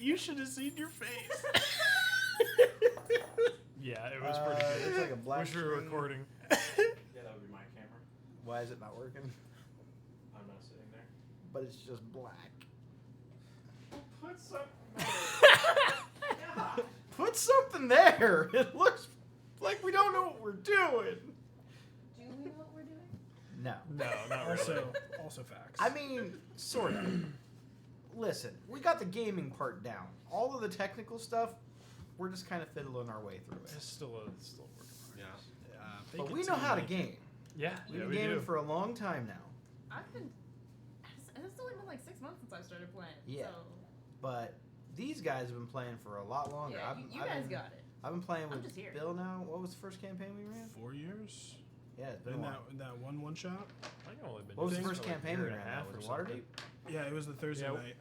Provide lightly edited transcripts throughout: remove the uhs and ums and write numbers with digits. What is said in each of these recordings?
You should have seen your face. Yeah, it was pretty good. It's like a black Wish we were screen. recording. Yeah, that would be my camera. Why is it not working? I'm not sitting there. But it's just black. Put some. Put something there. It looks like we don't know what we're doing. Do we know what we're doing? No. No, not really. Also facts. I mean, sort of. Listen, we got the gaming part down. All of the technical stuff, we're just kind of fiddling our way through It's it. still a work in yeah. progress. But we know how to game. Yeah, We've yeah, been we gaming do. for a long time now. It's only been like 6 months since I started playing. Yeah. So, But these guys have been playing for a lot longer. yeah, you guys got it. I've been playing I'm with just here. Bill now. What was the first campaign we ran? 4 years. Yeah, it's been a In while. that one shot. I think I've only been What was the doing first this for like a campaign we year and a ran? half Was or it something. Waterdeep? Yeah, it was the Thursday Yeah. night.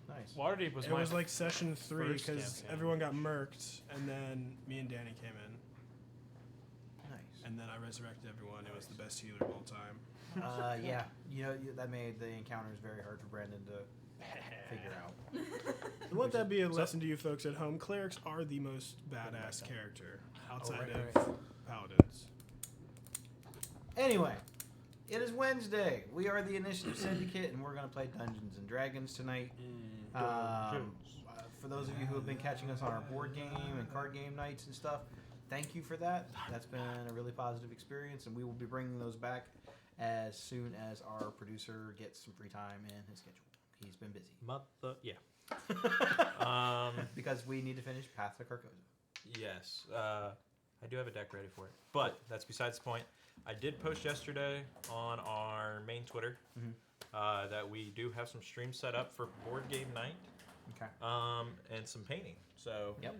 Nice. Waterdeep was It my was like session 3 first because campaign. everyone got murked, and then me and Danny came in, Nice. and then I resurrected everyone. It was the best healer of all time. Yeah, you know that made the encounters very hard for Brendan to figure out. And let that be a lesson to you folks at home. Clerics are the most badass character outside right, of paladins. Anyway, it is Wednesday. We are the Initiative Syndicate, and we're going to play Dungeons and Dragons tonight. For those of you who have been catching us on our board game and card game nights and stuff, thank you for that. That's been a really positive experience, and we will be bringing those back as soon as our producer gets some free time in his schedule. He's been busy. Because we need to finish Path to Carcosa. Yes, I do have a deck ready for it, but that's besides the point. I did post yesterday on our main Twitter that we do have some streams set up for board game night, Okay. and some painting. So, Yep.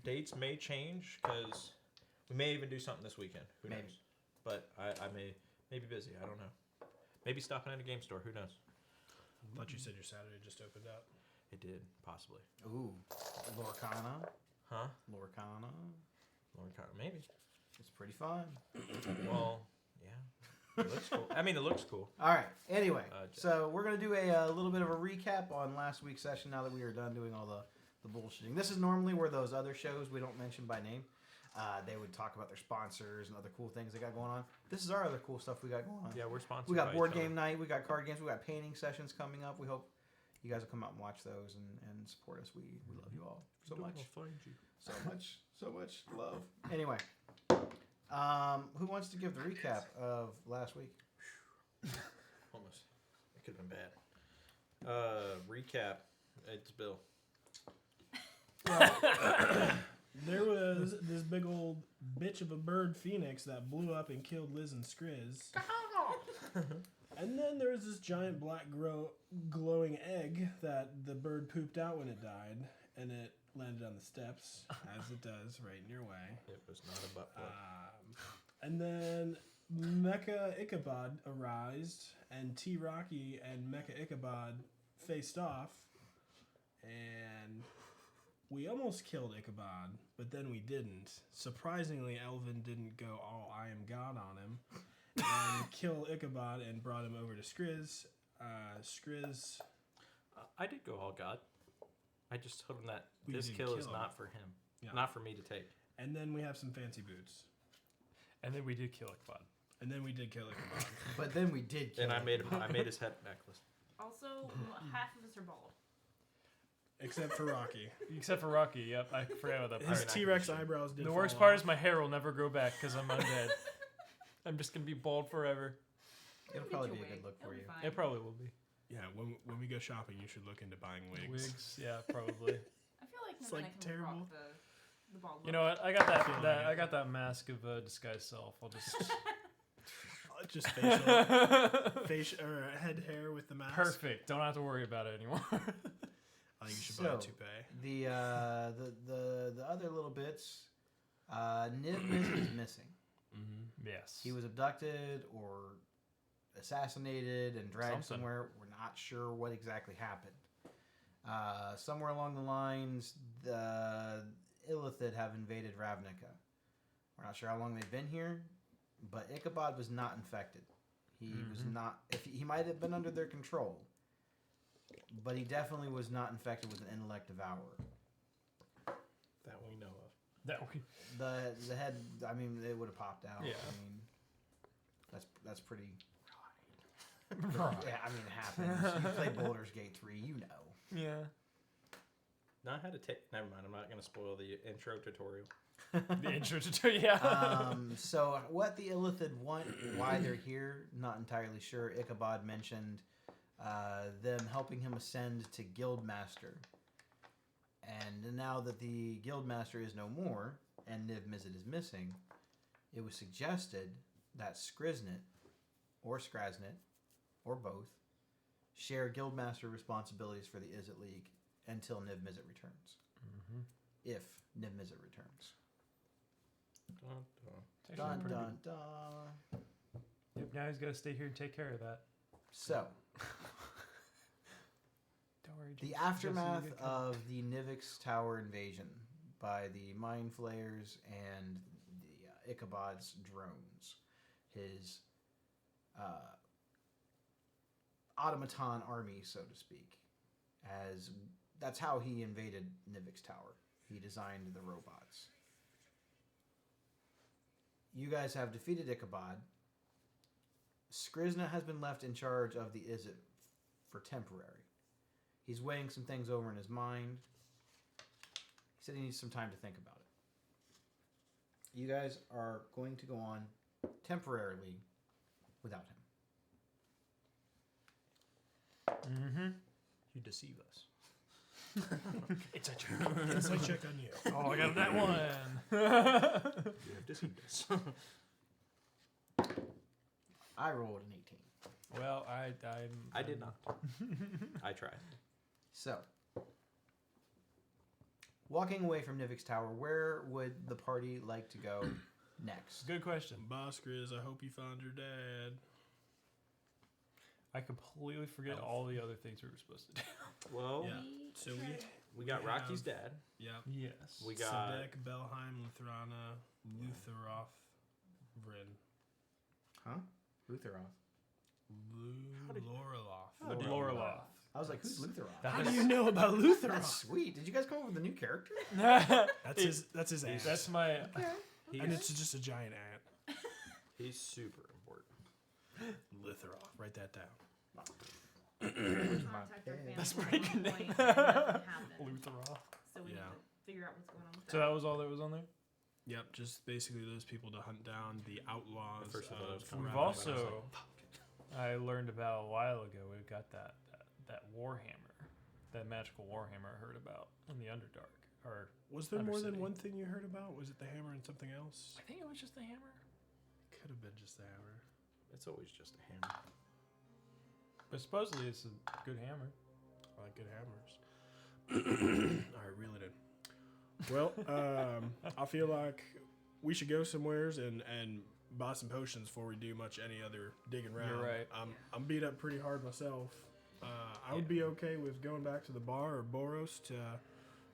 dates may change because we may even do something this weekend. Who Maybe. knows? But I may be busy. I don't know. Maybe stopping at a game store. Who knows? I thought you said your Saturday just opened up. It did possibly. Ooh. Lorcana. Huh? Lorcana. Maybe. It's pretty fun. Well, yeah. It looks cool. I mean, it looks cool. All right. Anyway, Jeff. so we're going to do a little bit of a recap on last week's session now that we are done doing all the bullshitting. This is normally where those other shows we don't mention by name, they would talk about their sponsors and other cool things they got going on. This is our other cool stuff we got going on. Yeah, we're sponsored. We got by board each other. game night. We got card games. We got painting sessions coming up. We hope you guys will come out and watch those and support us. We love you all so much. I'll find you. So much love. Anyway, who wants to give the recap of last week? Almost. It could have been bad. Recap. It's Bill. There was this big old bitch of a bird phoenix that blew up and killed Liz and Skriz. And then there was this giant black glowing egg that the bird pooped out when it died, and it landed on the steps, as it does, right in your way. It was not a butt plug. And then Mecha Ichabod arised, and T. Rocky and Mecha Ichabod faced off, and we almost killed Ichabod, but then we didn't. Surprisingly, Elvin didn't go all I am God on him and kill Ichabod and brought him over to Skriz. Skriz... I did go all God. I just told him that We this didn't kill is kill not for him. Yeah. Not for me to take. And then we have some fancy boots. And then we did kill Ichabod. And then we did kill Ichabod. But then we did kill And I made Ichabod. I made his head necklace. Also, half of us are bald. Except for Rocky. Except for Rocky, yep. I forgot about that His part. T-Rex eyebrows did The fall worst part off. is my hair will never grow back because I'm undead. I'm just going to be bald forever. It'll Get probably your be a wig. good look It'll for be you. fine. It probably will be. Yeah, when we go shopping, you should look into buying wigs. Wigs, yeah, probably. I feel like It's, Nirvana like, can terrible. rock the bald You know what? I got that mask of disguised self. I'll just Just facial or head hair with the mask. perfect. Don't have to worry about it anymore. I think you should buy a So, toupee. the other little bits, Niv is missing. Yes. He was abducted or assassinated and dragged Something. somewhere. We're not sure what exactly happened. Somewhere along the lines, the Illithid have invaded Ravnica. We're not sure how long they've been here, but Ichabod was not infected. He was not. If he might have been under their control, but he definitely was not infected with an intellect devourer. That we know of. That we. The head, I mean, it would have popped out. Yeah. I mean, that's pretty. Right. Yeah, I mean, it happens. You play Baldur's Gate 3, you know. Yeah. No, I had to take. Never mind. I'm not going to spoil the intro tutorial. The intro to yeah. So what the Illithid want, why they're here, not entirely sure. Ichabod mentioned them helping him ascend to Guildmaster. And now that the Guildmaster is no more, and Niv Mizzet is missing, it was suggested that Skriznet, or Skraznet, or both, share Guildmaster responsibilities for the Izzet League until Niv Mizzet returns. Mm-hmm. If Niv Mizzet returns. Dun, Dun, dun, dun. Yep, now he's got to stay here and take care of that. So, Don't worry. the Jesse, aftermath Jesse, of the Nivix Tower invasion by the Mind Flayers and the Ichabod's drones, his automaton army, so to speak, as that's how he invaded Nivix Tower. He designed the robots. You guys have defeated Ichabod. Skriznet has been left in charge of the Izzet for temporary. He's weighing some things over in his mind. He said he needs some time to think about it. You guys are going to go on temporarily without him. Mm-hmm. You deceive us. It's a check. Inside check on you. Oh, I got that one. You have deceived us. I rolled an 18. Well, I did not. I tried. So, walking away from Nivix Tower, where would the party like to go next? Good question. Boss Grizz, I hope you found your dad. I completely forget all the other things we were supposed to do. Well, Yeah. So we got we Rocky's have- dad. Yep. Yes. We got Sadek, Belheim, Lutherana, Lutheroth, Vryn. Huh? Lutheroth. Loroloth. Loroloth. I was like, who's Lutheroth? How do you know about Lutheroth? That's sweet. Did you guys come up with a new character? That's his ass. That's my. And it's just a giant ant. He's super important. Litharoth. Write that down. Contact our family That's at pretty one good point name. and nothing happened. Lutheroth. So we Yeah. need to figure out what's going on with So that was all that was on there. Yep, just basically those people to hunt down the outlaws. The first of those of coming We've Ravnica. also. I learned about a while ago. We've got that Warhammer, that magical Warhammer I heard about in the Underdark. Or Was there more than Undercity. one thing you heard about? Was it the hammer and something else? I think it was just the hammer. Could have been just the hammer. It's always just a hammer. But supposedly it's a good hammer. I like good hammers. All right, reel it in. Well, I feel like we should go somewheres and buy some potions before we do much any other digging around. You're right. I'm beat up pretty hard myself. I would be okay with going back to the bar or Boros to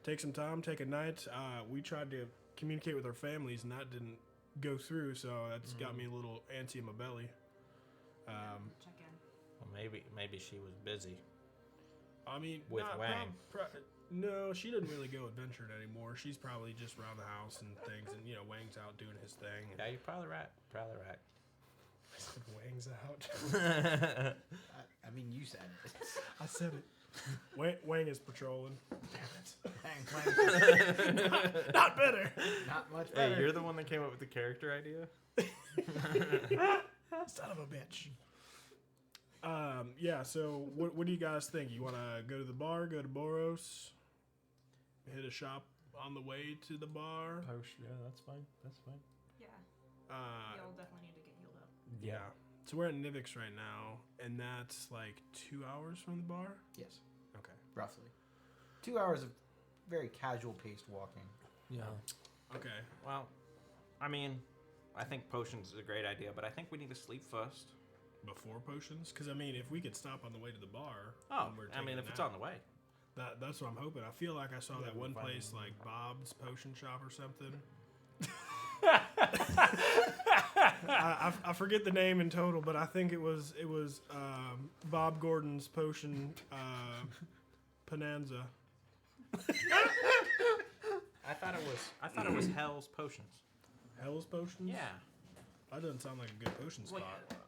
take some time, take a night. We tried to communicate with our families, and that didn't go through, so that's got me a little antsy in my belly. check in. Well, maybe she was busy. I mean, With not- Wang. no, she doesn't really go adventuring anymore. She's probably just around the house and things, and Wang's out doing his thing. And Yeah, you're probably right. Probably right. I said Wang's out. I mean, you said it. I said it. Wang is patrolling. Not better. Not much better. Hey, you're the one that came up with the character idea? Son of a bitch. Yeah. So, what do you guys think? You want to go to the bar? Go to Boros? Hit a shop on the way to the bar? Potion. Yeah, that's fine. That's fine. Yeah. Uh, You'll definitely need to get healed up. yeah. So we're at Nivix right now, and that's like 2 hours from the bar. Yes, Okay. roughly. 2 hours of very casual paced walking. Yeah. Okay. Well, I mean, I think potions is a great idea, but I think we need to sleep first. Before potions, because I mean, if we could stop on the way to the bar. Oh, when we're I mean, taking if a it's nap, on the way. that's what I'm hoping. I feel like I saw Yeah, that we'll one find place one. like Bob's Potion Shop or something. I forget the name in total, but I think it was Bob Gordon's potion Bonanza. I thought it was Hell's Potions. Hell's potions. Yeah, That doesn't sound like a good potion spot.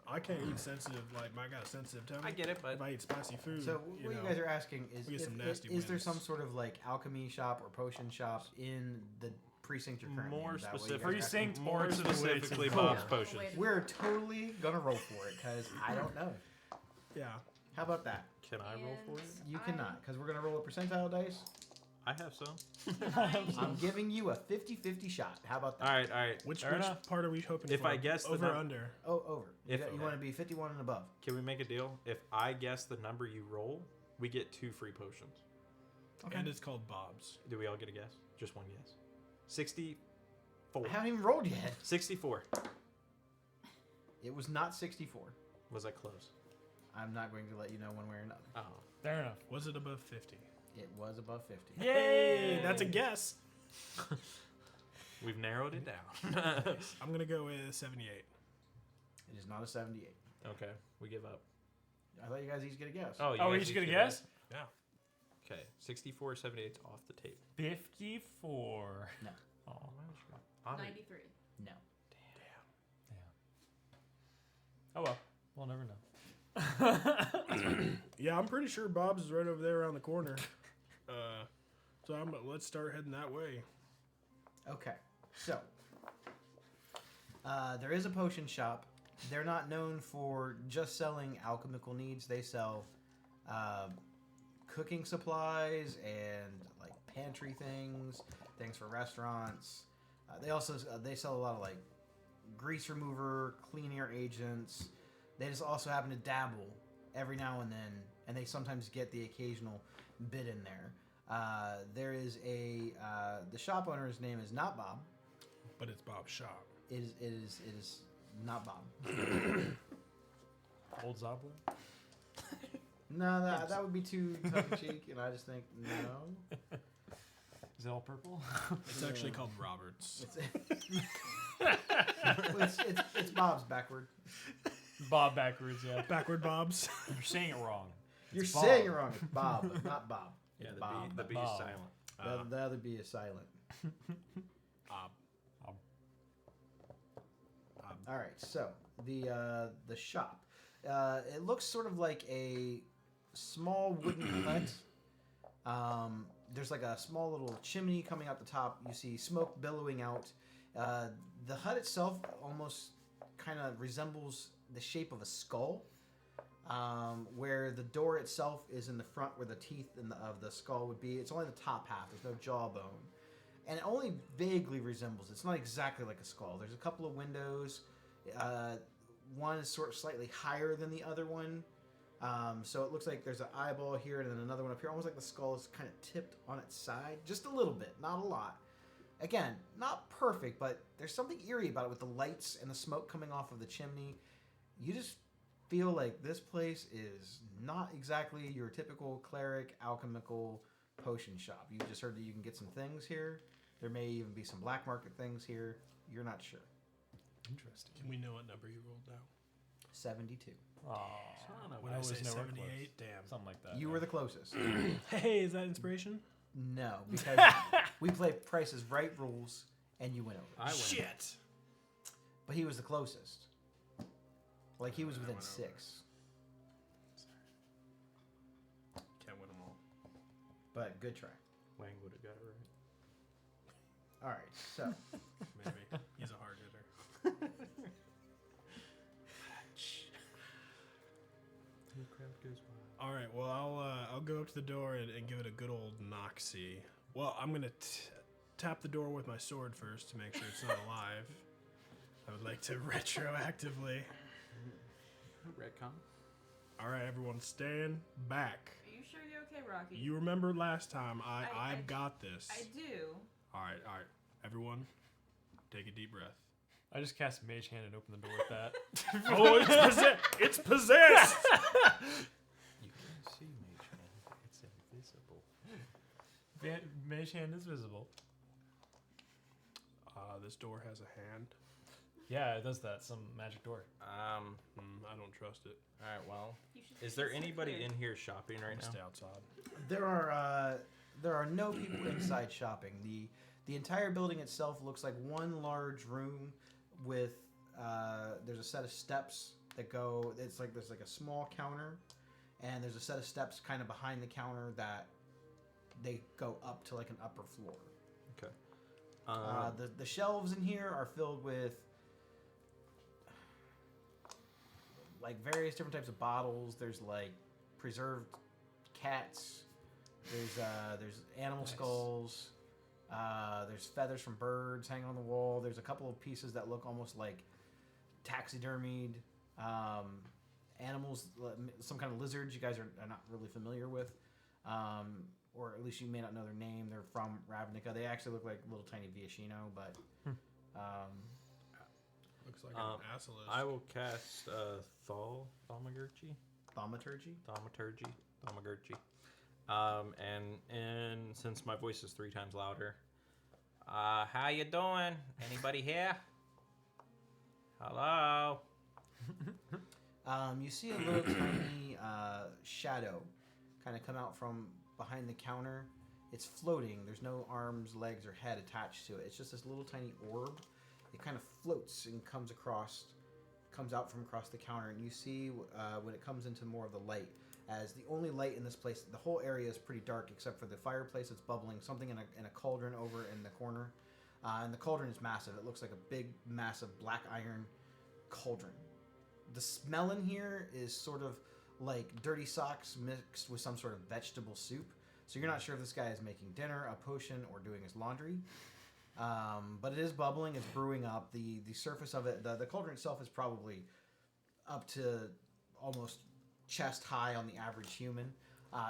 I can't eat sensitive. Like I got a sensitive tummy. I get it, but If I eat spicy food, So what you guys are asking is, we get some nasty is there wins. some sort of like alchemy shop or potion shop in the precinct you're currently more in? Is that what you specific, guys are asking? Precinct more or the way to specifically, vote. Bob's Cool. Potions. We're totally gonna roll for it because I don't know. yeah. How about that? Can I roll for it? You cannot because we're gonna roll a percentile dice. I have some. I'm giving you a 50-50 shot. How about that? All right. Which Fair enough. part are we hoping If for? I guess the over num- under. Oh, over. If- You want to be 51 and above. Can we make a deal? If I guess the number you roll, we get 2 free potions. Okay. And it's called Bob's. Do we all get a guess? Just one guess. 64. I haven't even rolled yet. 64. It was not 64. Was I close? I'm not going to let you know one way or another. Oh. Fair enough. Was it above 50? It was above 50. Yay! That's a guess. We've narrowed it down. I'm gonna go with 78. It is not a 78. Okay, we give up. I thought you guys each get a guess. Oh, you Oh, we guys each get a a guess? Yeah. Okay, 64, 78 is off the tape. 54. No. Oh, 93. No. oh well. We'll never know. Yeah, I'm pretty sure Bob's is right over there around the corner. So let's start heading that way. Okay. So, there is a potion shop. They're not known for just selling alchemical needs. They sell cooking supplies and like pantry things for restaurants. They also they sell a lot of like grease remover, clean air agents. They just also happen to dabble every now and then, and they sometimes get the occasional bit in there. There is the shop owner's name is not Bob. But it's Bob's shop. It is not Bob. Old Zoblin. No, that would be too tongue in cheek, and I just think no. Is it all purple? It's actually called Roberts. It's Bob's backward. Bob backwards, yeah. Backward Bob's. You're saying it wrong. You're It's Bob. saying it wrong. It's Bob, not Bob. Yeah, It's the Bob. B, the B is Bob. silent. The other B is silent. Bob. All right, so the shop. It looks sort of like a small wooden hut. There's like a small little chimney coming out the top. You see smoke billowing out. The hut itself almost kind of resembles the shape of a skull, where the door itself is in the front where the teeth of the skull would be. It's only the top half. There's no jawbone. And it only vaguely resembles. It's not exactly like a skull. There's a couple of windows. One is sort of slightly higher than the other one. So it looks like there's an eyeball here and then another one up here. Almost like the skull is kind of tipped on its side. Just a little bit, not a lot. Again, not perfect, but there's something eerie about it with the lights and the smoke coming off of the chimney. You just feel like this place is not exactly your typical cleric alchemical potion shop. You just heard that you can get some things here. There may even be some black market things here. You're not sure. Interesting. Can we know what number you rolled now? 72. Aw. When I I was say nowhere 78, close. damn. Something like that. You were the closest. Hey, is that inspiration? No, because we play Price is Right rules, and you went over. I win. Shit. But he was the closest. Like he was I within went 6. over. Can't win them all. But good try. Wang would have got it right. All right, so Maybe. He's a hard hitter. The crowd goes wild. All right. Well, I'll go up to the door and give it a good old knock-see. Well, I'm gonna tap the door with my sword first to make sure it's not alive. I would like to retroactively. Retcon. All right, everyone, stand back. Are you sure you're okay, Rocky? You remember last time? I- I've got this. I do. All right. Everyone, take a deep breath. I just cast Mage Hand and opened the door with that. Oh, it's possessed! You can see Mage Hand. It's invisible. Mage Hand is visible. This door has a hand. Yeah, it does that. Some magic door. I don't trust it. All right. Well, You should is keep there it anybody secret. in here shopping right now? Stay outside. There are no people inside shopping. The entire building itself looks like one large room with there's a set of steps that go. It's like there's like a small counter, and there's a set of steps kind of behind the counter that they go up to like an upper floor. Okay. The shelves in here are filled with like various different types of bottles. There's like preserved cats. There's animal Nice. skulls. There's feathers from birds hanging on the wall. There's a couple of pieces that look almost like taxidermied animals, some kind of lizards you guys are not really familiar with. Or at least you may not know their name. They're from Ravnica. They actually look like little tiny Viashino, but Looks like Um, an asilisk. I will cast Thaumaturgy. Thaumaturgy. And since my voice is 3 times louder, how you doing? Anybody here? Hello. You see a little tiny shadow kind of come out from behind the counter. It's floating. There's no arms, legs, or head attached to it. It's just this little tiny orb. It kind of floats and comes out from across the counter. And you see when it comes into more of the light, as the only light in this place, the whole area is pretty dark except for the fireplace that's bubbling, something in a cauldron over in the corner. And the cauldron is massive. It looks like a big, massive black iron cauldron. The smell in here is sort of like dirty socks mixed with some sort of vegetable soup. So you're not sure if this guy is making dinner, a potion, or doing his laundry. But it is bubbling. It's brewing up. The surface of it, the cauldron itself is probably up to almost chest high on the average human.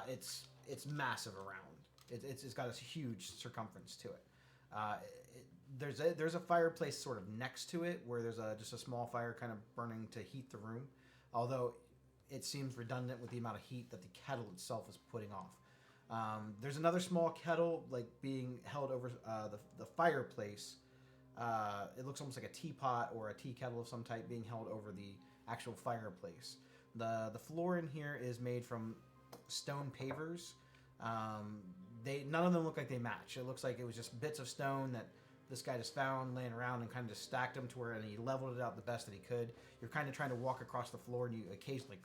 It's massive around. It's got a huge circumference to it. There's a fireplace sort of next to it where there's just a small fire kind of burning to heat the room, although it seems redundant with the amount of heat that the kettle itself is putting off. There's another small kettle like being held over the fireplace. It looks almost like a teapot or a tea kettle of some type being held over the actual fireplace. The floor in here is made from stone pavers. None of them look like they match. It looks like it was just bits of stone that this guy just found laying around and kind of just stacked them to where, and he leveled it out the best that he could. You're kind of trying to walk across the floor, and you occasionally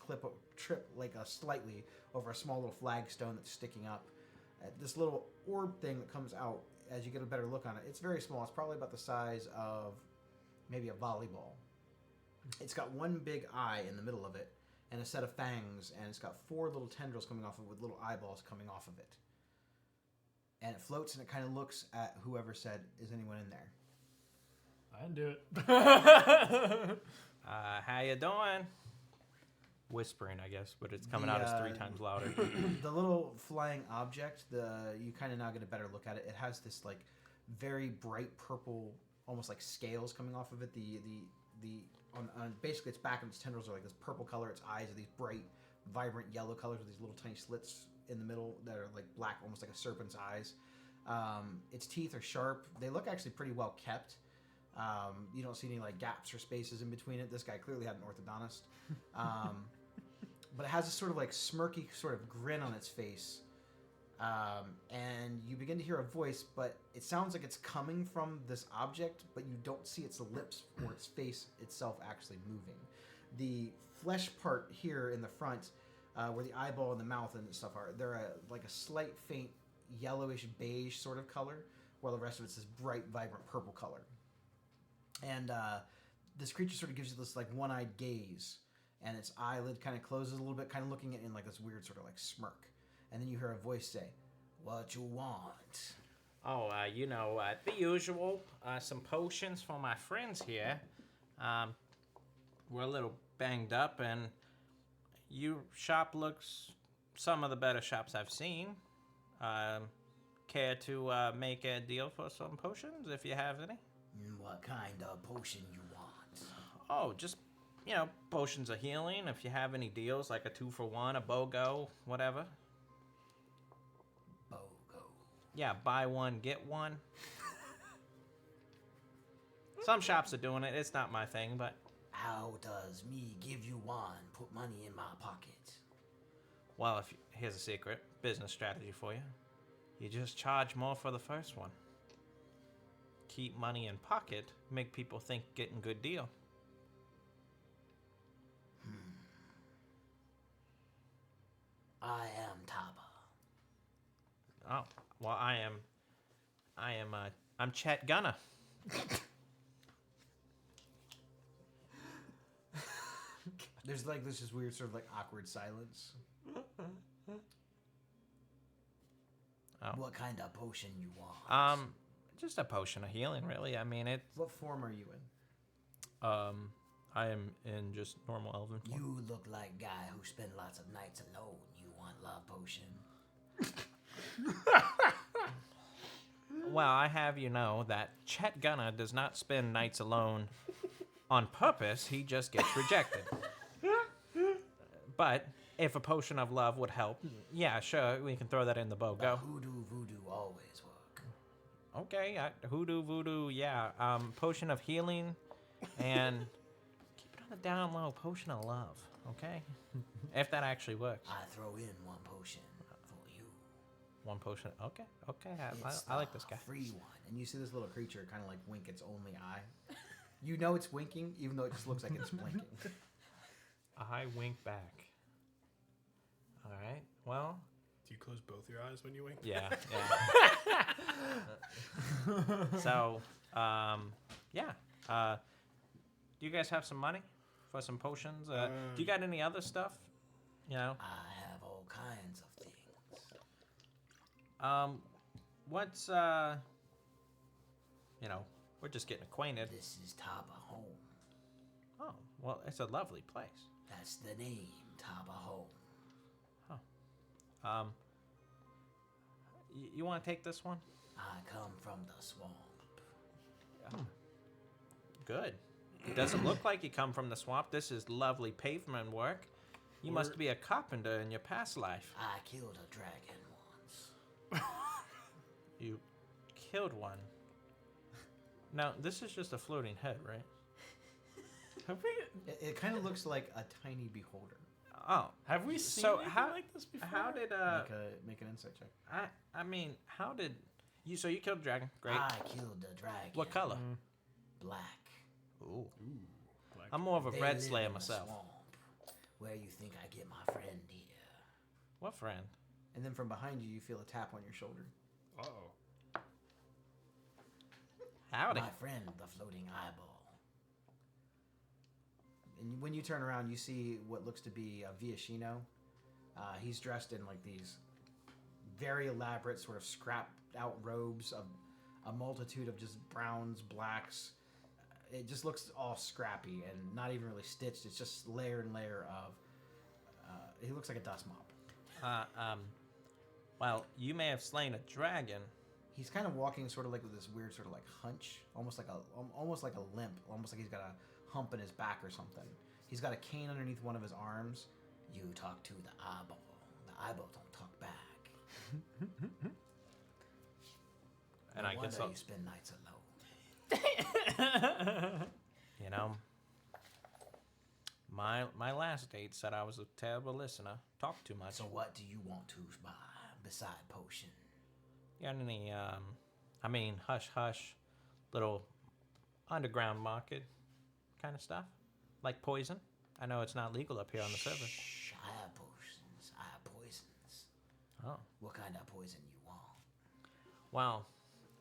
trip like slightly over a small little flagstone that's sticking up. This little orb thing that comes out as you get a better look on it, it's very small. It's probably about the size of maybe a volleyball. It's got one big eye in the middle of it and a set of fangs, and it's got 4 little tendrils coming off of it with little eyeballs coming off of it. And it floats, and it kind of looks at whoever said, "Is anyone in there?" I didn't do it. How you doing? Whispering, I guess, but it's coming out as 3 times louder. The little flying object, you kind of now get a better look at it. It has this like very bright purple, almost like scales coming off of it. On basically its back and its tendrils are like this purple color. Its eyes are these bright, vibrant yellow colors with these little tiny slits in the middle that are like black, almost like a serpent's eyes. Its teeth are sharp. They look actually pretty well kept. You don't see any like gaps or spaces in between it. This guy clearly had an orthodontist. But it has this sort of like smirky sort of grin on its face. And you begin to hear a voice, but it sounds like it's coming from this object, but you don't see its lips or its face itself actually moving. The flesh part here in the front, where the eyeball and the mouth and stuff are, they're like a slight faint yellowish beige sort of color, while the rest of it's this bright, vibrant purple color. And this creature sort of gives you this like one-eyed gaze, and its eyelid kind of closes a little bit, kind of looking at it in like this weird sort of like smirk. And then you hear a voice say, "What you want?" Oh, the usual. Some potions for my friends here. We're a little banged up, and your shop looks some of the better shops I've seen. Care to make a deal for some potions, if you have any? What kind of potion you want? Oh, just, potions of healing. If you have any deals, like a 2-for-1, a BOGO, whatever. BOGO. Yeah, buy one, get one. Some shops are doing it. It's not my thing, but How does me give you one put money in my pocket? well, here's a secret business strategy for you. You just charge more for the first one. Keep money in pocket, make people think getting good deal. I am Taba. Oh, well, I'm Chet Gunner. There's like this weird sort of like awkward silence. Oh. What kind of potion you want? Just a potion of healing, really. I mean, What form are you in? I am in just normal elven form. You look like guy who spend lots of nights alone. You want love potion? Well, I have you know that Chet Gunner does not spend nights alone on purpose. He just gets rejected. But if a potion of love would help, yeah, sure, we can throw that in the bow. Go. Hoodoo voodoo always work. Okay, hoodoo, voodoo, yeah. Potion of healing, and keep it on the down low. Potion of love, okay? If that actually works. I throw in one potion for you. One potion. Okay. It's I like this guy. Free one. And you see this little creature kind of like wink its only eye. You know it's winking, even though it just looks like it's blinking. I wink back. All right. Well, Do you close both your eyes when you wink? yeah. So, yeah. Do you guys have some money for some potions? Do you got any other stuff? You know. I have all kinds of things. What's you know, we're just getting acquainted. This is Taba Home. Oh, well, it's a lovely place. That's the name, Taba Home. You want to take this one? I come from the swamp. Good. It doesn't look like you come from the swamp. This is lovely pavement work. You must be a carpenter in your past life. I killed a dragon once. You killed one. Now, this is just a floating head, right? Have we It kind of looks like a tiny beholder. Oh, have we seen So anything how- like this before? how did Make an insight check. I mean, how did you? So you killed a dragon? Great. I killed the dragon. What color? Black. Ooh. Black. I'm more of a They red live slayer in the myself. swamp. Where you think I get my friend here? What friend? And then from behind you, you feel a tap on your shoulder. Uh-oh. Howdy. My friend, the floating eyeball. And when you turn around, you see what looks to be a Viashino. He's dressed in like these very elaborate, sort of scrapped out robes of a multitude of just browns, blacks. It just looks all scrappy and not even really stitched. It's just layer and layer of. He looks like a dust mop. Well, you may have slain a dragon. He's kind of walking sort of like with this weird sort of like hunch, almost like a limp, almost like he's got a hump in his back or something. He's got a cane underneath one of his arms. You talk to the eyeball. The eyeball don't talk back. And No I guess wonder you spend nights alone. you know, my last date said I was a terrible listener. Talk too much. So what do you want to buy beside potion? You got any I mean, hush hush, little underground market kind of stuff, like poison? I know it's not legal up here on the surface. Shh, I have potions. I have poisons. Oh, What kind of poison you want? well,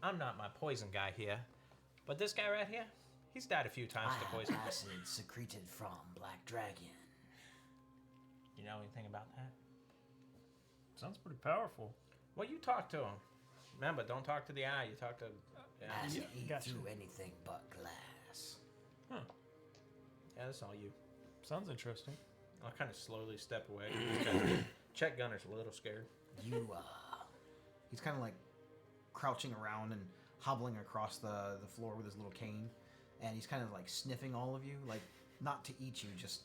I'm not my poison guy here, but this guy right here, he's died a few times I to have poison. acid secreted from Black Dragon. You know anything about that? Sounds pretty powerful. Well, you talk to him. Remember, don't talk to the eye. You talk to. Acid yeah, eat gotcha. through anything but glass. Yeah, that's all you. Sounds interesting. I'll kind of slowly step away because Chet Gunner's a little scared. You, He's kind of like crouching around and hobbling across the floor with his little cane. And he's kind of like sniffing all of you, like not to eat you, just.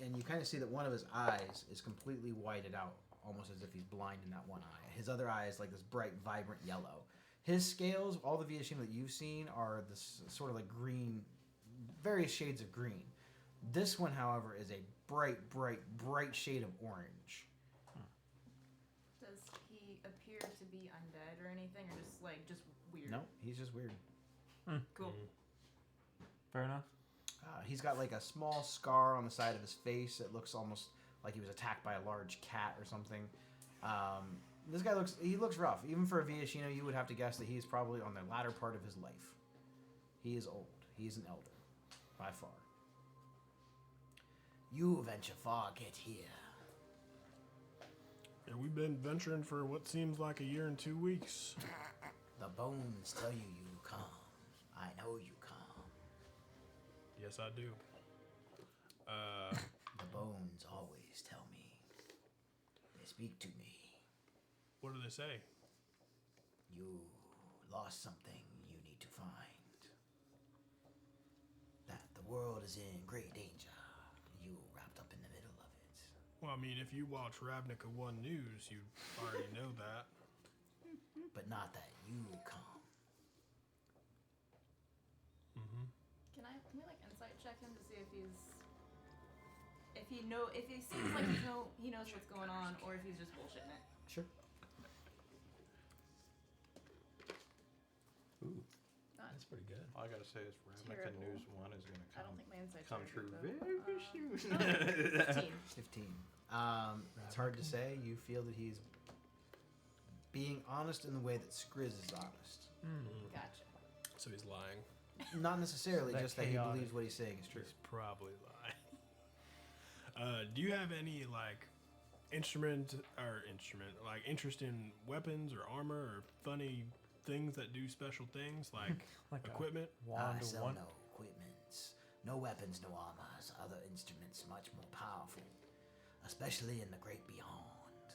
And you kind of see that one of his eyes is completely whited out, almost as if he's blind in that one eye. His other eye is like this bright, vibrant yellow. His scales, all the Viashino that you've seen, are this sort of like green, various shades of green. This one, however, is a bright shade of orange. Does he appear to be undead or anything, or just weird? No, he's just weird. Cool. Fair enough. He's got like a small scar on the side of his face that looks almost like he was attacked by a large cat or something. This guy looks rough. Even for a Viashino, you would have to guess that he's probably on the latter part of his life. He is old. He is an elder, by far. You venture far, get here. Yeah, we've been venturing for what seems like a year and 2 weeks. The bones tell you come. I know you come. Yes, I do. The bones always tell me. They speak to me. What do they say? You lost something you need to find. That the world is in great danger. You wrapped up in the middle of it. Well, I mean, if you watch Ravnica 1 News, you already know that. But not that you come. Can we like insight check him to see if he seems like he knows what's going on, or if he's just bullshitting it. Sure. Ooh, Not that's pretty good. All I gotta say is Ravnica Terrible. News 1 is gonna I don't think my insight's come very true good, very though. soon. 15. 15. It's hard to say. You feel that he's being honest in the way that Skriz is honest. Gotcha. So he's lying. Not necessarily, That just that he chaotic. believes what he's saying is true. He's probably lying. Do you have any like interest in weapons or armor or funny things that do special things like Like equipment? a wand I of sell one. no equipments, no weapons, no armors, other instruments much more powerful, especially in the great beyond.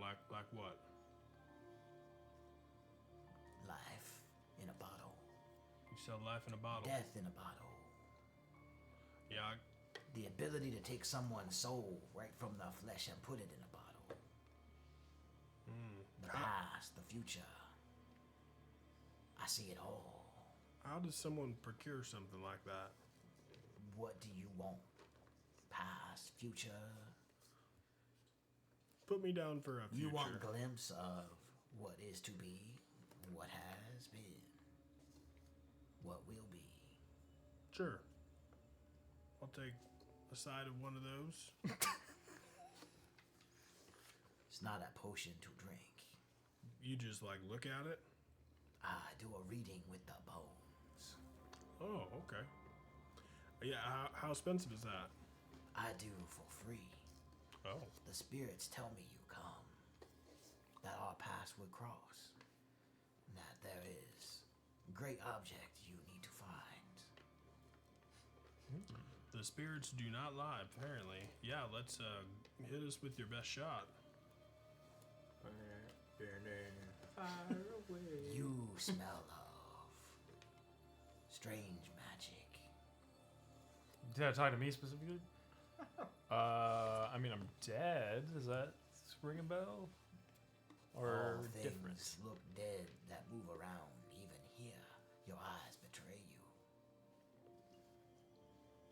Like what? Life in a bottle, You sell life in a bottle. death in a bottle. Yeah, The ability to take someone's soul right from the flesh and put it in a bottle. The past, the future. I see it all. how does someone procure something like that? What do you want? Past, future. Put me down for a future. You want a glimpse of what is to be, what has been, what will be. Sure. I'll take a side of one of those. It's not a potion to drink. You just like look at it. I do a reading with the bones. Oh, okay. Yeah, how expensive is that? I do for free. Oh, The spirits tell me you come, that our paths would cross, that there is great object you need to find. the spirits do not lie. Apparently, yeah. Let's hit us with your best shot. Far away. You smell of strange magic. Did I talk to me specifically? I mean, I'm dead. Does that ring a bell? Or All things different? look dead that move around, even here. Your eyes betray you.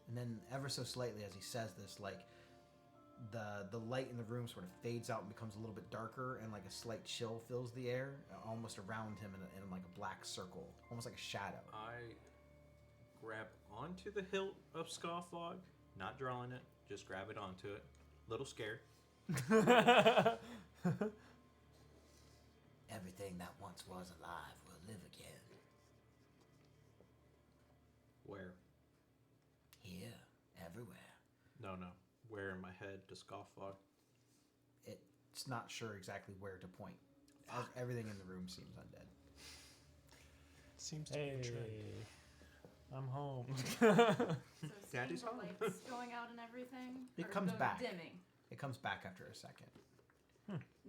And then, ever so slightly, as he says this, like the light in the room sort of fades out and becomes a little bit darker, and like a slight chill fills the air, almost around him in like a black circle, almost like a shadow. I grab onto the hilt of Scofflog, not drawing it, just grab it onto it. Little scared. Everything that once was alive will live again. Where? Here, everywhere. No. Where in my head does Scofflog? It's not sure exactly where to point. Everything in the room seems undead. Seems to Hey, be a trend. I'm home. So Daddy's seeing home. the lights going out and everything. It or comes back. Dimming. It comes back after a second.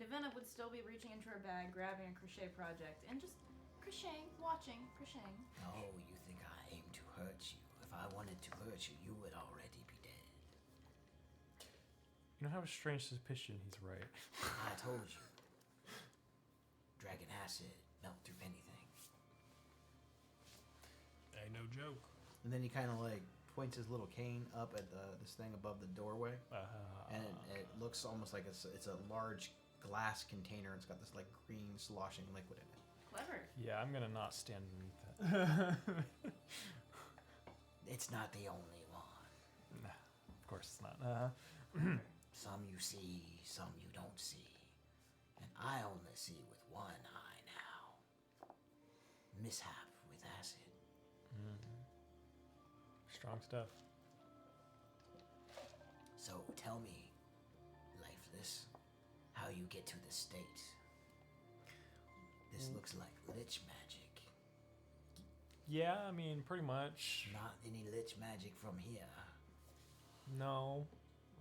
Navena would still be reaching into her bag, grabbing a crochet project, and just crocheting, watching, crocheting. Oh, you think I aim to hurt you? If I wanted to hurt you, you would already be dead. You know how strange suspicion he's right. I told you. Dragon acid melt through no joke. And then he kind of like points his little cane up at this thing above the doorway, and it looks almost like it's a large glass container. It's got this like green sloshing liquid in it. Clever. Yeah, I'm gonna not stand beneath that. It's not the only one. Nah, of course it's not. Some you see, some you don't see. And I only see with one eye now. Mishap with acid. Strong stuff. So tell me, Lifeless, how you get to the state. This looks like lich magic. Yeah, I mean, pretty much. Not any lich magic from here. No,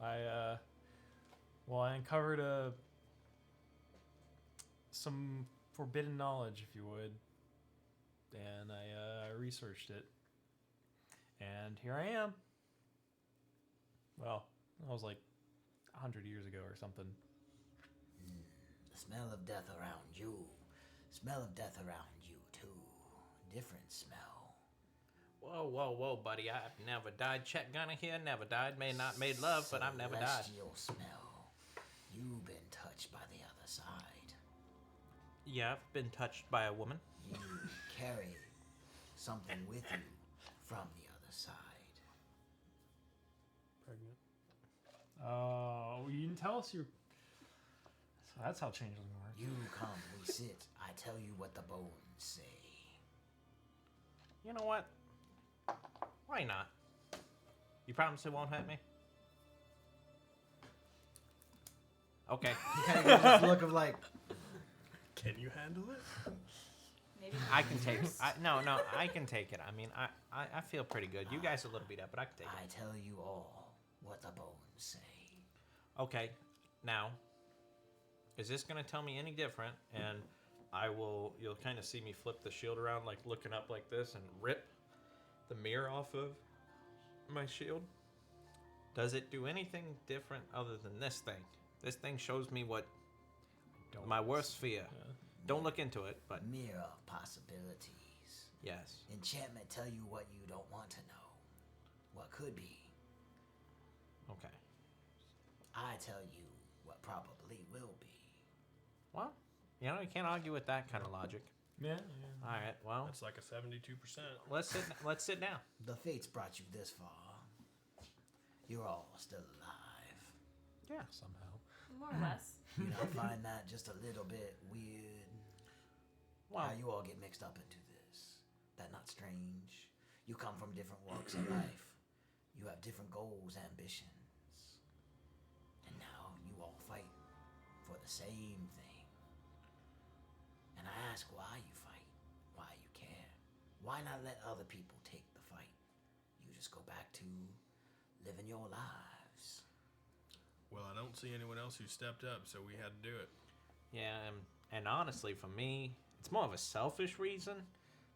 I uncovered some forbidden knowledge, if you would, and I researched it, and here I am. Well, that was like 100 years ago or something. The smell of death around you. Smell of death around you, too. Different smell. Whoa, buddy. I've never died. Chet Gunner here. Never died. May not made love, but I've never died. Celestial smell. You've been touched by the other side. Yeah, I've been touched by a woman. You carry something with you from the other side. Pregnant. Oh, you didn't tell us you're. So that's how changeling work. You come, we sit. I tell you what the bones say. You know what? Why not? You promise it won't hurt me? Okay. He kind of gives this look of like, Can you handle it? Maybe I can take it. No, I can take it. I mean, I feel pretty good. You guys are a little beat up, but I can take I it. tell you all what the bones say. Okay. Now, is this going to tell me any different? And you'll kind of see me flip the shield around, like looking up like this, and rip the mirror off of my shield. Does it do anything different other than this thing? This thing shows me what my worst fear. Yeah. Don't look into it, but Mirror of possibilities. yes. Enchantment tell you what you don't want to know. What could be. Okay. I tell you what probably will be. Well, you can't argue with that kind of logic. Yeah. All right. Well, That's like a 72%. let's sit down. The fates brought you this far. You're all still alive. Yeah. Somehow. more or less. You don't find that just a little bit weird? Well, How you all get mixed up into this? That not strange? You come from different walks of life. You have different goals, ambitions. And now you all fight for the same thing. And I ask why you fight, why you care. Why not let other people take the fight? You just go back to living your lives. Well, I don't see anyone else who stepped up, so we had to do it. yeah, and honestly, for me, it's more of a selfish reason.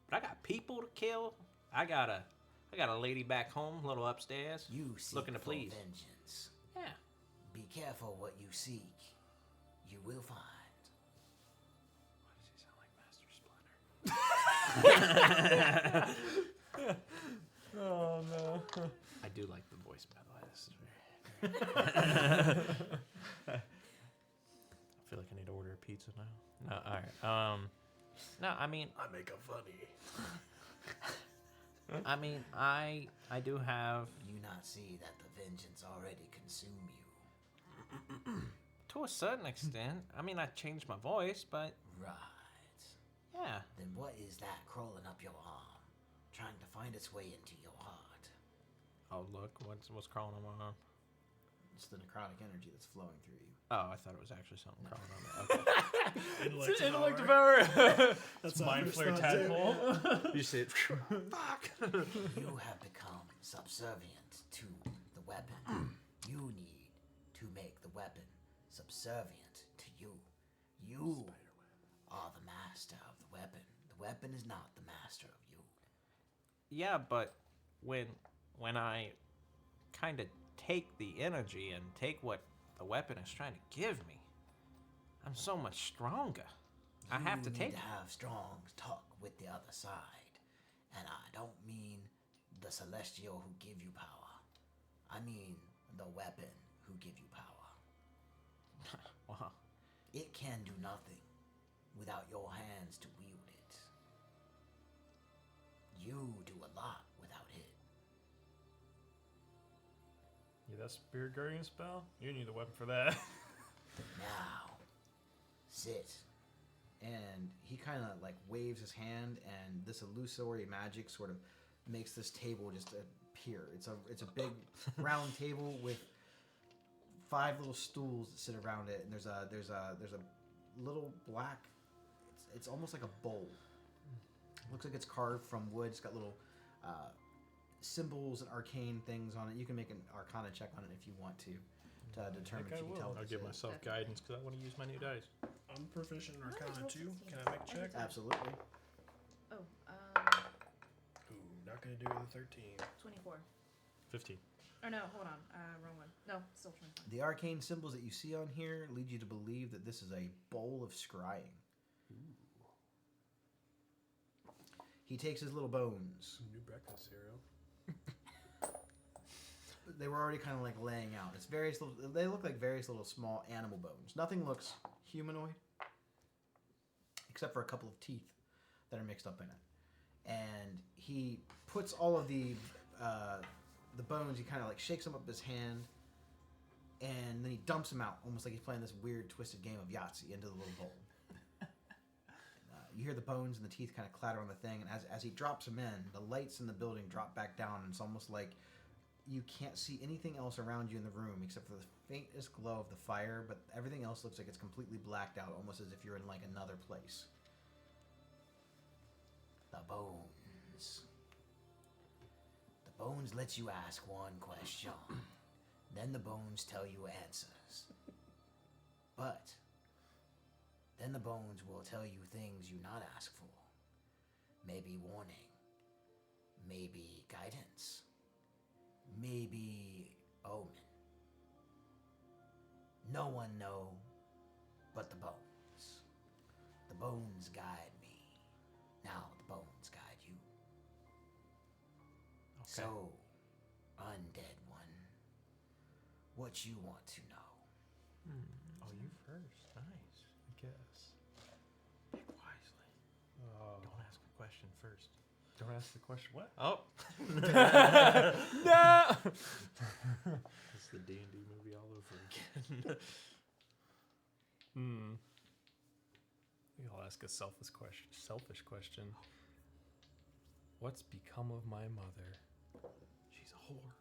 But I got people to kill. I got a lady back home, a little upstairs. You seek Looking to for please. vengeance. Yeah. Be careful what you seek. You will find. Why does he sound like Master Splinter? Oh no. I do like the voice, by the way. This is very. I feel like I need to order a pizza now. No, all right. No, I mean, I make a funny. I do have, You not see that the vengeance already consume you. to a certain extent. I mean, I changed my voice, but Right. yeah. Then what is that crawling up your arm? Trying to find its way into your heart. Oh, look, what's crawling on my arm? it's the necrotic energy that's flowing through you. Oh, I thought it was actually something crawling on me. Okay. Intellect devour. That's Mind our flare first thought, too. tadpole. You see it? Fuck. You have become subservient to the weapon. You need to make the weapon subservient to you. You are the master of the weapon. The weapon is not the master of you. Yeah, but when I kind of take the energy and take what the weapon is trying to give me, I'm so much stronger. I have to You take need it. to have strong talk with the other side And I don't mean the celestial who give you power. I mean the weapon who give you power. Wow. It can do nothing without your hands to wield it. You do a lot without it. Yeah, that Spirit Guardian spell? You need a weapon for that. Now, sit. And he kind of like waves his hand, and this illusory magic sort of makes this table just appear. It's a big round table with 5 little stools that sit around it, and there's a little black. It's almost like a bowl. Looks like it's carved from wood. It's got little symbols and arcane things on it. You can make an Arcana check on it if you want to determine if you can tell. I'll what give this is. myself guidance because I want to use my new dice. I'm proficient in Might as Arcana well too. succeed. Can I make a check? Absolutely. Oh, Ooh, not gonna do the 13. 24. 15. Or no, hold on. Wrong one. No, still 25. The arcane symbols that you see on here lead you to believe that this is a bowl of scrying. He takes his little bones. New breakfast cereal. They were already kind of like laying out. It's various little. They look like various little small animal bones. Nothing looks humanoid, except for a couple of teeth that are mixed up in it. And he puts all of the bones. He kind of like shakes them up his hand, and then he dumps them out, almost like he's playing this weird twisted game of Yahtzee into the little bowl. You hear the bones and the teeth kind of clatter on the thing, and as he drops them in, the lights in the building drop back down, and it's almost like you can't see anything else around you in the room except for the faintest glow of the fire, but everything else looks like it's completely blacked out, almost as if you're in like another place. The bones. The bones let you ask one question. Then the bones tell you answers. But then the bones will tell you things you not ask for. Maybe warning. Maybe guidance. Maybe omen. No one know but the bones. The bones guide me. Now the bones guide you. Okay. So, undead one, what you want to know? Oh, you first. Nice. I guess. Pick wisely. Oh. Don't ask a question first. Don't ask the question. What? Oh. No! It's the D&D movie all over again. I'll ask a selfish question. What's become of my mother? She's a whore.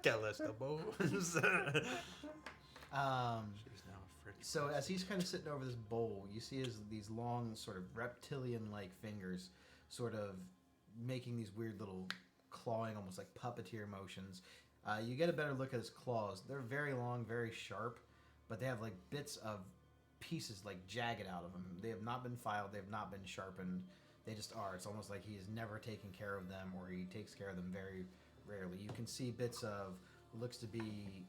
Tell us the bones. She's now a frick. So as he's kind of sitting over this bowl, you see these long, sort of reptilian-like fingers, sort of making these weird little clawing, almost like puppeteer motions. You get a better look at his claws. They're very long, very sharp, but they have like bits of pieces like jagged out of them. They have not been filed. They have not been sharpened. They just are. It's almost like he has never taken care of them, or he takes care of them very rarely. You can see bits of looks to be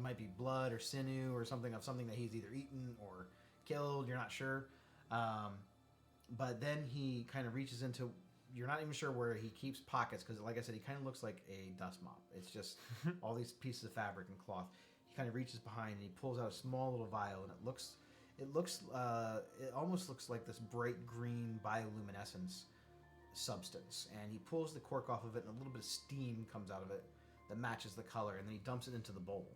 might be blood or sinew or something that he's either eaten or killed. You're not sure. But then he kind of reaches into. You're not even sure where he keeps pockets because, like I said, he kind of looks like a dust mop. It's just all these pieces of fabric and cloth. He kind of reaches behind and he pulls out a small little vial, and it almost looks like this bright green bioluminescence substance. And he pulls the cork off of it, and a little bit of steam comes out of it that matches the color, and then he dumps it into the bowl.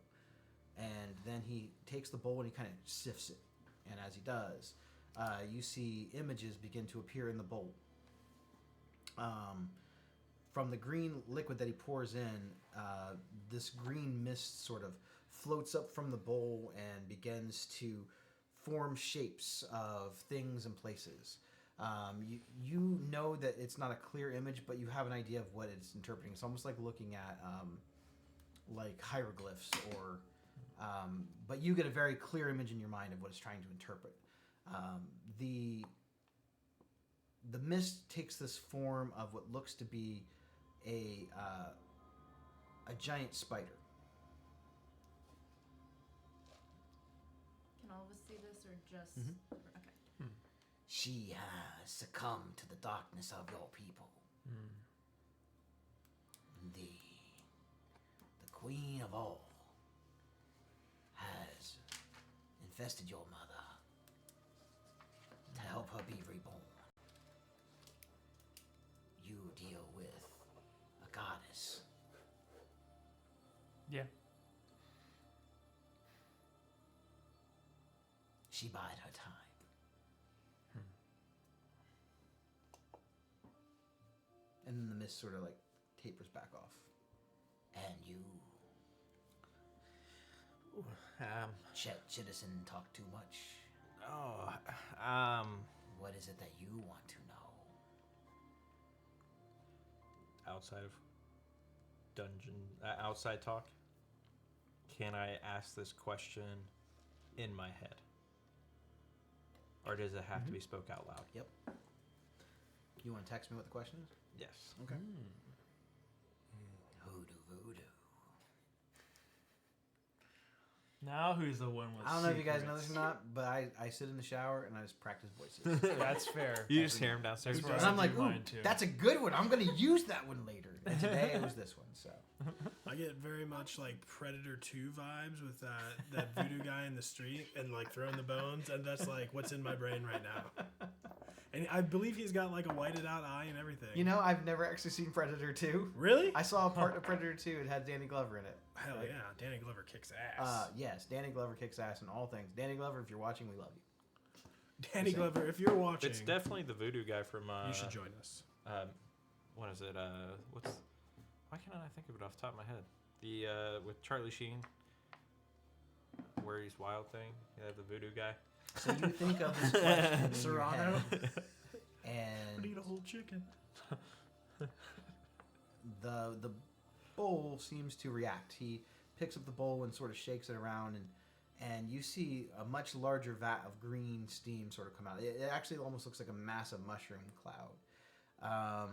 And then he takes the bowl and he kind of sifts it. And as he does, you see images begin to appear in the bowl. From the green liquid that he pours in, this green mist sort of floats up from the bowl and begins to form shapes of things and places. You know that it's not a clear image, but you have an idea of what it's interpreting. It's almost like looking at like hieroglyphs, or but you get a very clear image in your mind of what it's trying to interpret. The mist takes this form of what looks to be a giant spider. all of us see this, or just Mhm. okay? She has succumbed to the darkness of your people. The queen of all has infested your mother to help her be reborn. You deal with a goddess. Yeah. She bide her time. And then the mist sort of like tapers back off. And you, Chet Chittison, talk too much. What is it that you want to know? Outside of dungeon, outside talk, can I ask this question in my head? Or does it have to be spoke out loud? Yep. You want to text me what the question is? Yes. Okay. Hoodoo voodoo. Now who's the one with I don't know if you guys know this or secrets? not, but I sit in the shower and I just practice voices. That's fair. You just hear him downstairs. Who And doesn't I'm like, do ooh, mine too. that's a good one. I'm going to use that one later. And today it was this one, so. I get very much like Predator 2 vibes with that voodoo guy in the street and like throwing the bones, and that's like what's in my brain right now. And I believe he's got like a whited out eye and everything. You know, I've never actually seen Predator 2. Really? I saw a part of Predator 2. It had Danny Glover in it. Hell yeah, Danny Glover kicks ass. Yes, Danny Glover kicks ass in all things. Danny Glover, if you're watching, we love you. Danny same. Glover, if you're watching, It's definitely the voodoo guy from. you should join us. What is it? Why can't I think of it off the top of my head? The with Charlie Sheen, where he's Wild Thing. You have the voodoo guy. So you think of this question in your Serrano? head, I and need a whole chicken. the bowl seems to react. He picks up the bowl and sort of shakes it around, and you see a much larger vat of green steam sort of come out. It actually almost looks like a massive mushroom cloud.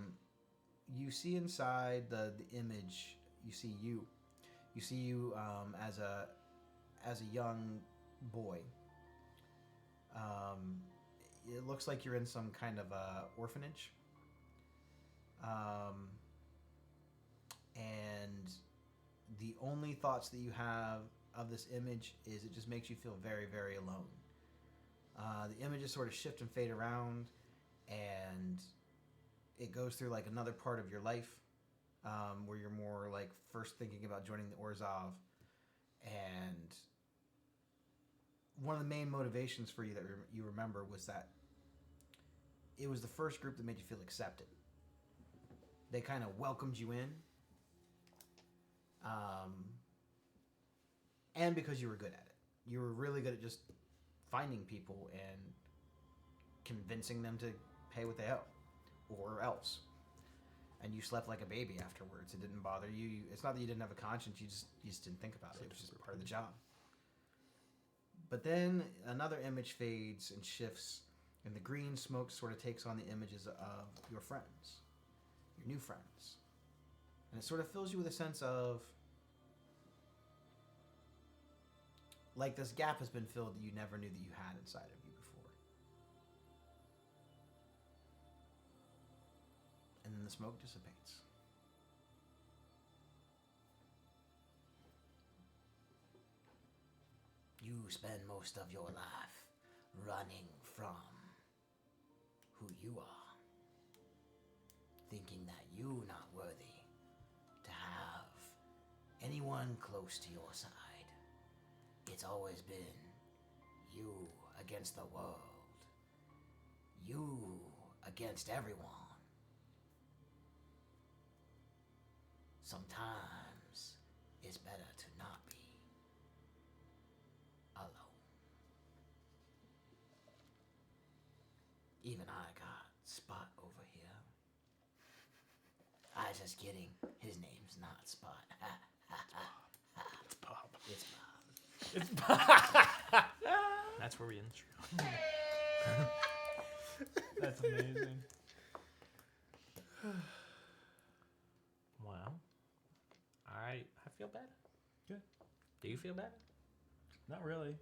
You see inside the image. You see you. You see you as a young boy. It looks like you're in some kind of a orphanage. And the only thoughts that you have of this image is it just makes you feel very, very alone. The images sort of shift and fade around, and it goes through like another part of your life, where you're more like first thinking about joining the Orzhov, and one of the main motivations for you that you remember was that it was the first group that made you feel accepted. They kind of welcomed you in, and because you were good at it. You were really good at just finding people and convincing them to pay what they owe, or else. And you slept like a baby afterwards. It didn't bother you. It's not that you didn't have a conscience. You just didn't think about it. It was just part of the job. But then another image fades and shifts, and the green smoke sort of takes on the images of your friends, your new friends. And it sort of fills you with a sense of, like, this gap has been filled that you never knew that you had inside of you before. And then the smoke dissipates. You spend most of your life running from who you are, thinking that you're not worthy to have anyone close to your side. It's always been you against the world, you against everyone. Sometimes it's better to not be alone. Even I got Spot over here. I just kidding. His name's not Spot. It's Bob. It's Bob. That's where we end the show. That's amazing. Wow. I feel better. Good. Do you feel better? Not really.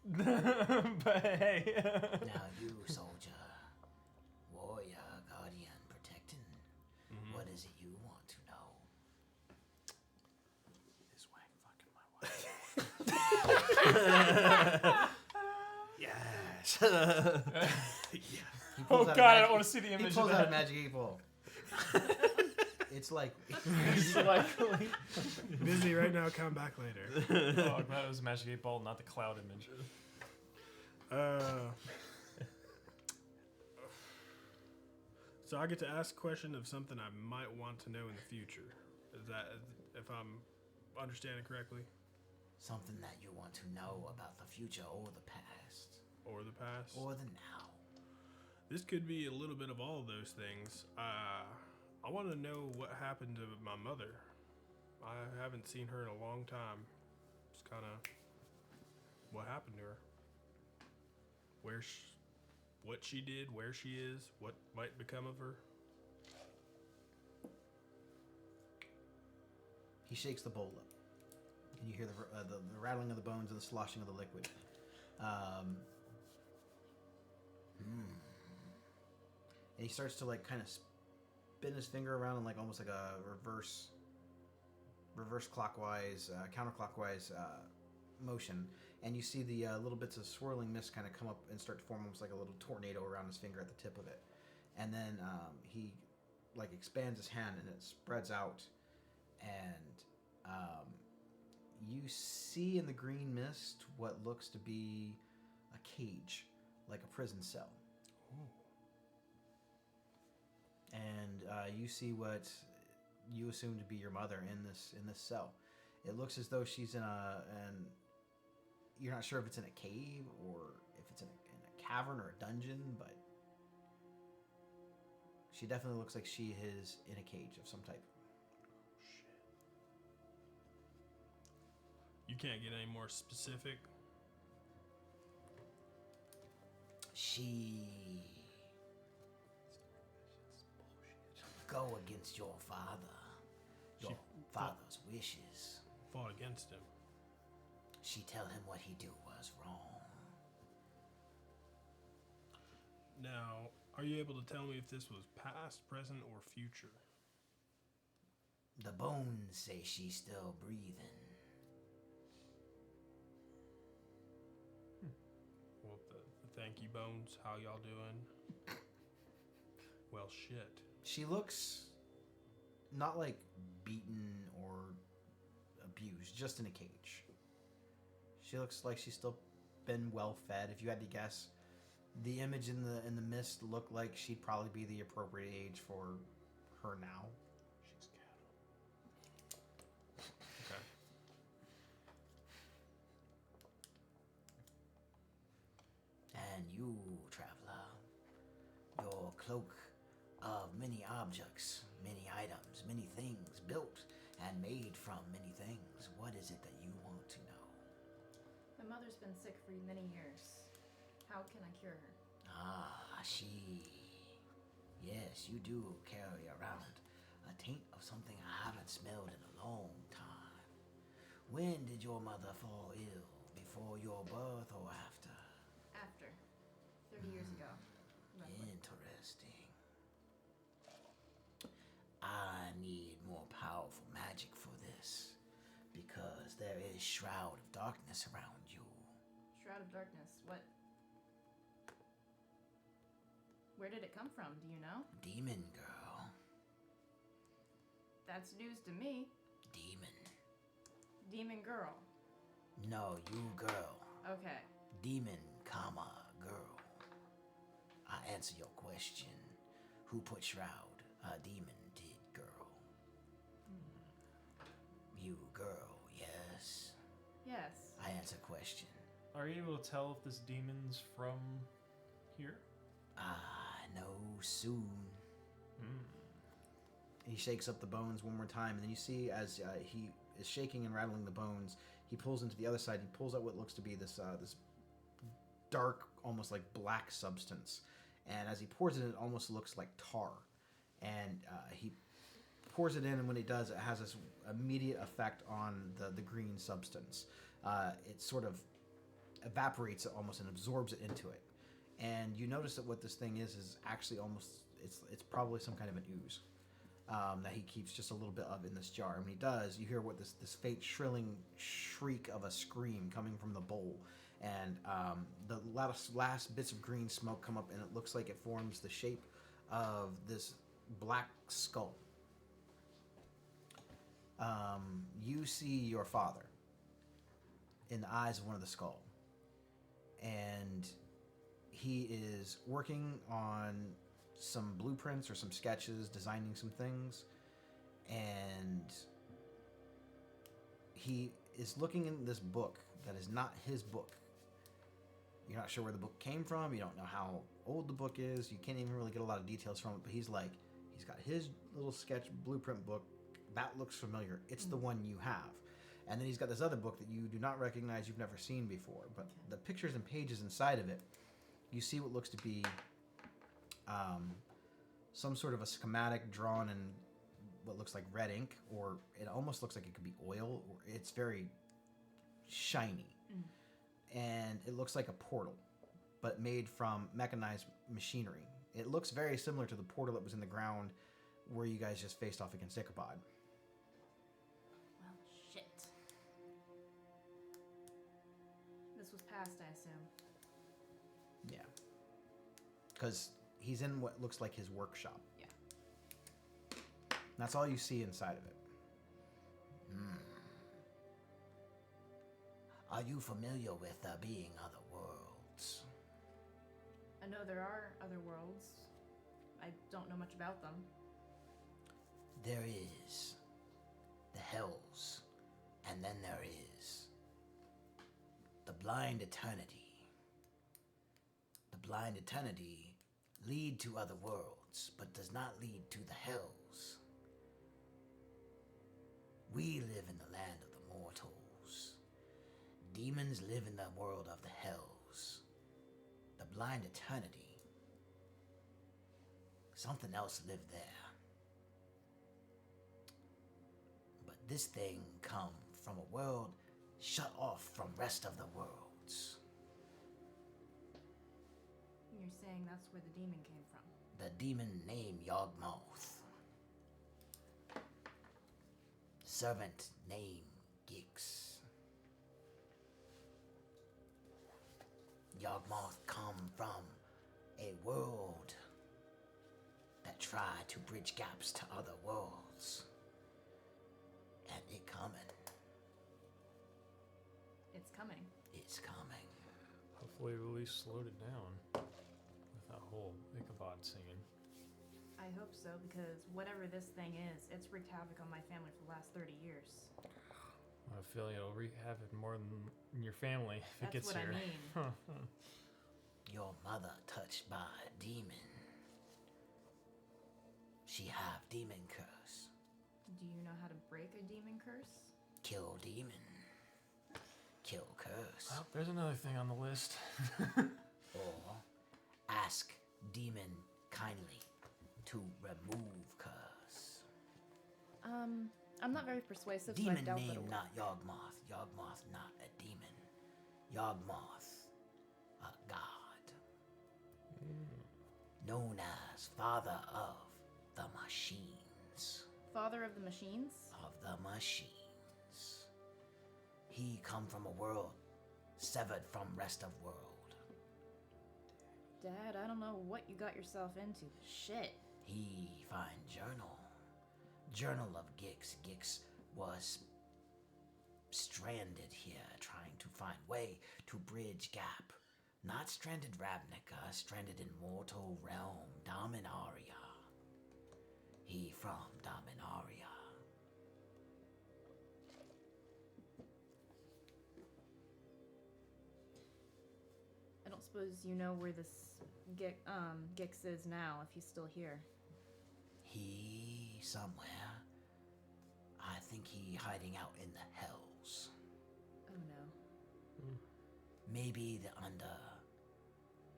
But hey. Now you, soldier, warrior, guardian, protecting, what is it you want to know? Is Wang fucking my wife? Yes. He Oh pulls out a god, I don't magic- want to see the He image pulls of out a that. magic 8-ball. It's like It's like, Busy right now. Come back later. oh, I'm glad it was a Magic 8 Ball, not the cloud image. So I get to ask a question of something I might want to know in the future. Is that if I'm understanding correctly, Something that you want to know about the future or the past or the past? or the now. This could be a little bit of all of those things. I want to know what happened to my mother. I haven't seen her in a long time. It's kind of what happened to her. What she did, where she is, what might become of her. he shakes the bowl up, and you hear the rattling of the bones and the sloshing of the liquid. And he starts to like kind of spin his finger around in like almost like a reverse clockwise, counterclockwise motion, and you see the little bits of swirling mist kind of come up and start to form almost like a little tornado around his finger at the tip of it, and then he like expands his hand and it spreads out, and you see in the green mist what looks to be a cage, like a prison cell. And you see what you assume to be your mother in this cell. It looks as though she's in and you're not sure if it's in a cave or if it's in a cavern or a dungeon, but she definitely looks like she is in a cage of some type. You can't get any more specific. She go against your father, your father's wishes. Fought against him. She tell him what he do was wrong. Now, are you able to tell me if this was past, present, or future? The bones say she's still breathing. Well, the thank you bones. How y'all doing? Well, shit. She looks not like beaten or abused, just in a cage. She looks like she's still been well fed. If you had to guess, the image in the mist looked like she'd probably be the appropriate age for her now. She's cattle. Okay. And you, traveler, your cloak of many objects, many items, many things built and made from many things. What is it that you want to know? My mother's been sick for many years. How can I cure her? Ah, she. Yes, you do carry around a taint of something I haven't smelled in a long time. When did your mother fall ill? Before your birth or after? After. 30 years ago. roughly. Interesting. I need more powerful magic for this, because there is Shroud of Darkness around you. Shroud of Darkness. What? Where did it come from? Do you know? Demon girl. That's news to me. Demon. Demon girl. No, you girl. Okay. Demon, comma, girl. I answer your question. Who put Shroud? A demon did, girl. You girl, yes. Yes. I answer question. Are you able to tell if this demon's from here? I know soon. He shakes up the bones one more time, and then you see as he is shaking and rattling the bones, he pulls into the other side. He pulls out what looks to be this this dark, almost like black substance, and as he pours it in, it almost looks like tar. And he pours it in, and when he does, it has this immediate effect on the green substance. It sort of evaporates it almost and absorbs it into it. And you notice that what this thing is actually almost it's probably some kind of an ooze that he keeps just a little bit of in this jar. And when he does, you hear what this faint shrilling shriek of a scream coming from the bowl, and the last bits of green smoke come up, and it looks like it forms the shape of this black skull. You see your father in the eyes of one of the skull, and he is working on some blueprints or some sketches, designing some things, and he is looking in this book that is not his book. You're not sure where the book came from. You don't know how old the book is. You can't even really get a lot of details from it, but he's got his little sketch blueprint book. That looks familiar. It's the one you have. And then he's got this other book that you do not recognize, you've never seen before. But the pictures and pages inside of it, you see what looks to be some sort of a schematic drawn in what looks like red ink, or it almost looks like it could be oil. Or it's very shiny. And it looks like a portal, but made from mechanized machinery. It looks very similar to the portal that was in the ground where you guys just faced off against Ichabod. Well, shit. This was past, I assume. Yeah. Because he's in what looks like his workshop. Yeah. That's all you see inside of it. Are you familiar with there being other worlds? I know there are other worlds. I don't know much about them. There is the Hells, and then there is the Blind Eternity. The Blind Eternity lead to other worlds, but does not lead to the Hells. We live in the land of the mortals. Demons live in the world of the Hells. The Blind Eternity. Something else lived there. But this thing come from a world shut off from rest of the worlds. You're saying that's where the demon came from? The demon named Yawgmoth. Servant named Gix. Yawgmoth come from a world that tried to bridge gaps to other worlds. And it coming. It's coming. It's coming. Hopefully, we at least slowed it down with that whole Ichabod scene. I hope so, because whatever this thing is, it's wreaked havoc on my family for the last 30 years. I feel you'll wreak havoc more than your family if it That's gets what here. I mean. Your mother touched by a demon. She have demon curse. Do you know how to break a demon curse? Kill demon. Kill curse. Well, there's another thing on the list. Or ask demon kindly to remove curse. I'm not very persuasive, so I Demon doubt that name it'll work. not Yawgmoth. Yawgmoth not a demon. Yawgmoth, a god. Known as Father of the Machines. Father of the Machines? Of the Machines. He come from a world severed from rest of world. Dad, I don't know what you got yourself into. Shit. He find journal. Journal of Gix. Gix was stranded here, trying to find way to bridge gap. Not stranded Ravnica, stranded in mortal realm, Dominaria. He from Dominaria. I don't suppose you know where this Gix is now, if he's still here. He somewhere. I think he hiding out in the Hells. Oh no. Maybe the under.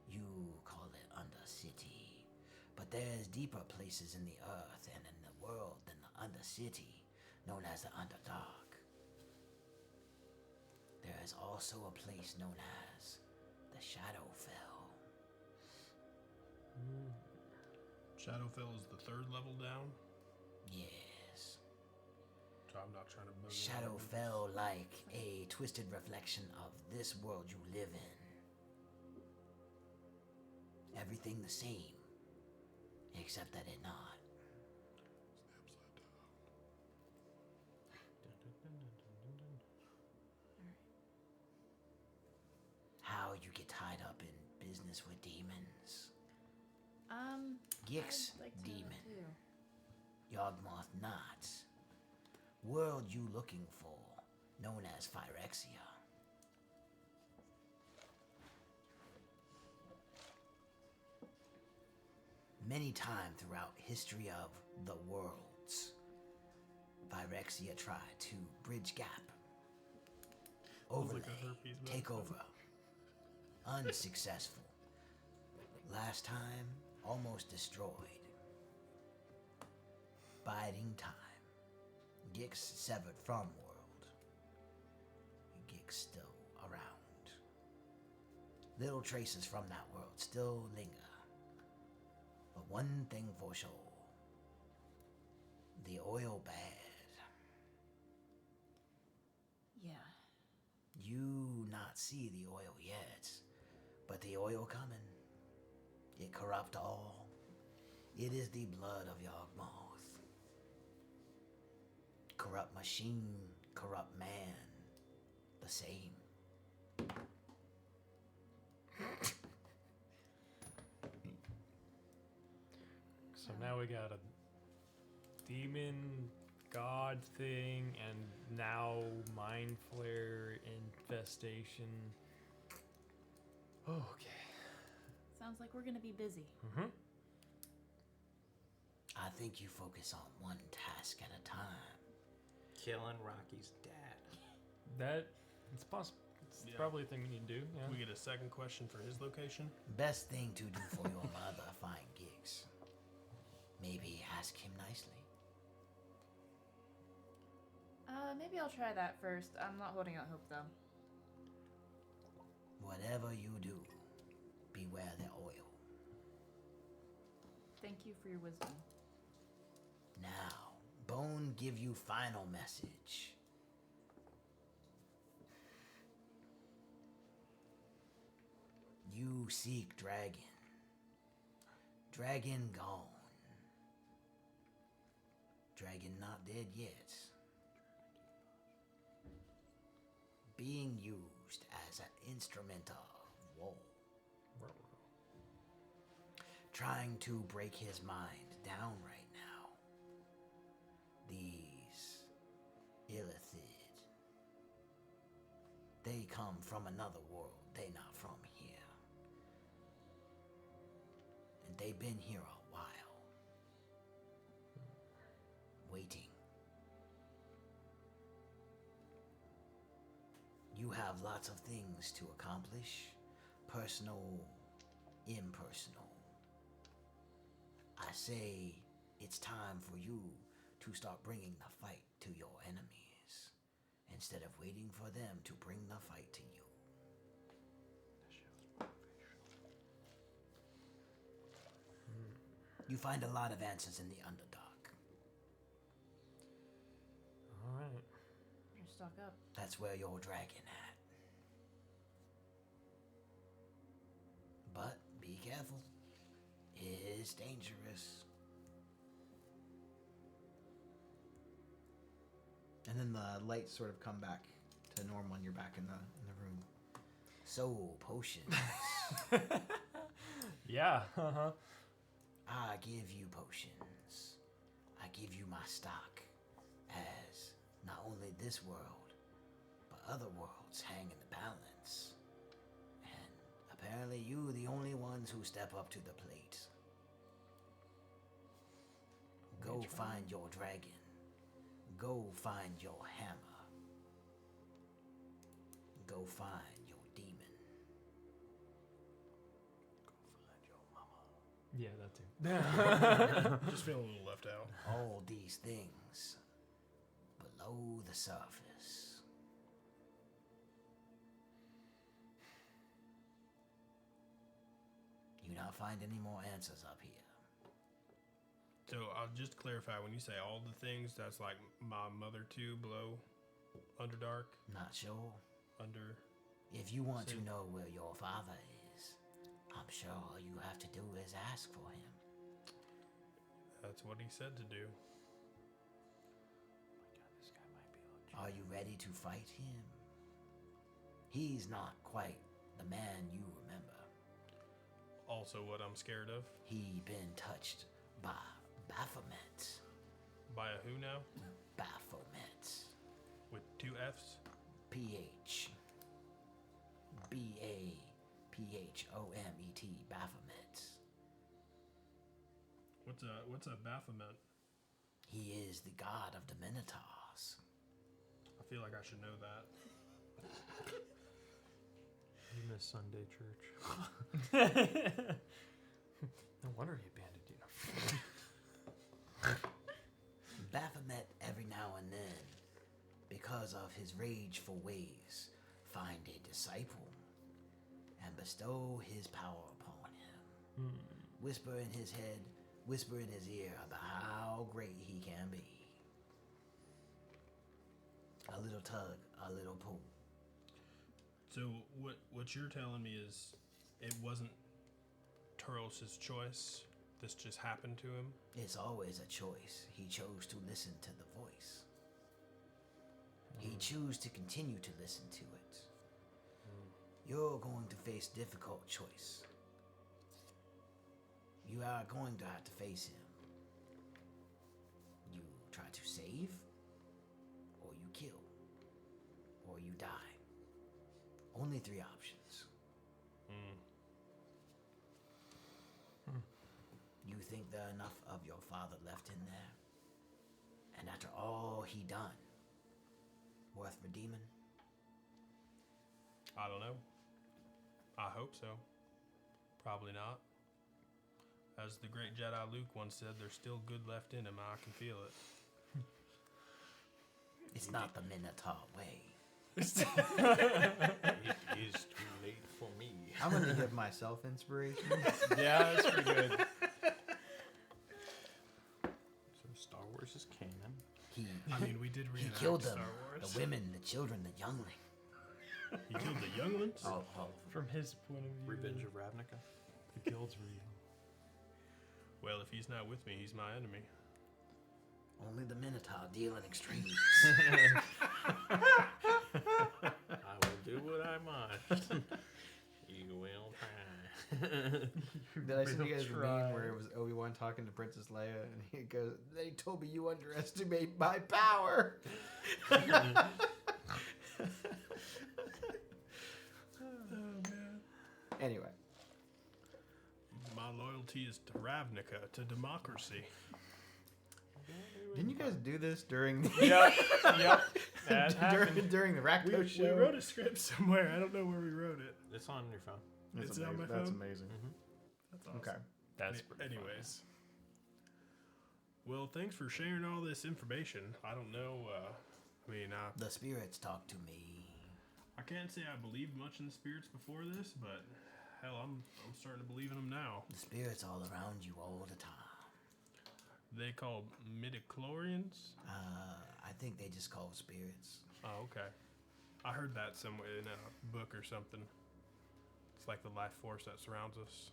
You call it Undercity. But there's deeper places in the earth and in the world than the Undercity, known as the Underdark. There is also a place known Shadowfell. Shadowfell is the 3rd level down. Yes. So I'm not trying to bug you. Shadowfell like a twisted reflection of this world you live in. Everything the same, except that it not. How you get tied up in business with demons? Gix, I'd like to know demon. that too. Yawgmoth not. World you looking for, known as Phyrexia. Many times throughout history of the worlds, Phyrexia tried to bridge gap, overlay, herpes take over. Unsuccessful. Last time, almost destroyed. Biding time. Gix severed from world. Gix still around. Little traces from that world still linger. But one thing for sure. The oil bad. Yeah. You not see the oil yet, but the oil coming. It corrupt all. It is the blood of Yawgmoth. Corrupt machine, corrupt man, the same. So now we got a demon god thing, and now mind flare infestation. Okay. Sounds like we're gonna be busy. Mm-hmm. I think you focus on one task at a time. Killing Rocky's dad. That it's possible. It's Yeah. probably a thing we need to do. Yeah. We get a second question for his location. Best thing to do for your mother, find gigs. Maybe ask him nicely. Maybe I'll try that first. I'm not holding out hope though. Whatever you do, beware the oil. Thank you for your wisdom. Now, Bone give you final message. You seek dragon. Dragon gone. Dragon not dead yet. Being used as an instrument of war. Trying to break his mind down right now. These Illithid. They come from another world. They not from here. And they been here a while. Waiting. You have lots of things to accomplish. Personal, impersonal. I say it's time for you to start bringing the fight to your enemies instead of waiting for them to bring the fight to you. You find a lot of answers in the Underdark. All right. Better stock up. That's where your dragon at. But be careful. It's dangerous. And then the lights sort of come back to normal and you're back in the room. So, potions. Yeah. Uh-huh. I give you potions. I give you my stock. As not only this world, but other worlds hang in the balance. And apparently you the only ones who step up to the plate. Go find your dragon. Go find your hammer. Go find your demon. Go find your mama. Yeah, that too. Just feeling a little left out. All these things below the surface. cannot find any more answers up here. So I'll just clarify, when you say all the things, that's like my mother too, below Underdark, Not sure. under. If you want to So- know where your father is, I'm sure all you have to do is ask for him. That's what he said to do. This guy might be legit. Are you ready to fight him? He's not quite the man you remember. Also, what I'm scared of. He been touched by Baphomet. By a who now? Baphomet. With 2 F's? PH. BAPHOMET. Baphomet. What's a Baphomet? He is the god of the Minotaurs. I feel like I should know that. You miss Sunday church. No wonder he abandoned you. Baphomet, every now and then, because of his rageful ways, find a disciple and bestow his power upon him. Whisper in his head, whisper in his ear about how great he can be. A little tug, a little pull. So what you're telling me is it wasn't Turos' choice. This just happened to him. It's always a choice. He chose to listen to the voice. He chose to continue to listen to it. You're going to face difficult choice. You are going to have to face him. You try to save, or you kill, or you die. Only 3 options. You think there are enough of your father left in there? And after all he done, worth redeeming? I don't know. I hope so. Probably not. As the great Jedi Luke once said, there's still good left in him. I can feel it. It's not the Minotaur way. It is too late for me. I'm going to give myself inspiration. Yeah, that's pretty good. So Star Wars is canon. He I mean, we did he reenact killed them. Star Wars. The women, the children, the youngling. He killed the younglings? All of them. From his point of view, Revenge of Ravnica. the guild's real. Well, if he's not with me, he's my enemy. Only the Minotaur deal in extremes. I will do what I must. You will try. Did I send you guys the Try. meme where it was Obi-Wan talking to Princess Leia and he goes, "They told me you underestimate my power." Oh, man. Anyway, My loyalty is to Ravnica, to democracy. didn't you guys do this during Yep, yep. That happened. during the Ratco We show? wrote a script somewhere. I don't know where we wrote it. It's on your phone. It's on my That's phone? amazing. That's awesome. Okay. That's pretty funny. Anyways. Well, thanks for sharing all this information. I don't know. I mean, The spirits talk to me. I can't say I believed much in the spirits before this, but hell, I'm starting to believe in them now. The spirits all around you all the time. They called midichlorians? I think they just call spirits. Oh, okay. I heard that somewhere in a book or something. It's like the life force that surrounds us.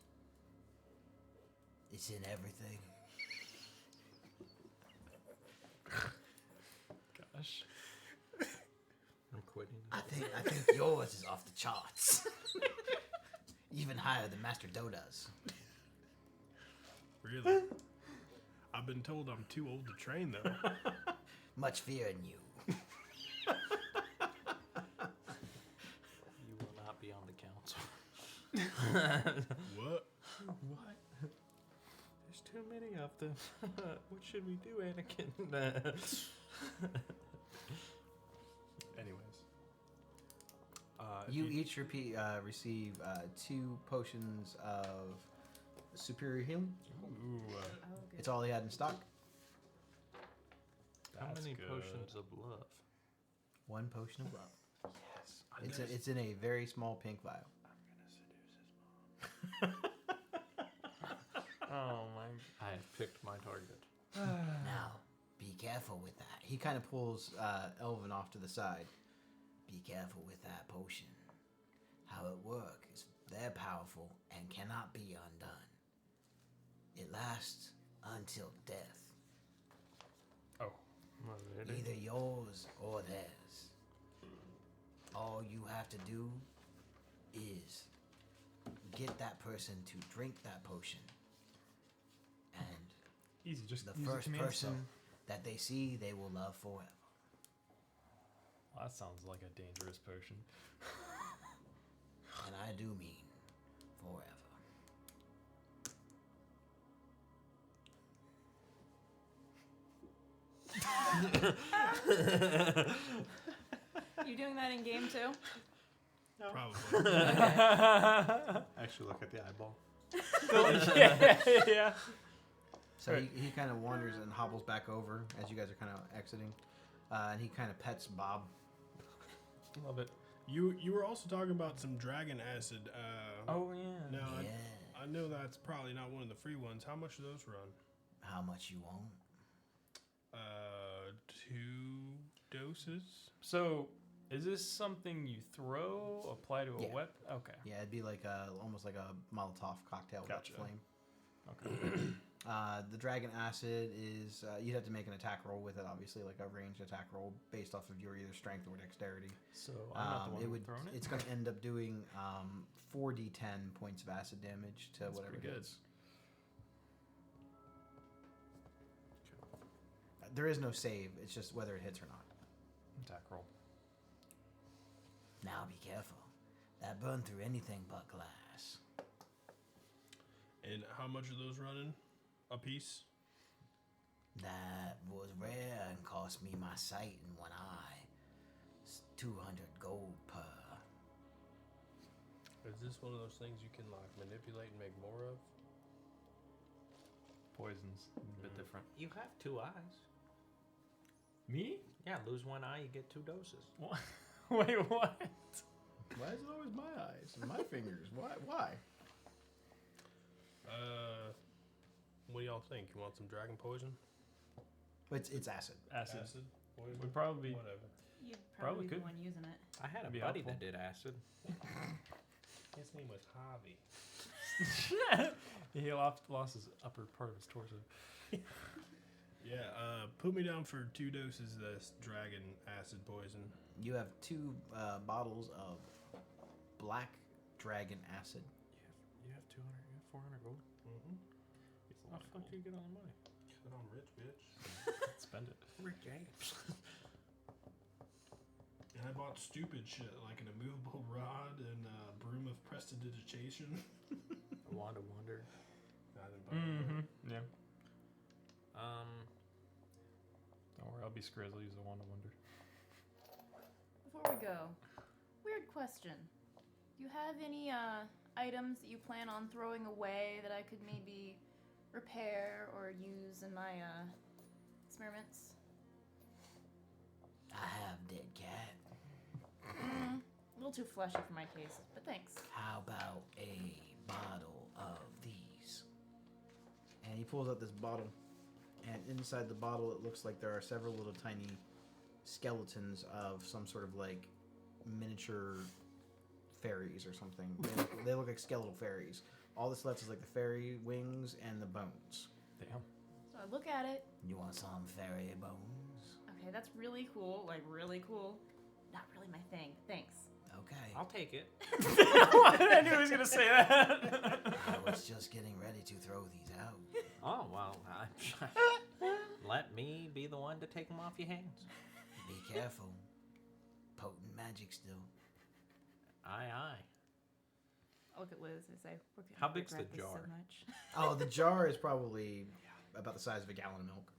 It's in everything. Gosh. I'm quitting. I think yours is off the charts. Even higher than Master Doda's. Really? I've been told I'm too old to train, though. Much fear in you. You will not be on the council. What? What? There's too many of them. What should we do, Anakin? Anyways. You each receive 2 potions of superior healing. Ooh, Oh, good. It's all he had in stock. How That's many good. potions of love? 1 potion of love. yes. I'm It's in a very small pink vial. gonna seduce his mom. Oh my. I have picked my target. Now, be careful with that. He kind of pulls Elvin off to the side. Be careful with that potion. How it works is they're powerful and cannot be undone. It lasts until death, Oh. either yours or theirs. All you have to do is get that person to drink that potion, and Easy. Just the use first command person spell. that they see, they will love forever. Well, that sounds like a dangerous potion. And I do mean forever. You doing that in game too? Probably. Actually, look at the eyeball. yeah. So he kind of wanders and hobbles back over as you guys are kind of exiting. And he kind of pets Bob. Love it. You were also talking about some dragon acid. Oh yeah. Now Yeah. I know that's probably not one of the free ones. How much do those run? How much you want? 2 doses. So, is this something you throw, apply to a Yeah. weapon? Okay. Yeah, it'd be like almost like a Molotov cocktail with Gotcha. flame. Okay. The dragon acid is you'd have to make an attack roll with it, obviously, like a ranged attack roll based off of your either strength or dexterity. So I'm not the one it would throwing it. it's going to end up doing 4d10 points of acid damage to That's whatever pretty good. hits. There is no save. It's just whether it hits or not. Attack roll. Now be careful. That burn through anything but glass. And how much are those running a piece? That was rare and cost me my sight in one eye. It's 200 gold per. Is this one of those things you can like manipulate and make more of? Poisons. A bit different. You have 2 eyes. Me? Yeah, lose 1 eye, you get 2 doses. What? Wait, what? Why is it always my eyes and my fingers? Why? What do y'all think? You want some dragon poison? It's acid. Acid. Poison? Would probably be. Whatever. You'd Probably probably be could. the one using it. I had a Be buddy helpful. that did acid. His name was Javi. He lost his upper part of his torso. Yeah, put me down for 2 doses of this dragon acid poison. You have 2 bottles of black dragon acid. You have 200, you have 400 gold. Mm-hmm. How the fuck do you get all the money? Because I'm rich, bitch. Spend it. Rick James. And I bought stupid shit like an immovable rod and a broom of prestidigitation. Wand of Wonder. I didn't buy that. Mm-hmm. Yeah. Don't worry, I'll be Skriz. I'll use the Wand of Wonder. Before we go, weird question. Do you have any items that you plan on throwing away that I could maybe repair or use in my experiments? I have dead cat. A little too fleshy for my taste, but thanks. How about a bottle of these? And he pulls out this bottle. And inside the bottle, it looks like there are several little tiny skeletons of some sort of like miniature fairies or something. They look like skeletal fairies. All that's left is like the fairy wings and the bones. Damn. So I look at it. You want some fairy bones? Okay, that's really cool. Like, really cool. Not really my thing. Thanks. Okay. I'll take it. I knew he was gonna say that. I was just getting ready to throw these out. Oh, well, let me be the one to take them off your hands. Be careful. Potent magic still. Aye, aye. I look at Liz and say, "We're gonna How big's the regret this so jar? much." Oh, the jar is probably about the size of a gallon of milk.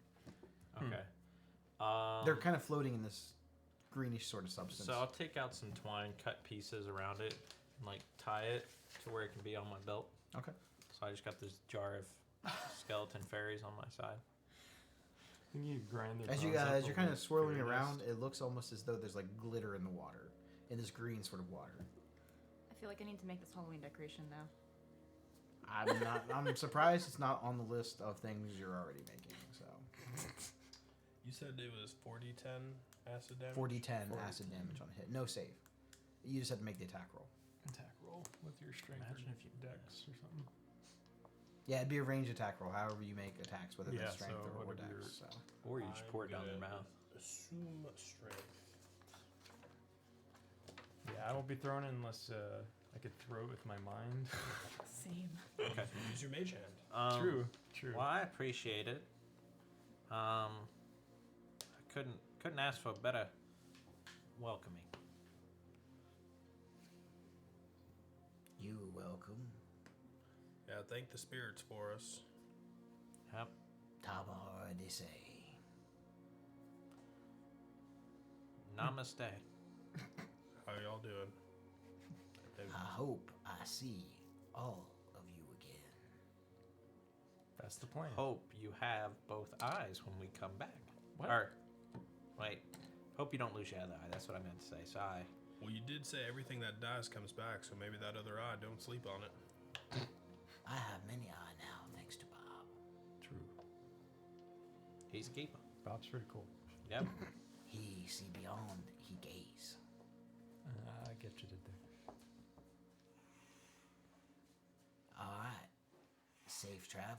Okay. They're kind of floating in this greenish sort of substance. So I'll take out some twine, cut pieces around it, and like tie it to where it can be on my belt. Okay. So I just got this jar of skeleton fairies on my side. You need to grind their As bones up you're a kind of little swirling fairy around, dust. it looks almost as though there's like glitter in the water, in this green sort of water. I feel like I need to make this Halloween decoration now. I'm surprised it's not on the list of things you're already making. So You said it was 40-10 acid damage? 40-10 acid damage on a hit. No save. You just have to make the attack roll. Attack roll with your strength Imagine if you dex or something. Yeah, it'd be a ranged attack roll, however you make attacks, whether Yeah, that's strength so or whatever dex. your- So. Or you just pour it down their I'm mouth. Assume strength. Yeah, I won't be throwing it unless I could throw it with my mind. Same. Okay. Use your mage hand. True. Well, I appreciate it. I couldn't ask for better welcoming. You welcome. Yeah, thank the spirits for us. Yep. Tabar Dise. Namaste. How y'all doing? I hope I see all of you again. That's the plan. Hope you have both eyes when we come back. What? Or, wait. Hope you don't lose your other eye. That's what I meant to say. Sorry. Well, you did say everything that dies comes back, so maybe that other eye, don't sleep on it. I have many eye now, thanks to Bob. True. He's a keeper. Bob's pretty cool. Yep. He see beyond, he gaze. I get you did there. All right, safe travel.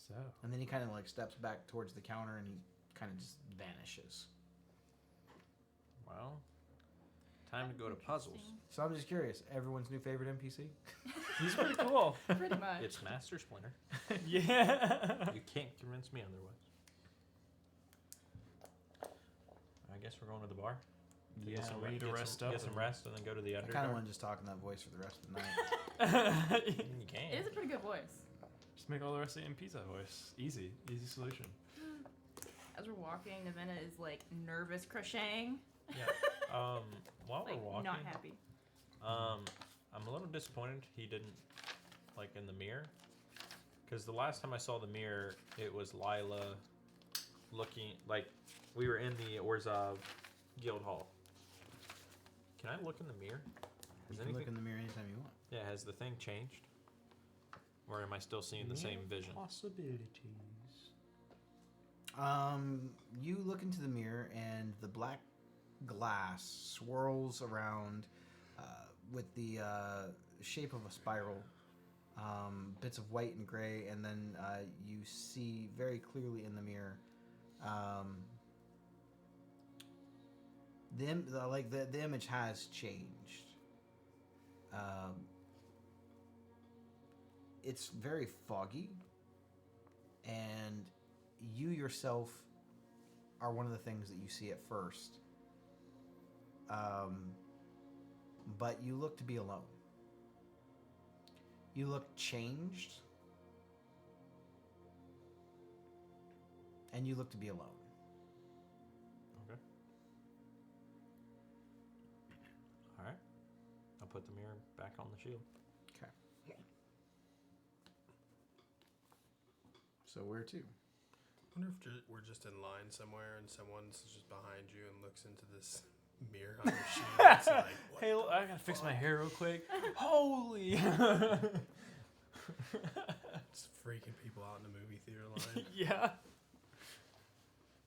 So, And then he kind of like steps back towards the counter and he kind of just vanishes. Well, time to go to puzzles. So I'm just curious, everyone's new favorite NPC? he's pretty cool. Pretty much. It's Master Splinter. Yeah. You can't convince me otherwise. I guess we're going to the bar. Yeah, Get some we need to get rest some, up. Get some and- rest and then go to the I kind Underdark. of want to just talk in that voice for the rest of the night. You It can. is a pretty good voice. Just make all the rest of the MPs that voice. Easy solution. As we're walking, Navena is like nervous crocheting. Yeah. While Like we're walking, not happy. I'm a little disappointed he didn't like in the mirror, because the last time I saw the mirror, it was Lila looking like we were in the Orzhov Guild Hall. Can I look in the mirror? You Has can look anything? in the mirror anytime you want. Yeah, has the thing changed, or am I still seeing the same vision? Possibilities. You look into the mirror and the black glass swirls around with the shape of a spiral. Bits of white and gray, and then you see very clearly in the mirror the image has changed. It's very foggy, and you yourself are one of the things that you see at first. But you look to be alone. You look changed, and you look to be alone. Okay. All right. I'll put the mirror back on the shield. Okay. So where to? I wonder if we're just in line somewhere and someone's just behind you and looks into this mirror on your shield. It's like, what Hey, the I gotta fix my fuck? hair real quick. Holy! Just freaking people out in the movie theater line. Yeah.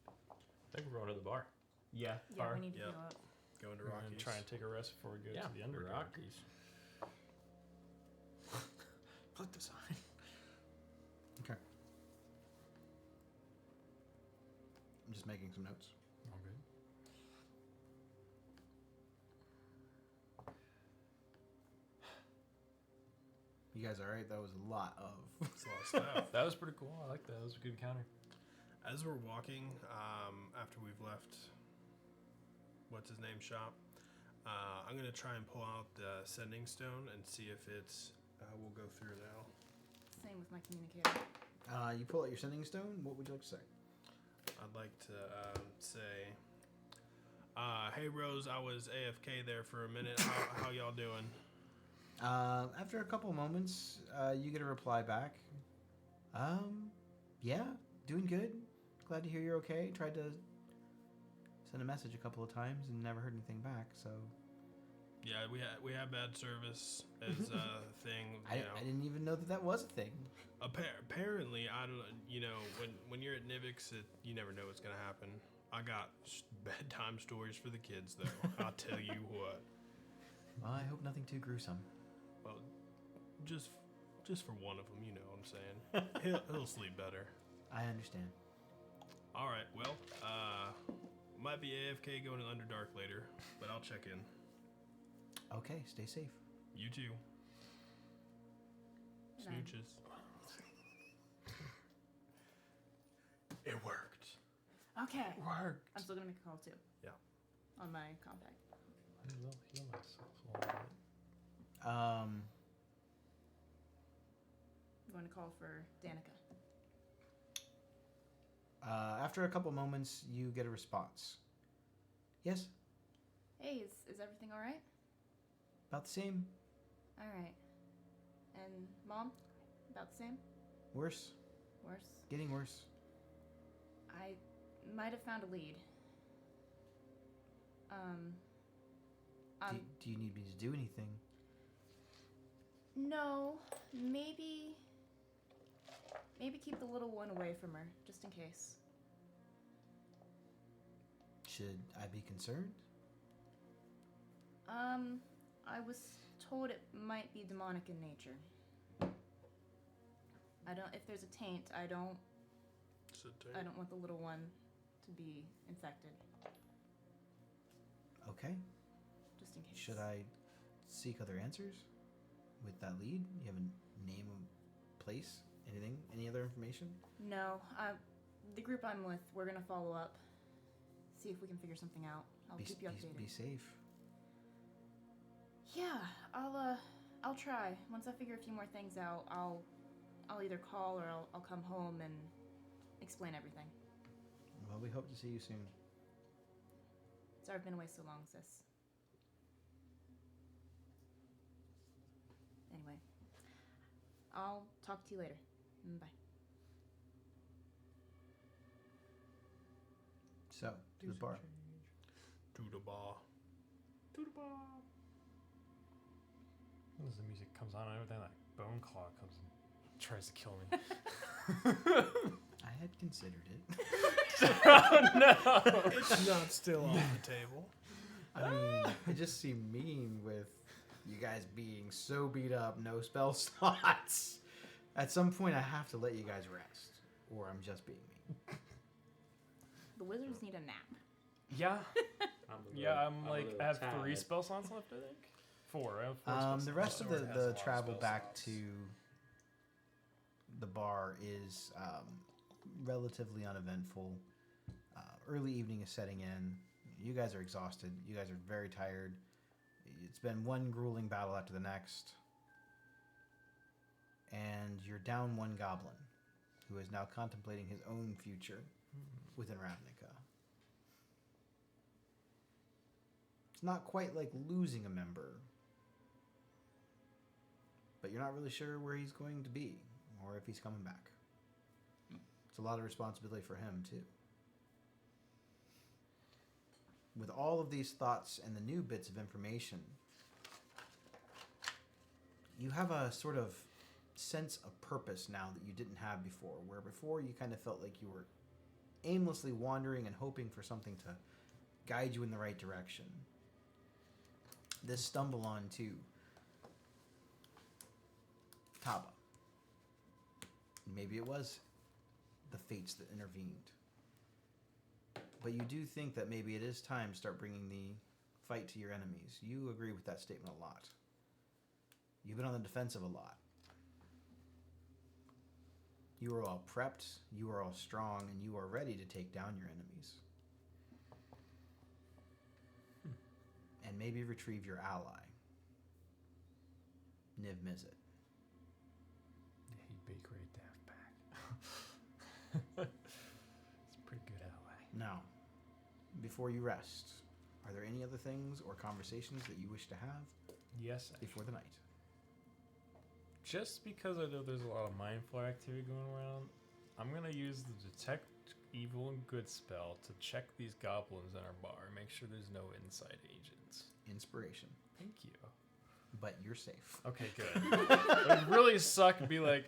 I think we're going to the bar. Yeah. Yeah, Bar. we need to Yep. go up. Going to We're gonna Rockies. try and take a rest before we go to the we're Underdark. Rockies. Put this on. Okay. I'm just making some notes. All good. You guys all right? That was a lot of. It's a lot of stuff. That was pretty cool. I like that. That was a good counter. As we're walking, after we've left, what's his name shop, I'm gonna try and pull out the sending stone and see if it's. We'll go through now. Same with my communicator. You pull out your sending stone. What would you like to say? I'd like to say, hey Rose, I was AFK there for a minute. How y'all doing? After a couple moments, you get a reply back. Yeah, doing good. Glad to hear you're okay. Tried to send a message a couple of times and never heard anything back. So, Yeah, we have bad service as a thing. I didn't even know that was a thing. Apparently, I don't. You know, when you're at Nivix, you never know what's gonna happen. I got bedtime stories for the kids, though. I'll tell you what. Well, I hope nothing too gruesome. Well, just for one of them, you know what I'm saying. He'll sleep better. I understand. All right. Well, might be AFK going to Underdark later, but I'll check in. Okay, stay safe. You too. Good night. Smooches. It worked. Okay. Work. I'm still gonna make a call too. Yeah. On my compact. I will heal myself a little bit. I'm going to call for Danica. After a couple moments, you get a response. Yes, Hey, is everything all right? about the same. All right. And Mom, about the same? Worse. Worse. Getting worse. I might have found a lead. Do you need me to do anything? No, maybe keep the little one away from her, just in case. Should I be concerned? I was told it might be demonic in nature. If there's a taint, I don't want the little one to be infected, Okay. just in case. Should I seek other answers with that lead? You have a name, place, anything, any other information? No, the group I'm with, we're gonna follow up, see if we can figure something out. I'll keep you updated. Be safe. Yeah, I'll try. Once I figure a few more things out, I'll either call or I'll come home and explain everything. Well, we hope to see you soon. Sorry I've been away so long, sis. Anyway, I'll talk to you later. Bye. So, to the bar. To the bar. As the music comes on and everything, like Bone Claw comes and tries to kill me. I had considered it. Oh no! It's not still on the table. I mean, it just seemed mean with you guys being so beat up, no spell slots. At some point, I have to let you guys rest, or I'm just being mean. The wizards need a nap. Yeah. Yeah, I'm like, I have tired. 3 spell slots left, I think. 4. I have 4 spell The rest of slots. the travel back to the bar is relatively uneventful. Early evening is setting in. You guys are exhausted. You guys are very tired. It's been one grueling battle after the next. And you're down one goblin who is now contemplating his own future within Ravnica. It's not quite like losing a member, but you're not really sure where he's going to be or if he's coming back. It's a lot of responsibility for him, too. With all of these thoughts and the new bits of information, you have a sort of sense of purpose now that you didn't have before, where before you kind of felt like you were aimlessly wandering and hoping for something to guide you in the right direction. This stumble on to Taba. Maybe it was the fates that intervened. But you do think that maybe it is time to start bringing the fight to your enemies. You agree with that statement a lot. You've been on the defensive a lot. You are all prepped, you are all strong, and you are ready to take down your enemies. And maybe retrieve your ally, Niv Mizzet. Yeah, he'd be great to have back. It's a pretty good ally. Now, before you rest, are there any other things or conversations that you wish to have Yes, before the night? just because I know there's a lot of mind flare activity going around, I'm gonna use the detect evil and good spell to check these goblins in our bar, make make sure there's no inside agents. Inspiration. Thank you. But you're safe. Okay, good. It would really suck to be like,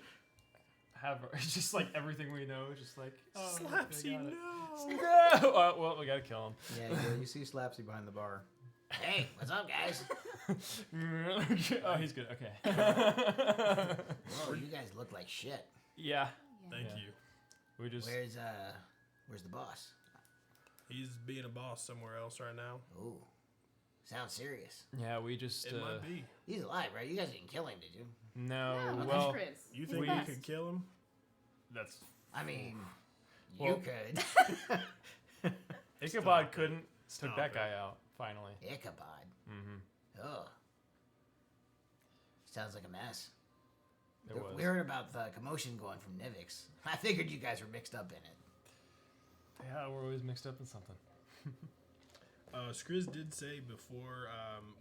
have just like everything we know, just like, oh, Slapsy, I got it. no. No! Well, we gotta kill him. Yeah, you see Slapsy behind the bar. Hey, what's up, guys? Oh, he's good. Okay. Whoa, you guys look like shit. Yeah. Thank Yeah. you. We just. Where's the boss? He's being a boss somewhere else right now. Ooh, sounds serious. Yeah, we just. It might be. He's alive, right? You guys didn't kill him, did you? No. No, well, that's Chris. You He's think the you best. could kill him? that's. I mean, you Well- could. Ichabod couldn't. Stop Took that it. guy out finally. Ichabod. Mm-hmm. Oh. Sounds like a mess. It was. We heard about the commotion going from Nivix. I figured you guys were mixed up in it. Yeah, we're always mixed up in something. Skriz did say before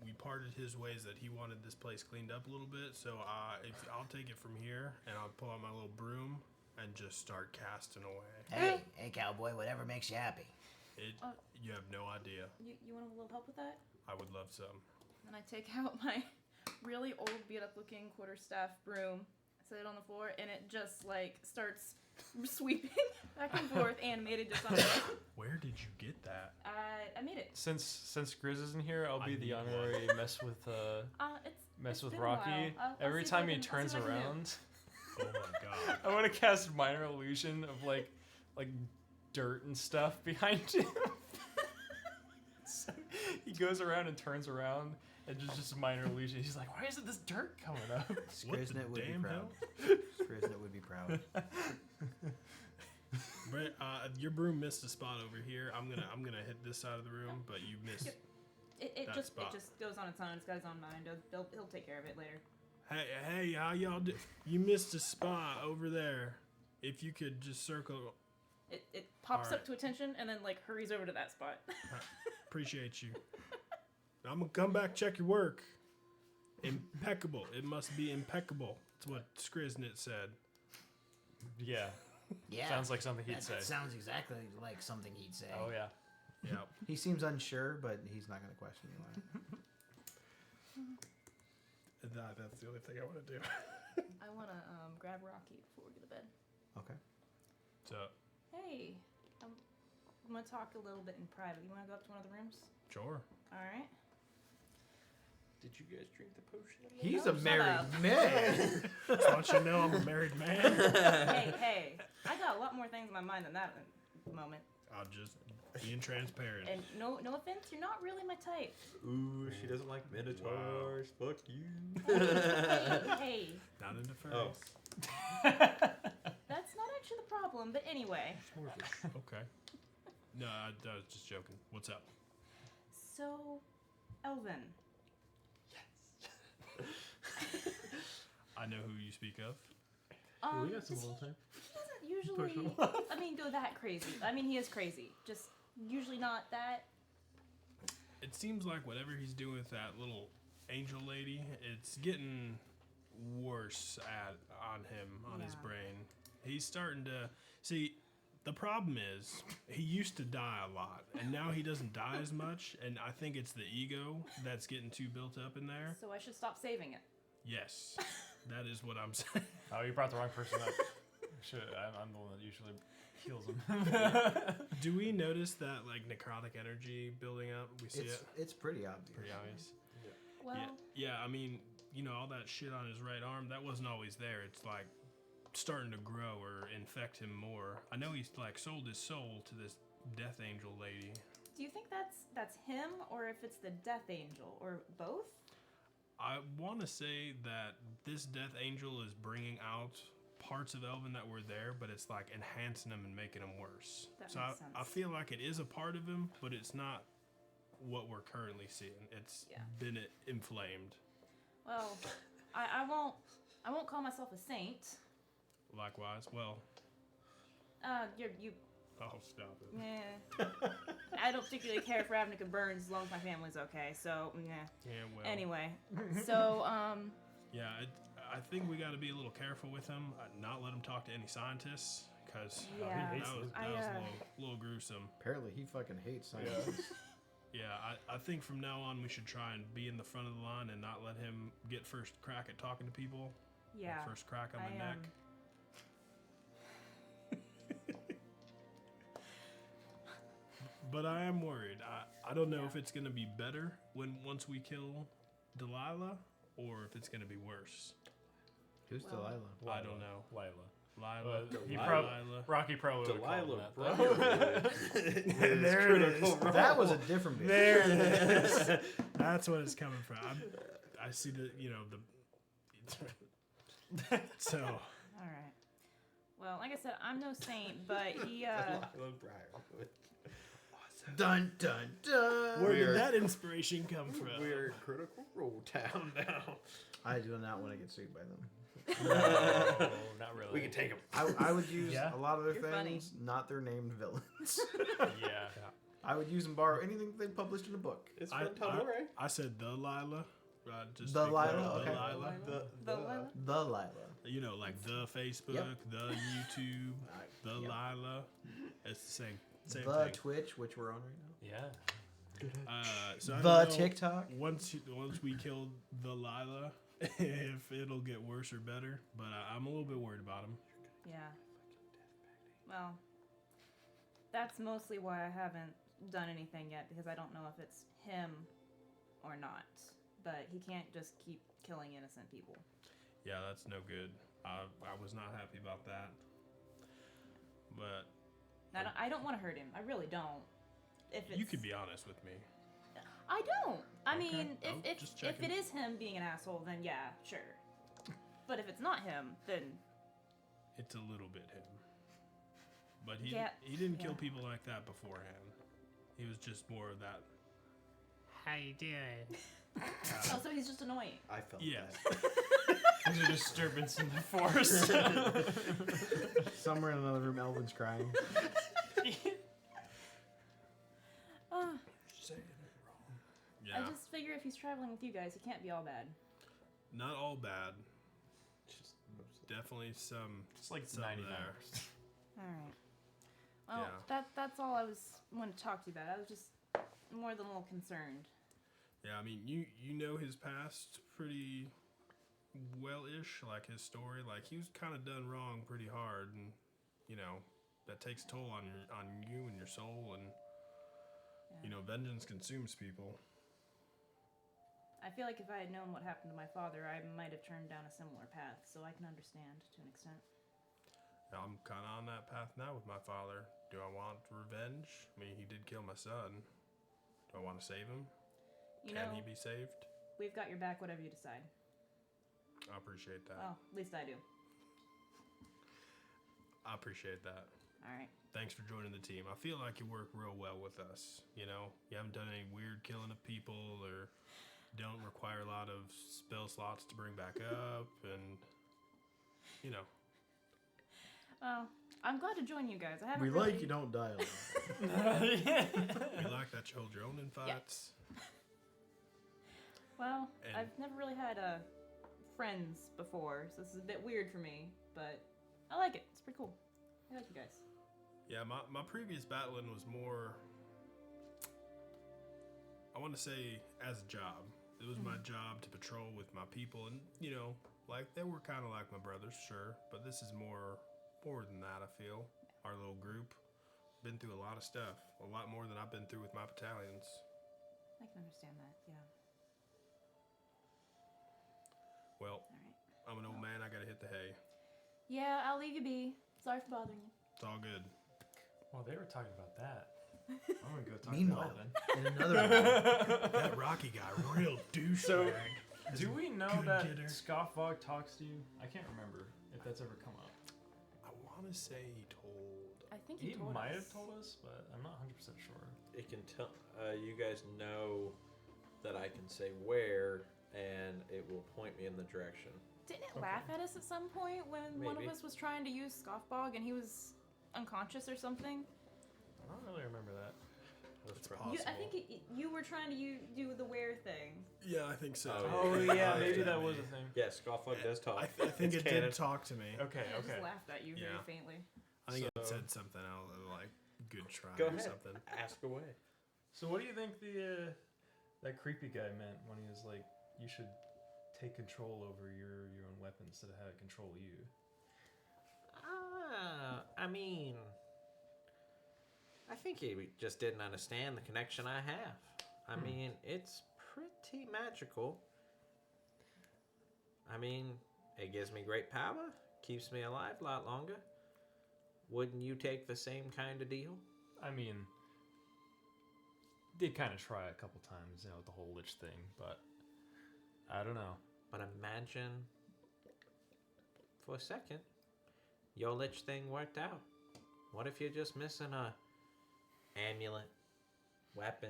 we parted his ways that he wanted this place cleaned up a little bit. So I'll take it from here and I'll pull out my little broom and just start casting away. Hey, cowboy, whatever makes you happy. You have no idea. You want a little help with that? I would love some. Then I take out my really old, beat-up-looking quarterstaff broom, set it on the floor, and it just like starts sweeping back and forth, animated just on it. Where did you get that? I made it. Since Grizz isn't here, I'll I be need the one. honorary mess with It's with been a Rocky. while. I'll Every see if I time he can- I'll turns see what I can do. around, Oh my god. I want to cast minor illusion of like dirt and stuff behind him. So he goes around and turns around and just minor illusion. He's like, why isn't this dirt coming up? What the Skriznet would be damn proud. hell? Skriznet would be proud. Brett, your broom missed a spot over here. I'm gonna hit this side of the room, but you missed. It That just spot. goes on its own. It's got its own mind. He'll take care of it later. Hey, how y'all do? You missed a spot over there. If you could just circle, It pops Alright. up to attention and then like hurries over to that spot. appreciate you. I'm gonna come back, check your work. Impeccable. It must be impeccable. That's what Skriznet said. Yeah, Yeah. sounds like something he'd say. That sounds exactly like something he'd say. Oh yeah. Yeah. He seems unsure, but he's not going to question you on it. That's the only thing I want to do. I want to grab Rocky before we go to bed. Okay. So, Hey, I'm gonna talk a little bit in private. You want to go up to one of the rooms? sure. All right. Did you guys drink the potion? He's Oh, a shut married up. man. Just want you to know I'm a married man. hey, I got a lot more things in my mind than that at the moment. I'll just being transparent. And no offense, you're not really my type. Ooh, she doesn't like minotaurs. Fuck you. Hey, Not into furries. Oh. that's not actually the problem. But anyway, Okay. No, I was just joking. What's up? so Elvin. I know who you speak of. we got some does little time. He doesn't usually. I mean, go that crazy. I mean, he is crazy. Just usually not that. It seems like whatever he's doing with that little angel lady, it's getting worse on him, on his Yeah. brain. He's starting to see. The problem is he used to die a lot, and now he doesn't die as much. And I think it's the ego that's getting too built up in there. So I should stop saving it. Yes, that is what I'm saying. Oh, you brought the wrong person up. I'm the one that usually heals him. Do we notice that like necrotic energy building up? We see it. It's pretty obvious. Pretty obvious. Well, Yeah. I mean, all that shit on his right arm that wasn't always there. It's like starting to grow or infect him more. I know he's like sold his soul to this death angel lady. do you think that's him, or if it's the Death Angel, or both? I want to say that this death angel is bringing out parts of Elvin that were there, but it's like enhancing them and making them worse. That So makes I sense. feel like it is a part of him, but it's not what we're currently seeing. It's Yeah. been inflamed. Well, I won't call myself a saint. Likewise. Well, You oh, stop it. yeah. I don't particularly care for Ravnica Burns as long as my family's okay. So yeah. Yeah, well. Anyway, so Yeah, I think we got to be a little careful with him. Not let him talk to any scientists, because Yeah, that was I, a little gruesome. Apparently, he fucking hates science. think from now on we should try and be in the front of the line and not let him get first crack at talking to people. Yeah. First crack on the I, neck. But I am worried. I don't know if it's gonna be better once we kill Delilah, or if it's gonna be worse. Who's Well- Delilah? I don't know. Lila. Lila. He Delilah. Rocky probably would have Delilah called him that, though. There it is. That was a different bit. There it is. That's what it's coming from. I see the so All right. Well, like I said, I'm no saint, but he. Delilah Briarwood. Dun dun dun. where We're- did that inspiration come from? We're Critical Role Town now. I do not want to get sued by them. No, not really. We can take him. I would use Yeah. a lot of their You're funny. things, not their named villains. Yeah. I would use and borrow anything they published in a book. It's I- from Tadore. I said Delilah. Just The to be clear, Lila? Okay. Delilah. The The Lila. You know, like the Facebook, Yep. the YouTube, the Yep. Lila. It's the same The thing. Twitch, which we're on right Yeah. So I now. don't The know TikTok. Once we kill the Lila, if it'll get worse or better, but I'm a little bit worried about him. Yeah. Well, that's mostly why I haven't done anything yet, because I don't know if it's him or not. But he can't just keep killing innocent people. Yeah, that's no good. I was not happy about that. But I don't want to hurt him. I really don't. If it's, you could be honest with me. I don't. I Okay. mean, I'm if just if checking. it is him being an asshole, then yeah, sure. But if it's not him, then It's a little bit him. But he Yeah, didn't kill yeah. people like that beforehand. He was just more of that. How you doing? oh, so he's just annoying. I felt Yeah. that. There's a disturbance in the force. Somewhere in another room, Elvin's crying. Uh, Yeah. I just figure if he's traveling with you guys, he can't be all bad. Not all bad. Just Definitely some. It's like some 99. there. All right. Well, Yeah. that's all I wanted to talk to you about. I was just more than a little concerned. Yeah, I mean, you know his past pretty well-ish, like his story. Like he was kind of done wrong pretty hard, and you know that takes a toll on you and your soul, and you know vengeance consumes people. I feel like if I had known what happened to my father, I might have turned down a similar path, so I can understand to an extent. Now, I'm kind of on that path now with my father. Do I want revenge? I mean, he did kill my son. Do I want to save him? You Can know, he be saved? we've got your back, whatever you decide. I appreciate that. Well, at least I do. I appreciate that. All right. Thanks for joining the team. I feel like you work real well with us. You know, you haven't done any weird killing of people, or don't require a lot of spell slots to bring back up, and you know, Well, I'm glad to join you guys. I haven't We really... like you don't die a lot. we like that you hold your own in fights. Well, And- I've never really had friends before, so this is a bit weird for me, but I like it. It's pretty cool. I like you guys. Yeah, my previous battling was more, I want to say, as a job. It was my job to patrol with my people, and you know, like they were kind of like my brothers, sure, but this is more than that. I feel our little group been through a lot of stuff, a lot more than I've been through with my battalions. I can understand that, yeah. Well, All right. I'm an old man. I gotta hit the hay. Yeah, I'll leave you be. Sorry for bothering you. It's all good. Well, they were talking about that. I'm gonna go talk Meanwhile, to Elvin. In another room, That Rocky guy, real douchebag. So, do we know Good that getter. Scoffbog talks to you? I can't remember if that's ever come up. I want to say he told. I think He you told might us. have told us, but I'm not 100% sure. It can tell. You guys know that I can say where, and it will point me in the direction. Didn't it laugh at us at some point when one of Maybe. us was trying to use Scoffbog and he was unconscious or something? I don't really remember that. That's It's probably- You, I Possible. think you were trying to do the where thing. Yeah, I think so. Oh, yeah, He maybe laughed that at was me. a thing. Yeah, Scoffbug does talk. I think It's it canon. did talk to me. Okay, Yeah, okay. just laughed at you very Yeah. faintly. I think it So- said something else like "good try" Go or ahead. something. Ask away. So, what do you think the that creepy guy meant when he was like, you should take control over your own weapon instead of have it control you. I mean, I think he just didn't understand the connection I have. I mean, it's pretty magical. I mean, it gives me great power, keeps me alive a lot longer. Wouldn't you take the same kind of deal? I mean, did kind of try a couple times, with the whole lich thing, but I don't know. But imagine, for a second, your lich thing worked out. What if you're just missing a amulet, weapon?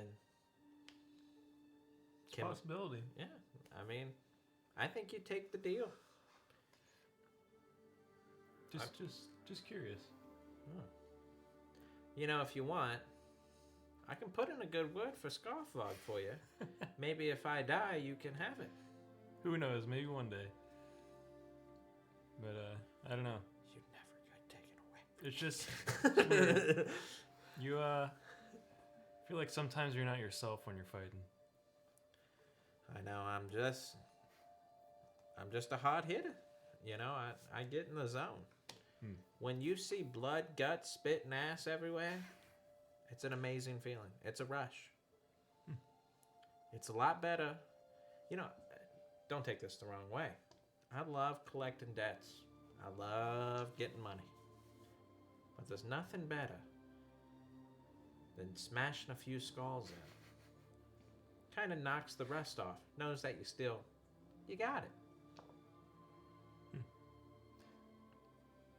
Possibility. Yeah, I mean, I think you'd take the deal. Just curious. If you want, I can put in a good word for Scarflog for you. Maybe if I die, you can have it. Who knows? Maybe one day. But I don't know. You never got taken away. It's just it's weird. You feel like sometimes you're not yourself when you're fighting. I know. I'm just a hard hitter. I get in the zone. When you see blood, guts, spit, and ass everywhere, it's an amazing feeling. It's a rush. It's a lot better. Don't take this the wrong way. I love collecting debts. I love getting money. But there's nothing better than smashing a few skulls in. Kind of knocks the rust off. Knows that you got it.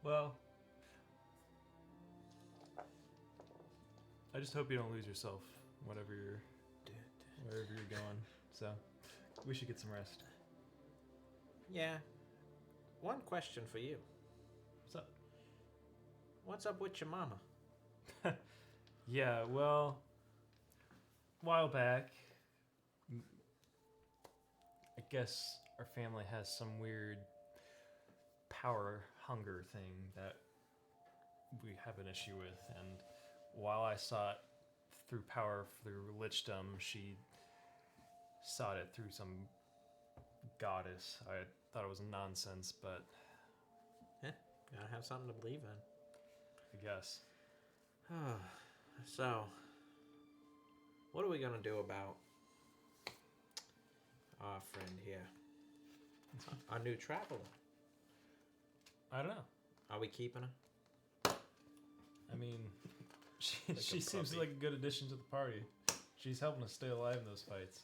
Well, I just hope you don't lose yourself, wherever you're going. So, we should get some rest. Yeah. One question for you. What's up? What's up with your mama? Yeah, well, a while back, I guess our family has some weird power hunger thing that we have an issue with, and while I saw it through power, through lichdom, she sought it through some goddess. I thought it was nonsense, but Gotta have something to believe in. I guess. So, what are we gonna do about our friend here? Our new traveler. I don't know. Are we keeping her? I mean, she, Like a she seems puppy. like a good addition to the party. She's helping us stay alive in those fights.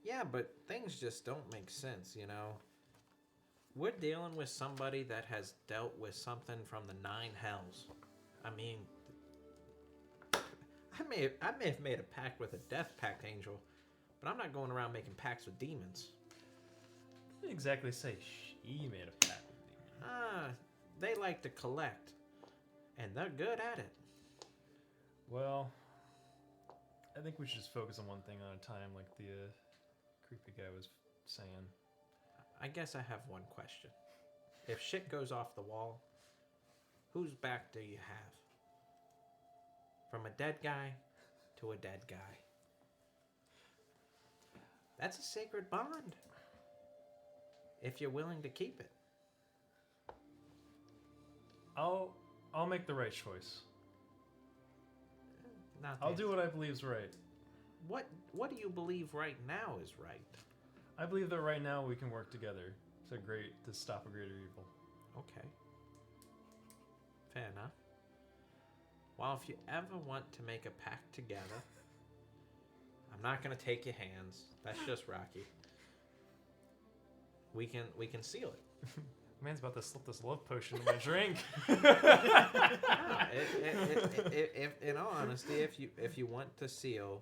Yeah, but things just don't make sense, We're dealing with somebody that has dealt with something from the 9 hells. I mean, I may have made a pact with a death pact angel, but I'm not going around making pacts with demons. I didn't exactly say she made a pact with demons. They like to collect, and they're good at it. Well, I think we should just focus on one thing at a time, like the creepy guy was saying. I guess I have one question. If shit goes off the wall, whose back do you have? From a dead guy to a dead guy. That's a sacred bond. If you're willing to keep it. I'll make the right choice. Not I'll the- do what I believe is right. What do you believe right now is right? I believe that right now we can work together to stop a greater evil. Okay. Fair enough. Well, if you ever want to make a pact together, I'm not gonna take your hands. That's just Rocky. We can seal it. Man's about to slip this love potion in my drink. If in all honesty, if you want to seal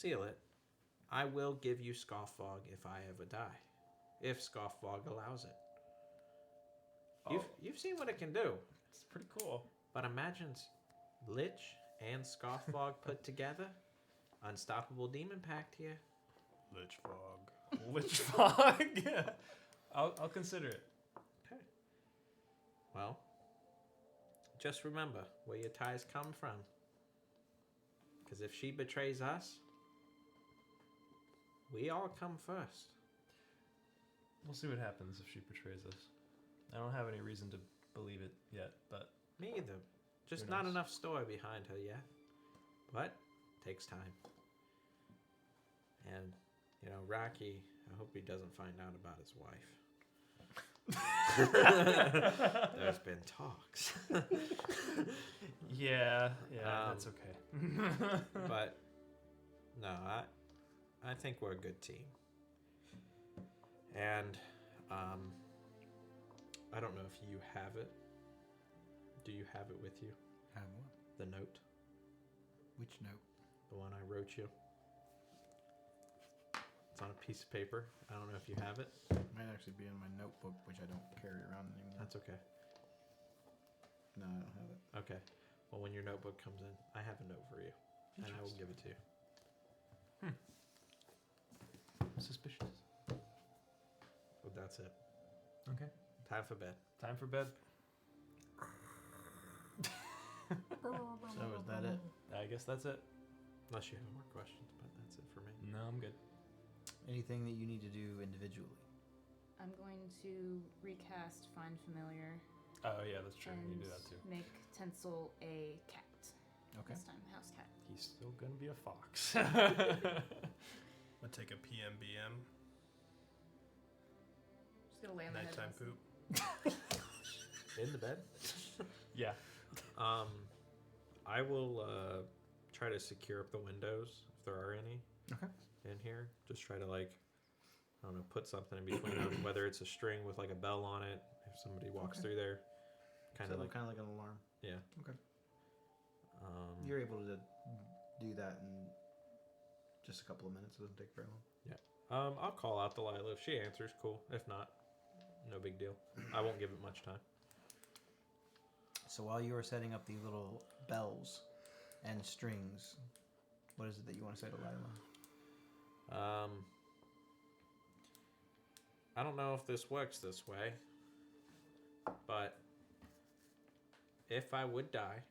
it, I will give you Scoffog if I ever die, if Scoffog allows it. You've seen what it can do, It's pretty cool. but imagine Lich and Scoffog put together, unstoppable demon pact here. Lich Fog. Lich fog. Yeah. I'll consider it. Okay. Well, just remember where your ties come from. Because if she betrays us, We all come first. We'll see what happens if she betrays us. I don't have any reason to believe it yet, but Me either. Just Who not knows? enough story behind her yet. But takes time. And Rocky, I hope he doesn't find out about his wife. There's been talks. yeah, Um, that's okay. But no, I think we're a good team. And I don't know if you have it. Do you have it with you? Have what? The note, Which note? the one I wrote you. It's on a piece of paper. I don't know if you have it. Might actually be in my notebook, which I don't carry around anymore. That's okay. No, I don't have it. Okay. Well, when your notebook comes in, I have a note for you, and I will give it to you. Suspicious. But that's it. Okay. Time for bed. Time for bed. So is that it? I guess that's it. Unless you have more questions, but that's it for me. No, I'm good. Anything that you need to do individually? I'm going to recast Find Familiar Oh yeah, that's true. and You do that too. make Tinsel a cat. Okay. This time, house cat. He's still gonna be a fox. I'll take a PMBM. Just gonna lay on my head. Nighttime and poop. In the bed. yeah. I will try to secure up the windows if there are any. Okay. In here, just try to I don't know, put something in between them, whether it's a string with a bell on it. If somebody walks Okay. through there, kind of kind of like an alarm. yeah. Okay. You're You're able to do that in just a couple of minutes. It doesn't take very long. I'll call out Delilah if she answers. Cool. If not, no big deal. I won't give it much time. So while you are setting up the little bells and strings, what is it that you want to say to Lila? I don't know if this works this way, but if I would die,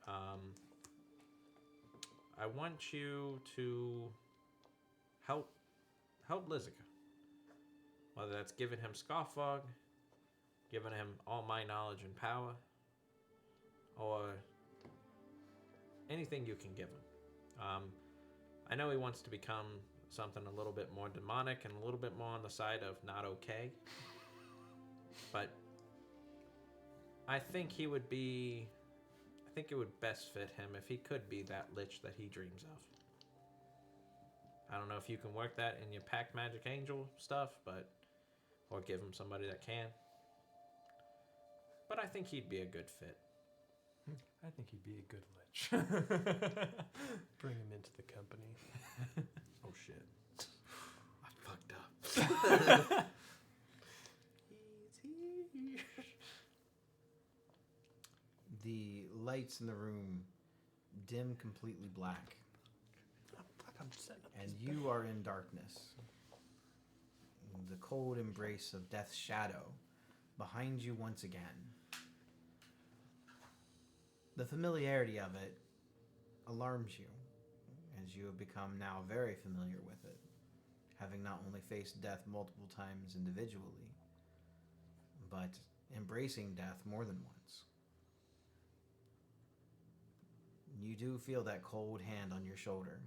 I want you to help Lizica. Whether that's giving him Scoffog, giving him all my knowledge and power, or anything you can give him. I know he wants to become something a little bit more demonic and a little bit more on the side of not okay. But I think it would best fit him if he could be that lich that he dreams of. I don't know if you can work that in your pack magic angel stuff, or give him somebody that can. But I think he'd be a good fit. I think he'd be a good lich. Bring him into the company. Oh shit. I fucked up. The lights in the room dim completely black, I'm setting up and you are in darkness. The cold embrace of death's shadow behind you once again. The familiarity of it alarms you, as you have become now very familiar with it, having not only faced death multiple times individually, but embracing death more than once. You do feel that cold hand on your shoulder.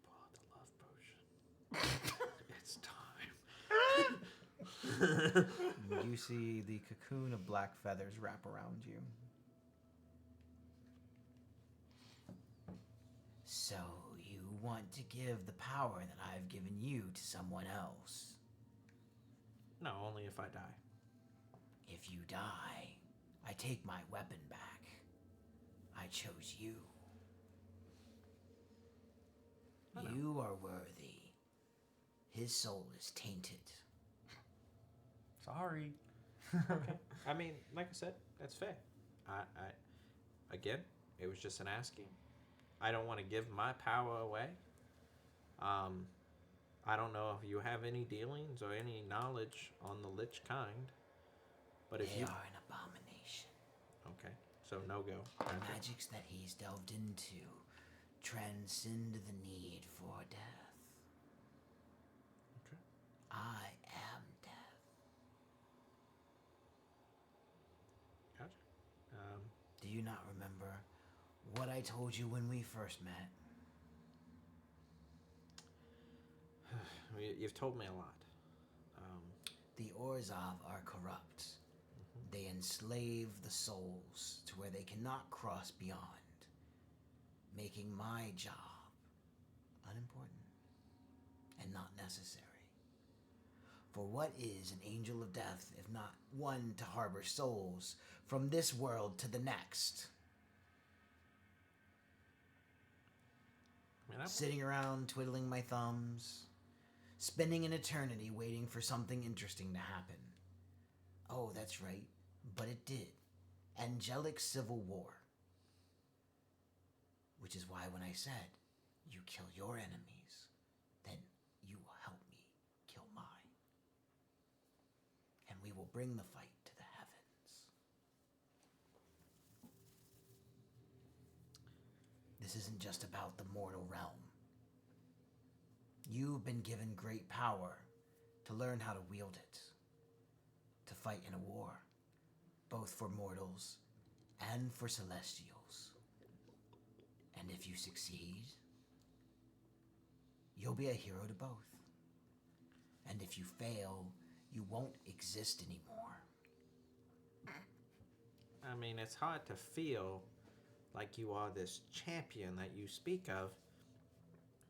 Pull out the love potion. It's time. You see the cocoon of black feathers wrap around you. So you want to give the power that I've given you to someone else. No, only if I die. If you die, I take my weapon back. I chose you. You are worthy. His soul is tainted. Sorry. I mean, like I said, that's fair. Again, it was just an asking. I don't want to give my power away. I don't know if you have any dealings or any knowledge on the lich kind, but if They you are an abomination. okay, so no go. The magics that he's delved into transcend the need for death. Okay. I am death. Gotcha. Do you not remember what I told you when we first met? You've told me a lot. The Orzhov are corrupt. They enslave the souls to where they cannot cross beyond, making my job unimportant and not necessary. For what is an angel of death if not one to harbor souls from this world to the next? I mean, Sitting around twiddling my thumbs, spending an eternity waiting for something interesting to happen. Oh, that's right, but it did. Angelic civil war. Which is why when I said, you kill your enemies, then you will help me kill mine. And we will bring the fight to the heavens. This isn't just about the mortal realm. You've been given great power to learn how to wield it, to fight in a war, both for mortals and for celestials. And if you succeed, you'll be a hero to both. And if you fail, you won't exist anymore. I mean, it's hard to feel like you are this champion that you speak of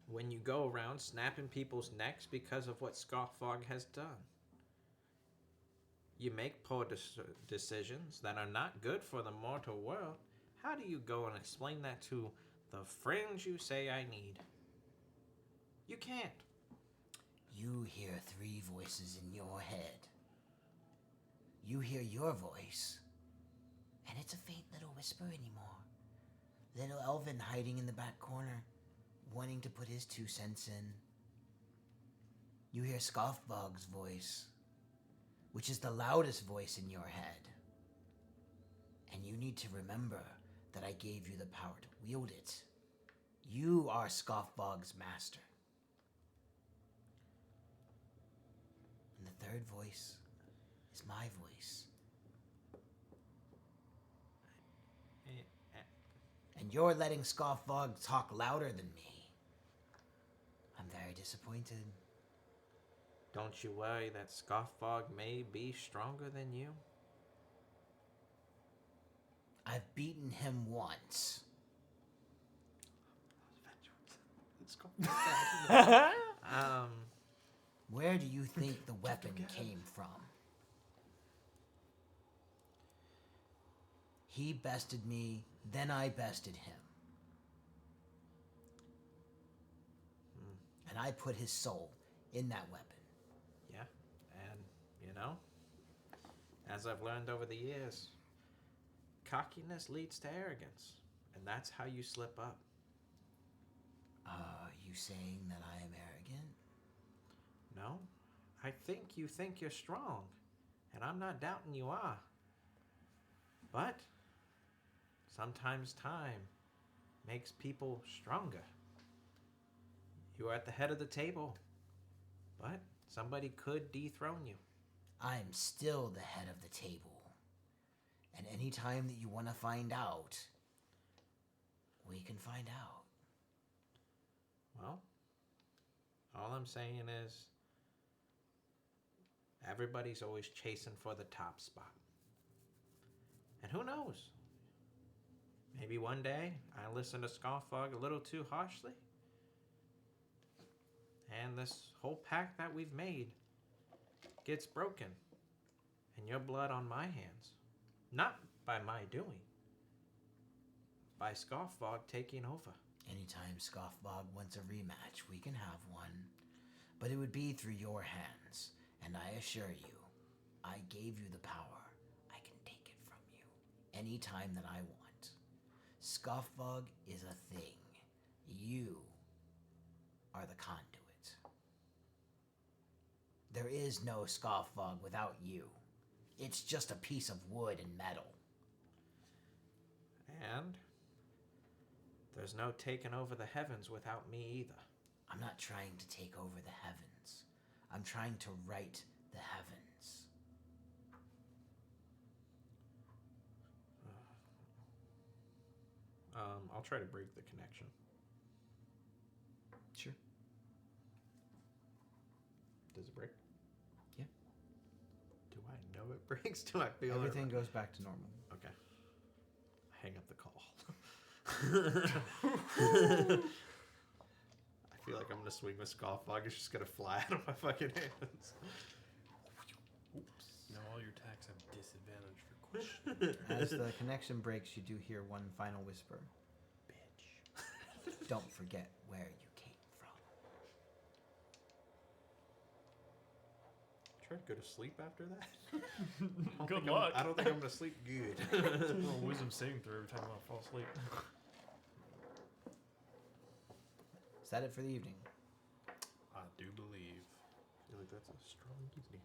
when you go around snapping people's necks because of what Scoffog has done. You make poor decisions that are not good for the mortal world. How do you go and explain that to the friends you say I need? You can't. You hear three voices in your head. You hear your voice, and it's a faint little whisper anymore. Little Elvin hiding in the back corner, wanting to put his 2 cents in. You hear Scoffbog's voice, which is the loudest voice in your head. And you need to remember that I gave you the power to wield it. You are Scoffbog's master. And the third voice is my voice. And you're letting Scoffbog talk louder than me. I'm very disappointed. Don't you worry that Scoffog may be stronger than you? I've beaten him once. Let's go. Where do you think the weapon came from? He bested me, then I bested him. And I put his soul in that weapon. Yeah, and you know, as I've learned over the years, cockiness leads to arrogance, and that's how you slip up. Are you saying that I am arrogant? No, I think you're strong, and I'm not doubting you are. But sometimes time makes people stronger. You are at the head of the table, but somebody could dethrone you. I'm still the head of the table. And any time that you want to find out, we can find out. Well, all I'm saying is everybody's always chasing for the top spot. And who knows? Maybe one day I listen to Scoffog a little too harshly, and this whole pact that we've made gets broken, and your blood on my hands. Not by my doing, by Scoffog taking over. Anytime Scoffbog wants a rematch, we can have one. But it would be through your hands. And I assure you, I gave you the power. I can take it from you anytime that I want. Scoffbog is a thing. You are the conduit. There is no Scoffbog without you. It's just a piece of wood and metal. And There's no taking over the heavens without me either. I'm not trying to take over the heavens. I'm trying to right the heavens. I'll try to break the connection. Sure. Does it break? Yeah. Do I know it breaks? Do I feel Everything it? goes back to normal. Okay. Hang up the call. I feel like I'm gonna swing with Scofflog. It's just gonna fly out of my fucking hands. Now all your attacks have disadvantage for question. As the connection breaks, you do hear one final whisper. Bitch. Don't forget where you came from. Try to go to sleep after that. Good luck. I don't think I'm gonna sleep good. Roll a wisdom saving throw every time I want to fall asleep. Is that it for the evening? I do believe. I feel like that's a strong evening.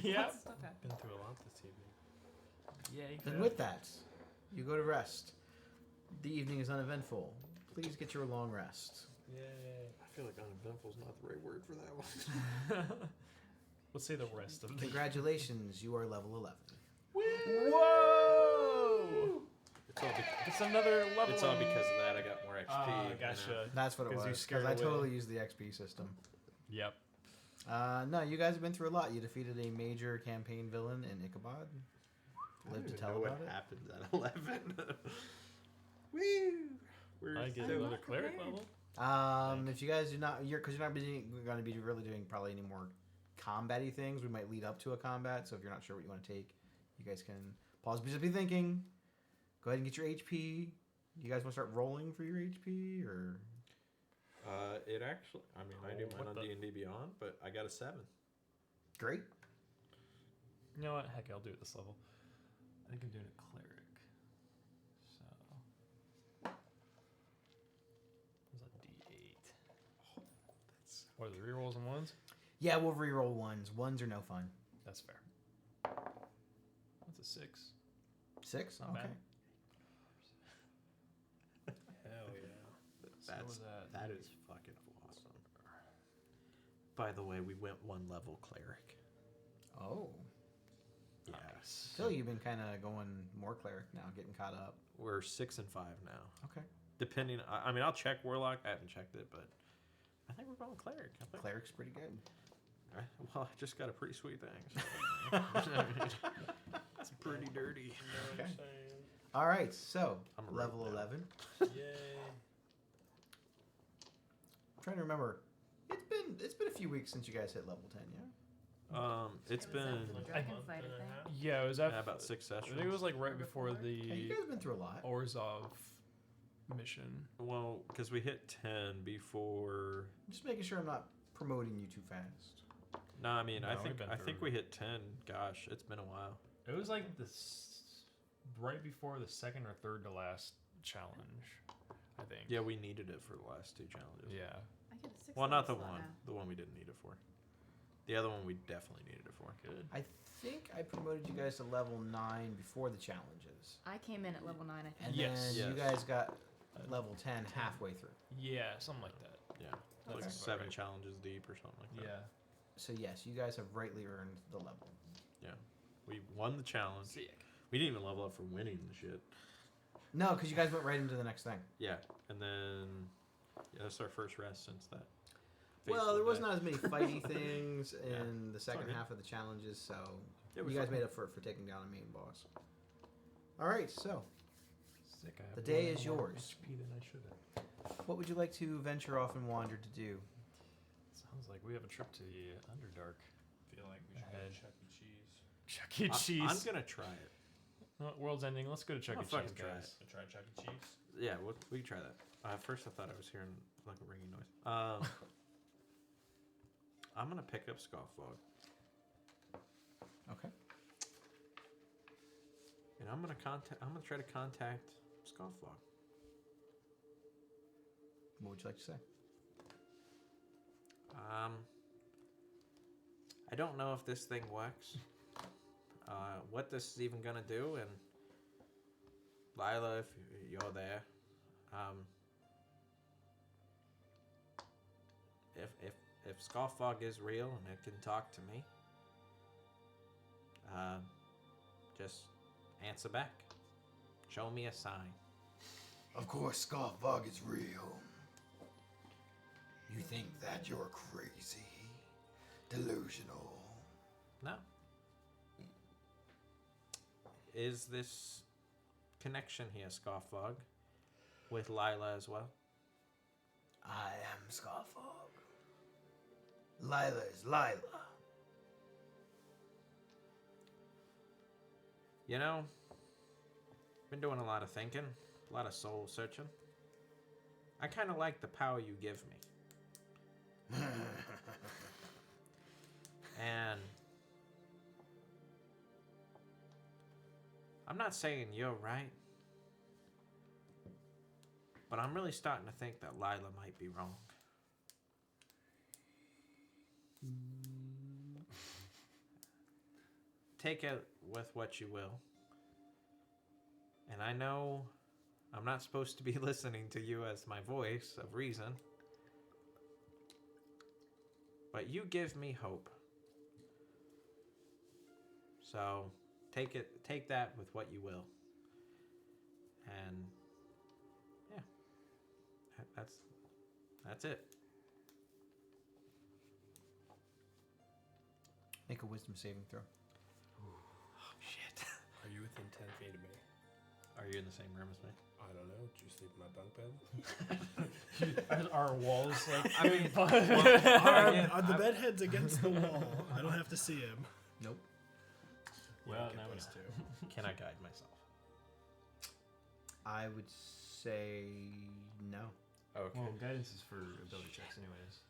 Yep. Been through a lot this evening. Yeah. And with that, you go to rest. The evening is uneventful. Please get your long rest. Yay. I feel like uneventful is not the right word for that one. Let's say the rest of the. Congratulations, you are level 11. Whoa! It's all, It's another level. it's all because of that. I got more XP. Ah, you know. gotcha. That's what it 'Cause you was. scared Because I away. totally used the XP system. Yep. No, you guys have been through a lot. You defeated a major campaign villain in Ichabod. I Live don't to even tell know about what it. happens at 11. Woo! We're I get so- another cleric level. If you guys do not, because you're not going to be really doing probably any more combat-y things. We might lead up to a combat. So if you're not sure what you want to take, you guys can pause. Just be thinking. Go ahead and get your HP. You guys want to start rolling for your HP or? It actually, I mean, I do Oh, mine what on the- D&D Beyond, but I got a 7. Great. You know what? Heck, I'll do it this level. I think I'm doing a cleric. So. What's that? D8. That's What are the rerolls and ones? Yeah, we'll re-roll ones. Ones are no fun. That's fair. That's a 6. 6? Not Okay. bad. Hell yeah. So That's was that. that is fucking awesome. By the way, we went 1 level cleric. Oh. Yeah. Phil, you've been kind of going more cleric now, getting caught up. We're 6 and 5 now. Okay. Depending, I mean, I'll check Warlock. I haven't checked it, but I think we're going cleric. I think. Cleric's pretty good. Well, I just got a pretty sweet thing. So. It's pretty dirty. Okay. All right, so I'm a level rogue now. 11. Yay. I'm trying to remember. It's been a few weeks since you guys hit level 10, yeah? It's It was been after the dragon fight, I think. Yeah, it was after. about 6 I sessions. think it was like right before Yeah, you the guys have been through a lot. Orzhov mission. Well, because we hit 10 before. Just making sure I'm not promoting you too fast. No, I mean, No, I we've think been we through. hit 10. Gosh, it's been a while. It was like right before the second or third to last challenge, I think. Yeah, we needed it for the last 2 challenges. Yeah. I get a 6 Well, not the level slot one. now. The one we didn't need it for. The other one we definitely needed it for. Good. I think I promoted you guys to level 9 before the challenges. I came in at level 9, I think. And Yes. then you Yes. guys got level 10 halfway through. Yeah, something like that. Yeah, That's like about 7 right. challenges deep or something like that. Yeah. So yes, you guys have rightly earned the level. We won the challenge. Sick. We didn't even level up for winning the shit. No, because you guys went right into the next thing. Yeah, and then that's our first rest since that. Well, fateful there was day. not as many fighty things Yeah. in the second good. half of the challenges, so Yeah, you guys made up for it for taking down a main boss. All right, so Sick. I have The day one is more yours. HP than I should have. what would you like to venture off and wander to do? Sounds like we have a trip to the Underdark. Feel like we should go Ahead. to Chuck E. Cheese. Chuck E. Cheese. I'm gonna try it. World's ending. Let's go to Chuck I'll E. Cheese, fucking try guys. I tried Chuck E. Cheese. Yeah, we can try that. First, I thought I was hearing like a ringing noise. I'm gonna pick up Scofflog, Okay. and I'm gonna try to contact Scofflog. What would you like to say? I don't know if this thing works. What this is even gonna do, and Lila, if you're there, If Scoffog is real and it can talk to me, just answer back. Show me a sign. Of course, Scoffbug is real. You think that you're crazy, delusional. No. Is this connection here, Scoffog, with Lila as well? I am Scoffog. Lila is Lila. You know, been doing a lot of thinking, a lot of soul searching. I kind of like the power you give me. And I'm not saying you're right, but I'm really starting to think that Lila might be wrong. Take it with what you will. And I know I'm not supposed to be listening to you as my voice of reason, but you give me hope. So take that with what you will. And yeah, that's it. Make a wisdom saving throw. Oh shit. Are you within 10 feet of me? Are you in the same room as me? I don't know. Do you sleep in my bunk bed? Are walls like? I mean, The bedhead's against the wall. I don't have to see him. Nope. Well, get now we those know. two. can I guide myself? I would say no. Okay. Well, guidance is for ability checks, anyways.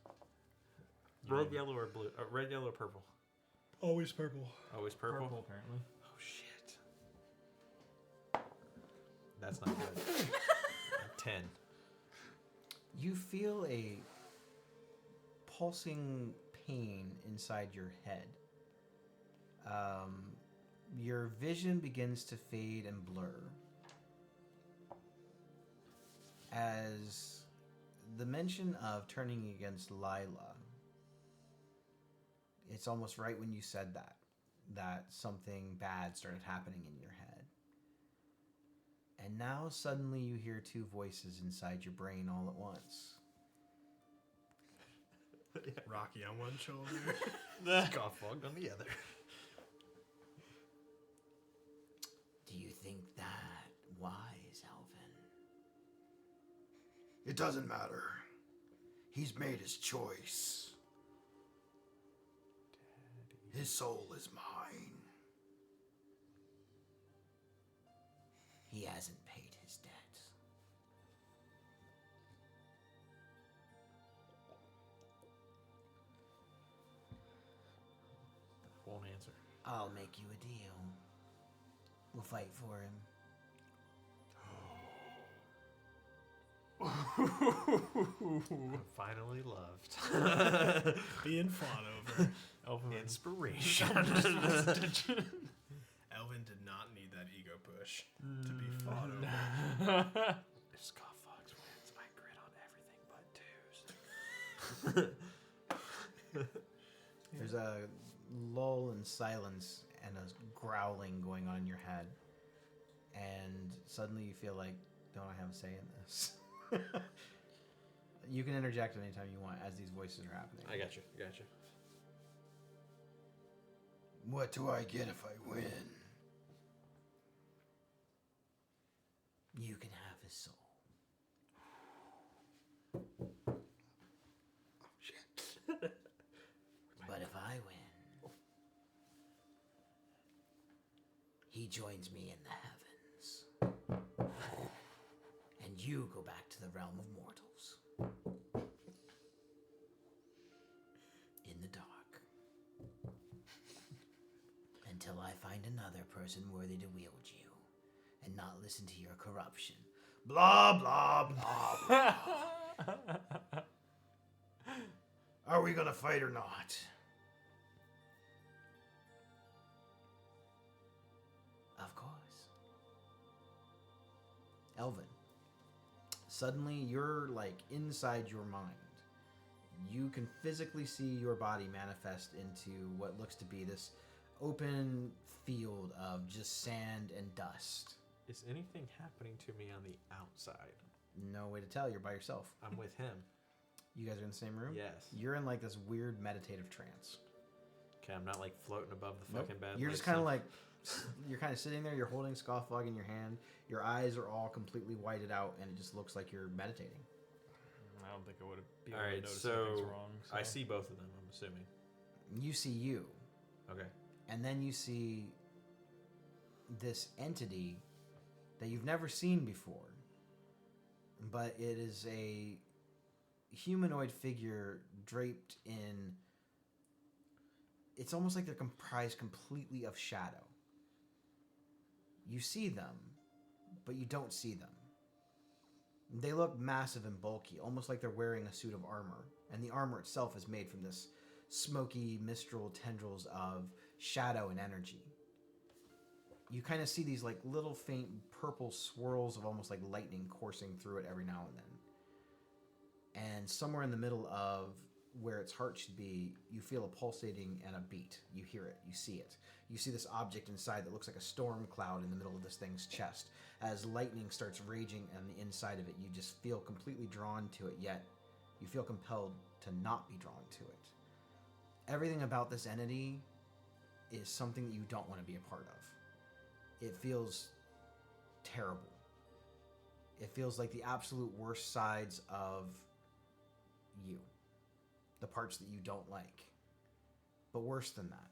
Red, yellow, or blue? Red, yellow, or purple? Always purple. Always purple? apparently. Oh shit. That's not good. 10. You feel a pulsing pain inside your head. Your vision begins to fade and blur. As the mention of turning against Lila, it's almost right when you said that something bad started happening in your head. And now suddenly you hear two voices inside your brain all at once. Rocky on one shoulder. Scoffog on the other. Do you think that wise, Alvin? It doesn't matter. He's made his choice. His soul is mine. He hasn't paid his debt. Won't answer. I'll make you a deal. We'll fight for him. I'm finally loved. Being fought over. Elven Inspiration. Elvin did not need that ego push to be fought over. If Scoffog wins, I grit on everything but twos. There's a lull in silence and a growling going on in your head. And suddenly you feel like, don't I have a say in this? You can interject anytime you want as these voices are happening. I got you. What do I get if I win? You can have his soul. But if I win, he joins me in the heavens. And you go back to the realm of mortals. In the dark. Until I find another person worthy to wield you and not listen to your corruption. Blah, blah, blah, blah. Are we gonna fight or not? Of course. Elvin, suddenly you're like inside your mind. You can physically see your body manifest into what looks to be this open field of just sand and dust. Is anything happening to me on the outside? No way to tell. You're by yourself. I'm with him. You guys are in the same room? Yes. You're in like this weird meditative trance. Okay, I'm not like floating above the Nope. fucking bed. You're just kind of like, you're kind of sitting there, you're holding Scofflog in your hand. Your eyes are all completely whited out, and it just looks like you're meditating. I don't think I would be All able to right, notice so anything's wrong. So. I see both of them. I'm assuming. You see you, Okay. and then you see this entity that you've never seen before, but it is a humanoid figure draped in. It's almost like they're comprised completely of shadow. You see them, but you don't see them. They look massive and bulky, almost like they're wearing a suit of armor, and the armor itself is made from this smoky, mistral tendrils of shadow and energy. You kind of see these like little faint purple swirls of almost like lightning coursing through it every now and then. And somewhere in the middle of where its heart should be, you feel a pulsating and a beat. You hear it, you see it. You see this object inside that looks like a storm cloud in the middle of this thing's chest. As lightning starts raging on the inside of it, you just feel completely drawn to it, yet you feel compelled to not be drawn to it. Everything about this entity is something that you don't want to be a part of. It feels terrible. It feels like the absolute worst sides of you. The parts that you don't like. But worse than that.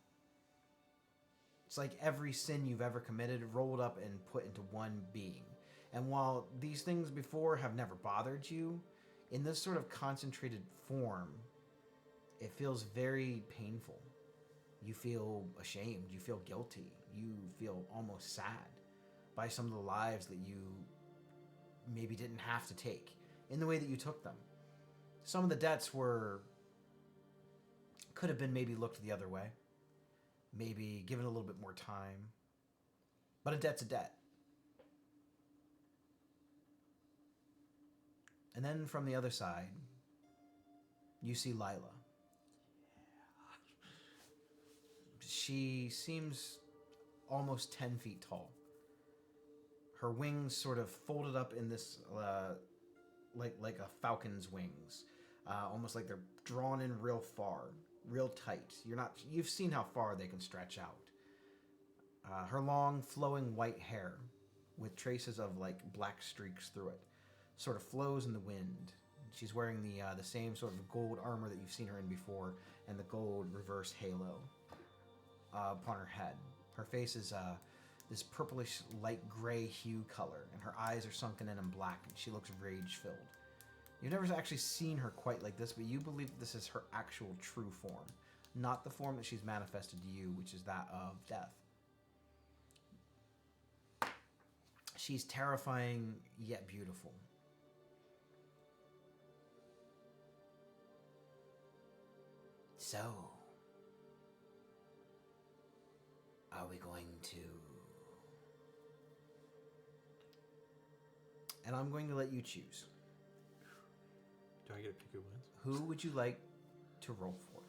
It's like every sin you've ever committed rolled up and put into one being. And while these things before have never bothered you, in this sort of concentrated form, it feels very painful. You feel ashamed. You feel guilty. You feel almost sad by some of the lives that you maybe didn't have to take in the way that you took them. Some of the debts could have been maybe looked the other way. Maybe given a little bit more time. But a debt's a debt. And then from the other side, you see Lila. She seems almost 10 feet tall. Her wings sort of folded up in this, like a falcon's wings. Almost like they're drawn in real far, real tight. You've seen how far they can stretch out. Her long, flowing white hair, with traces of like black streaks through it, sort of flows in the wind. She's wearing the same sort of gold armor that you've seen her in before, and the gold reverse halo upon her head. Her face is this purplish light gray hue color, and her eyes are sunken in and black, and she looks rage-filled. You've never actually seen her quite like this, but you believe that this is her actual true form, not the form that she's manifested to you, which is that of death. She's terrifying yet beautiful. So, are we going to... And I'm going to let you choose. Do I get to pick who wins? Who would you like to roll for?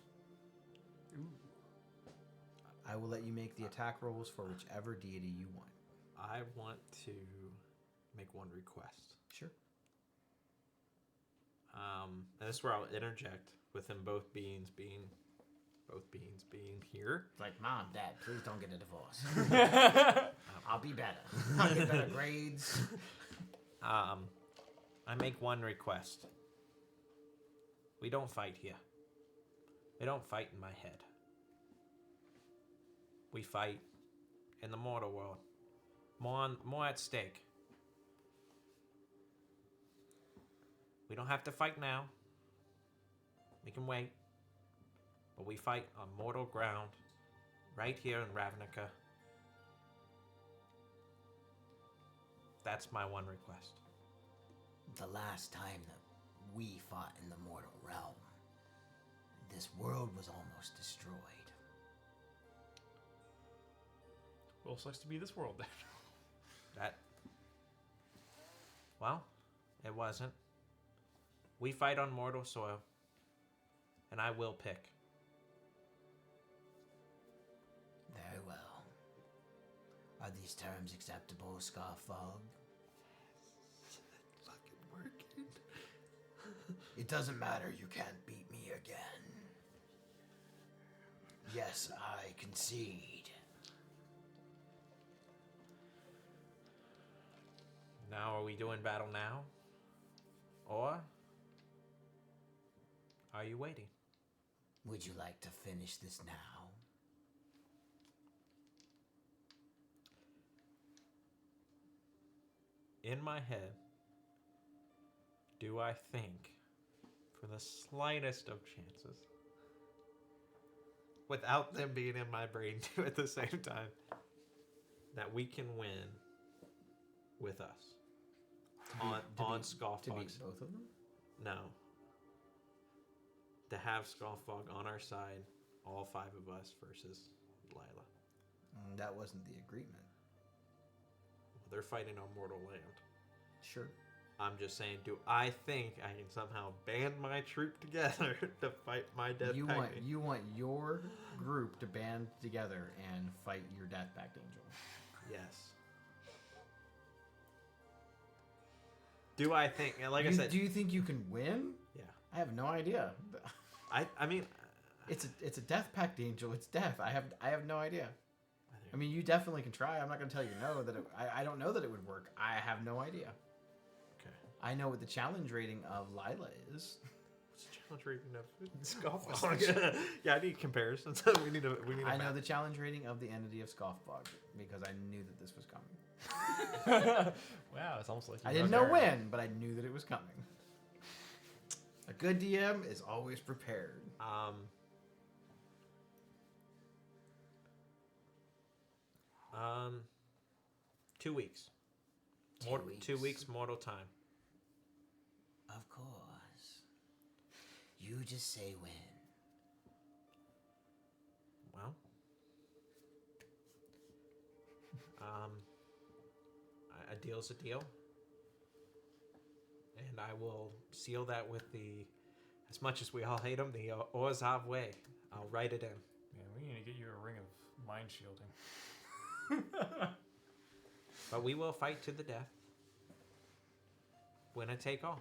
I will let you make the attack rolls for whichever deity you want. I want to make one request. Sure. And this is where I'll interject with them both beings being here. It's like, Mom, Dad, please don't get a divorce. I'll be better. I'll get better grades. I make one request. We don't fight here. We don't fight in my head. We fight in the mortal world. More at stake. We don't have to fight now. We can wait. But we fight on mortal ground, right here in Ravnica. That's my one request. The last time that we fought in the mortal realm, this world was almost destroyed. Well, sucks to be this world then. Well, It wasn't. We fight on mortal soil, and I will pick. Very well. Are these terms acceptable, Scarfog? Fucking working. It doesn't matter, you can't beat me again. Yes, I concede. Now, are we doing battle now? Or are you waiting? Would you like to finish this now? In my head, do I think, for the slightest of chances, without them being in my brain too at the same time, that we can win with us on Scoffbog? To beat both of them? No. To have Scoffbog on our side, all 5 of us versus Lila. That wasn't the agreement. They're fighting on mortal land. Sure. I'm just saying, do I think I can somehow band my troop together to fight my Death You Pact want Angel? you want your group to band together and fight your Death Pact Angel. Yes. Do I think, like I said, do you think you can win? yeah. I have no idea. I mean, It's a Death Pact Angel. It's death. I have no idea. I mean, you definitely can try. I'm not going to tell you no. I don't know that it would work. I have no idea. okay. I know what the challenge rating of Lila is. What's the challenge rating of Scoffbog? Yeah, I need comparisons. we need a I know map. the challenge rating of the entity of Scoffbog because I knew that this was coming. Wow, it's almost like I you didn't know know when, but I knew that it was coming. A good DM is always prepared. 2 weeks. 2 weeks mortal time. Of course. You just say when. Well, a deal's a deal, and I will seal that with the, as much as we all hate him, the Orzhov way. I'll write it in. Man, we need to get you a ring of mind shielding. But we will fight to the death. Winner take all.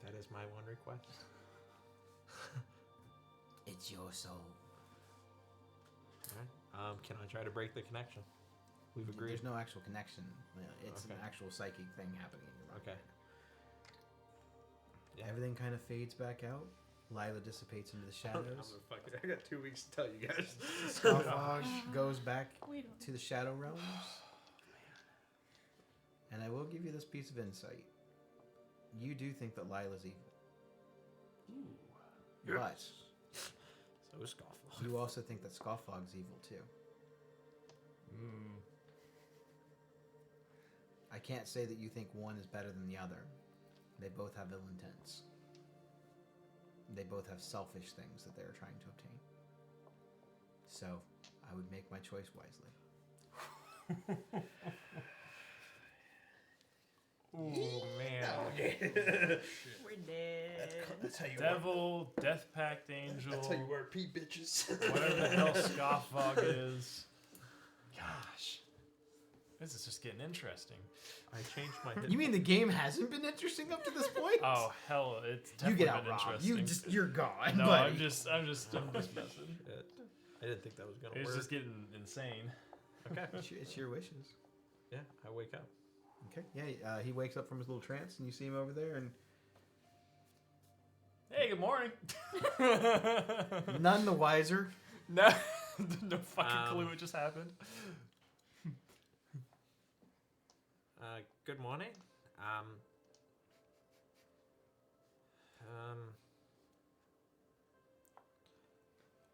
That is my one request. It's your soul. Alright. Can I try to break the connection? We've agreed. There's no actual connection. It's Okay. an actual psychic thing happening in your mind. Okay. Yeah. Everything kind of fades back out. Lila dissipates into the shadows. I got 2 weeks to tell you guys. Scoffog goes back We don't. to the Shadow Realms. And I will give you this piece of insight. You do think that Lila's evil. But So is Scoffbog. you also think that Scoffog's evil too. I can't say that you think one is better than the other. They both have ill intents. They both have selfish things that they're trying to obtain. So, I would make my choice wisely. Oh man. We're dead. That's how you Devil, Death Pact Angel, wear pee, bitches. whatever the hell Scoffbog is. Gosh. This is just getting interesting. I changed my hit. You mean the game hasn't been interesting up to this point? Oh hell, it's you definitely get out, been Rob. interesting. You're gone. No, buddy. I'm just messing. Shit. I didn't think that was gonna It's work. just getting insane. Okay. It's your wishes. Yeah, I wake up. Okay. Yeah. He wakes up from his little trance, and you see him over there, and Hey, good morning. none the wiser. No, no fucking clue what just happened. Good morning.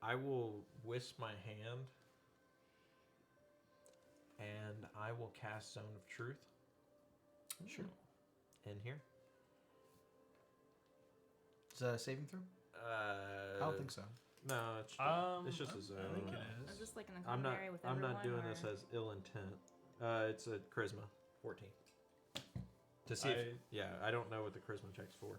I will whisk my hand, and I will cast Zone of Truth. Sure. In here. Is that a saving throw? I don't think so. No, it's just a zone. I think it Or is. just like in the I'm not. culinary with I'm everyone. not doing or... this as ill intent. It's a charisma 14. To see, I don't know what the charisma check's for.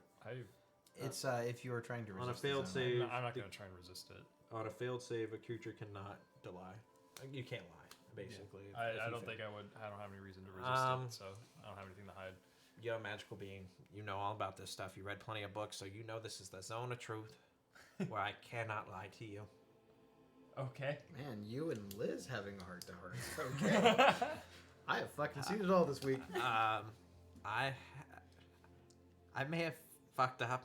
It's if you are trying to resist On a the failed zone. save, I'm not gonna try and resist it. on a failed save, a creature cannot lie. You can't lie, basically. if I you don't fail. think I would. I don't have any reason to resist it, so I don't have anything to hide. You're a magical being. You know all about this stuff. You read plenty of books, so you know this is the zone of truth, where I cannot lie to you. Okay. Man, you and Liz having a heart to heart. Okay. I have fucking seen it all this week. I may have fucked up.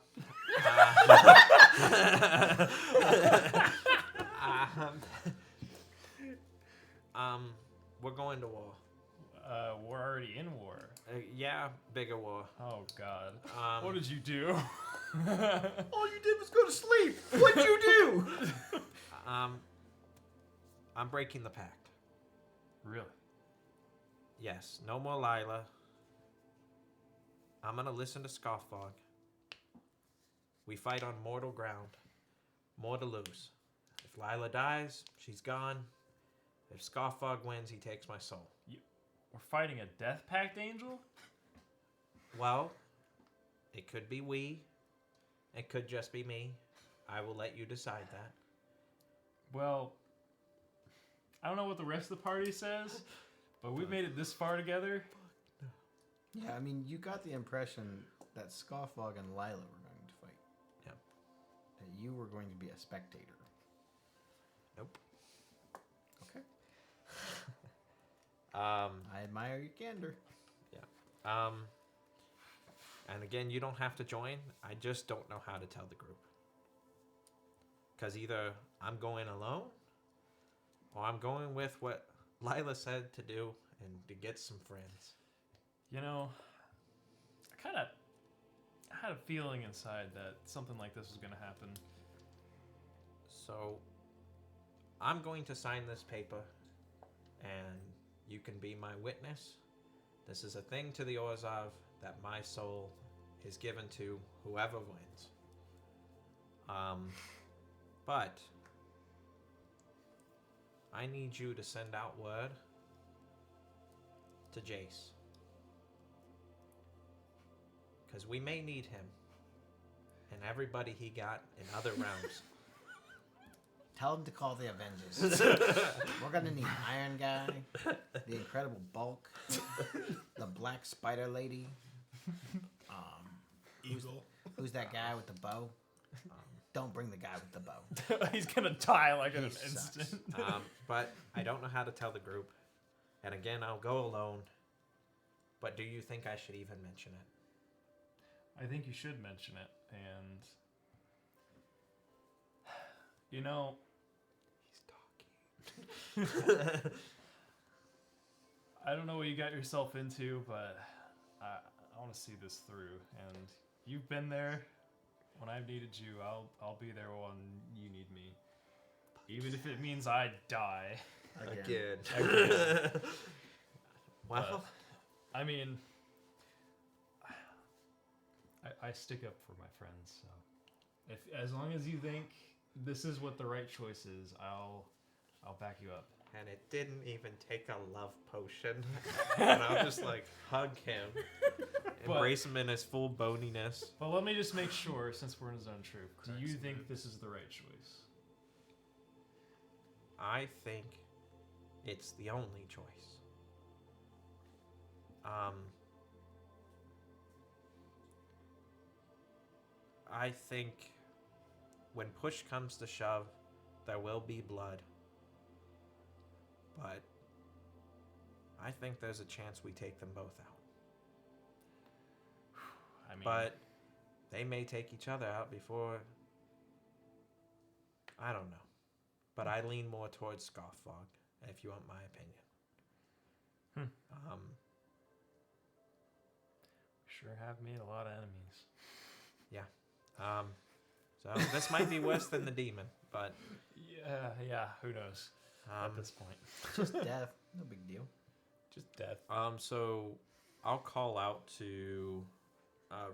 We're going to war. We're already in war. Yeah, bigger war. Oh God. Um, What did you do? All you did was go to sleep. What'd you do? I'm breaking the pact. Really? Yes, no more Lila. I'm gonna listen to Scoffog. We fight on mortal ground. More to lose. If Lila dies, she's gone. If Scoffog wins, he takes my soul. We're fighting a death pact angel? Well, it could be we. It could just be me. I will let you decide that. Well, I don't know what the rest of the party says, but we've made it this far together. Yeah, I mean, you got the impression that Scoffog and Lila were going to fight. Yep. That you were going to be a spectator. Nope. Okay. I I admire your candor. And again, you don't have to join. I just don't know how to tell the group. Because either I'm going alone, or I'm going with what Lila said to do and to get some friends. You know, I had a feeling inside that something like this was going to happen. So, I'm going to sign this paper, and you can be my witness. This is a thing to the Orzhov that my soul is given to whoever wins. But I need you to send out word to Jace. Because we may need him. And everybody he got in other realms. Tell him to call the Avengers. We're gonna need Iron Guy, the Incredible Bulk, the Black Spider Lady. Eagle. Who's that guy with the bow? Don't bring the guy with the bow. He's going to die like in He an sucks. instant. But I don't know how to tell the group. And again, I'll go alone. But do you think I should even mention it? I think you should mention it, and you know, He's talking. I don't know what you got yourself into, but I want to see this through. And you've been there when I've needed you. I'll be there when you need me, even if it means I die. Again. Well, I mean, I stick up for my friends. So, as long as you think this is what the right choice is, I'll back you up. and it didn't even take a love potion. And I'll just like hug him, embrace him in his full boniness. But let me just make sure, since we're in Zone Truth, do you think this is the right choice? I think it's the only choice. I think when push comes to shove, there will be blood. But I think there's a chance we take them both out. I mean, But they may take each other out before. I don't know. But I lean more towards Scoffog, if you want my opinion. sure have made a lot of enemies. So this might be worse than the demon, but Yeah, who knows at this point. Just death. No big deal. Just death. so I'll call out to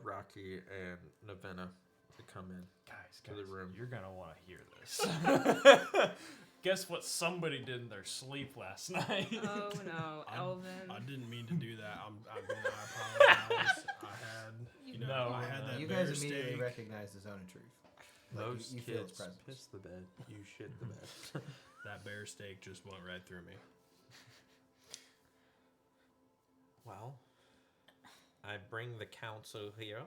Rocky and Navenna to come in. Guys, To the room. you're going to want to hear this. Guess what somebody did in their sleep last night? Oh no, Elvin. I didn't mean to do that. I apologize. I had, No, I had that You bear guys immediately steak. recognize the zone of truth. Like, Most you feel its kids presence. piss the bed. You shit the bed. That bear steak just went right through me. Well, I bring the council here.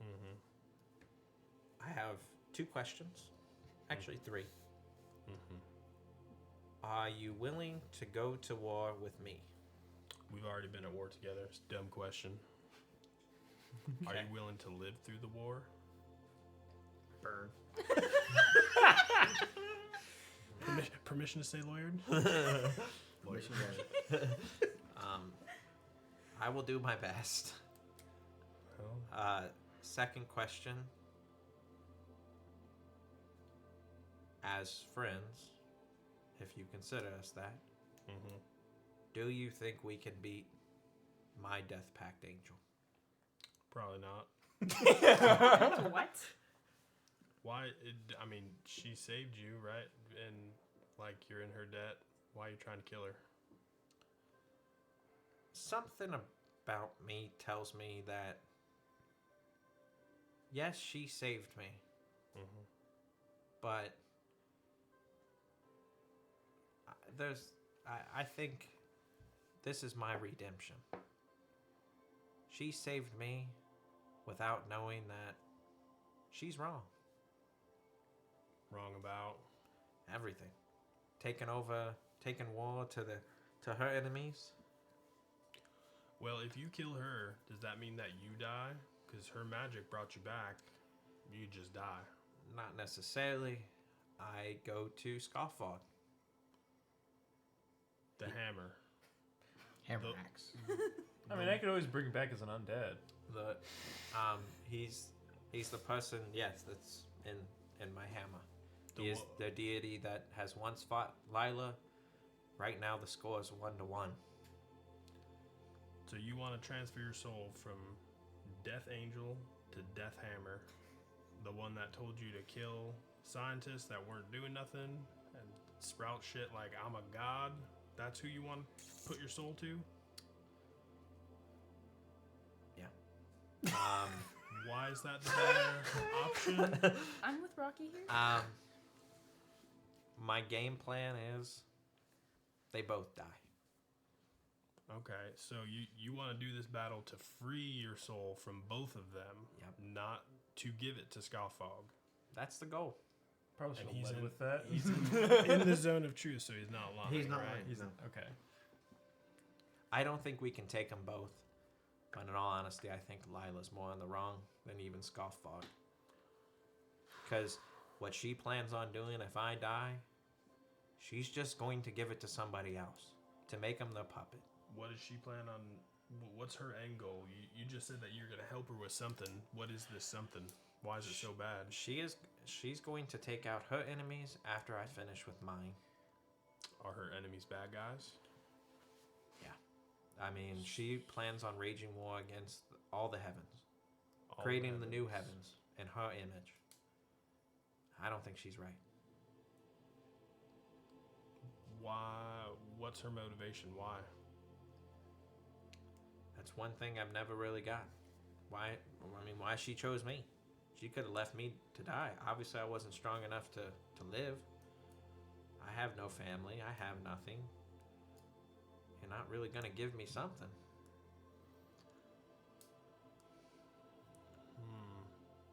Mm-hmm. I have 2 questions. Actually, 3. Mm-hmm. Are you willing to go to war with me? We've already been at war together. It's a dumb question. Are you willing to live through the war? Burn. Permission to say lawyered? Mission ready. I will do my best. Second question. As friends, if you consider us that, Mm-hmm. do you think we can beat my Death Pact Angel? Probably not. What? Why? I mean, she saved you, right? And like you're in her debt. Why are you trying to kill her? Something about me tells me that, yes, she saved me, Mm-hmm. but I think this is my redemption. She saved me without knowing that she's wrong. Wrong about. Everything. Taking war to her enemies. Well, if you kill her, does that mean that you die? Because her magic brought you back. You just die. Not necessarily. I go to Scoffog. The hammer. Hammer The- axe. I mean, I could always bring back as an undead. He's the person. Yes, that's in my hammer. The He is wo- the deity that has once fought Lila. Right now, the score is 1-1. So you want to transfer your soul from Death Angel to Death Hammer, the one that told you to kill scientists that weren't doing nothing and sprout shit like I'm a god. That's who you want to put your soul to? Why is that the better option? I'm with Rocky here. My game plan is they both die. Okay, so you want to do this battle to free your soul from both of them, Yep. not to give it to Scoffog. That's the goal. Probably should And have he's led in, with that. he's in the zone of truth, so he's not lying. He's not right? lying. He's No. okay. I don't think we can take them both. But in all honesty, I think Lila's more in the wrong than even Scoffog. Because what she plans on doing if I die, she's just going to give it to somebody else to make him the puppet. What does she plan on? What's her end goal? You just said that you're gonna help her with something. What is this something? Why is it so bad? She's going to take out her enemies after I finish with mine. Are her enemies bad guys? I mean, she plans on raging war against all the heavens, All creating the new heavens in her image. I don't think she's right. Why? What's her motivation? Why? That's one thing I've never really got. Why? I mean, why she chose me? She could have left me to die. Obviously, I wasn't strong enough to live. I have no family. I have nothing. You're not really gonna give me something.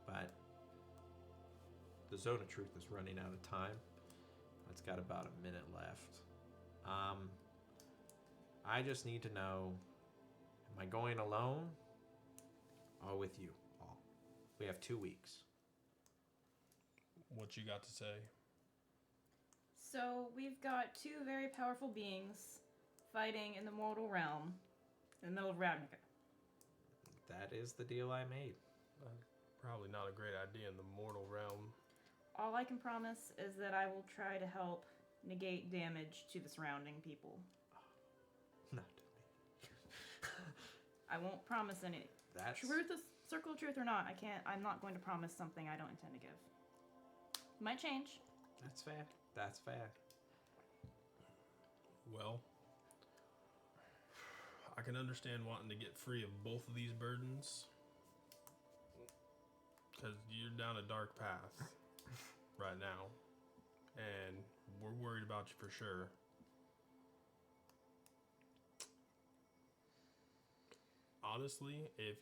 But the Zone of Truth is running out of time. It's got about a minute left. I just need to know, am I going alone or with you all? We have 2 weeks. What you got to say? So we've got 2 very powerful beings fighting in the mortal realm in the middle of Ravnica. That is the deal I made. Probably not a great idea in the mortal realm. All I can promise is that I will try to help negate damage to the surrounding people. Not I won't promise any. that's Truth is circle of truth or not, I'm not going to promise something I don't intend to give. Might change. that's fair. That's fair. Well, I can understand wanting to get free of both of these burdens. Because you're down a dark path right now. And we're worried about you for sure. Honestly, if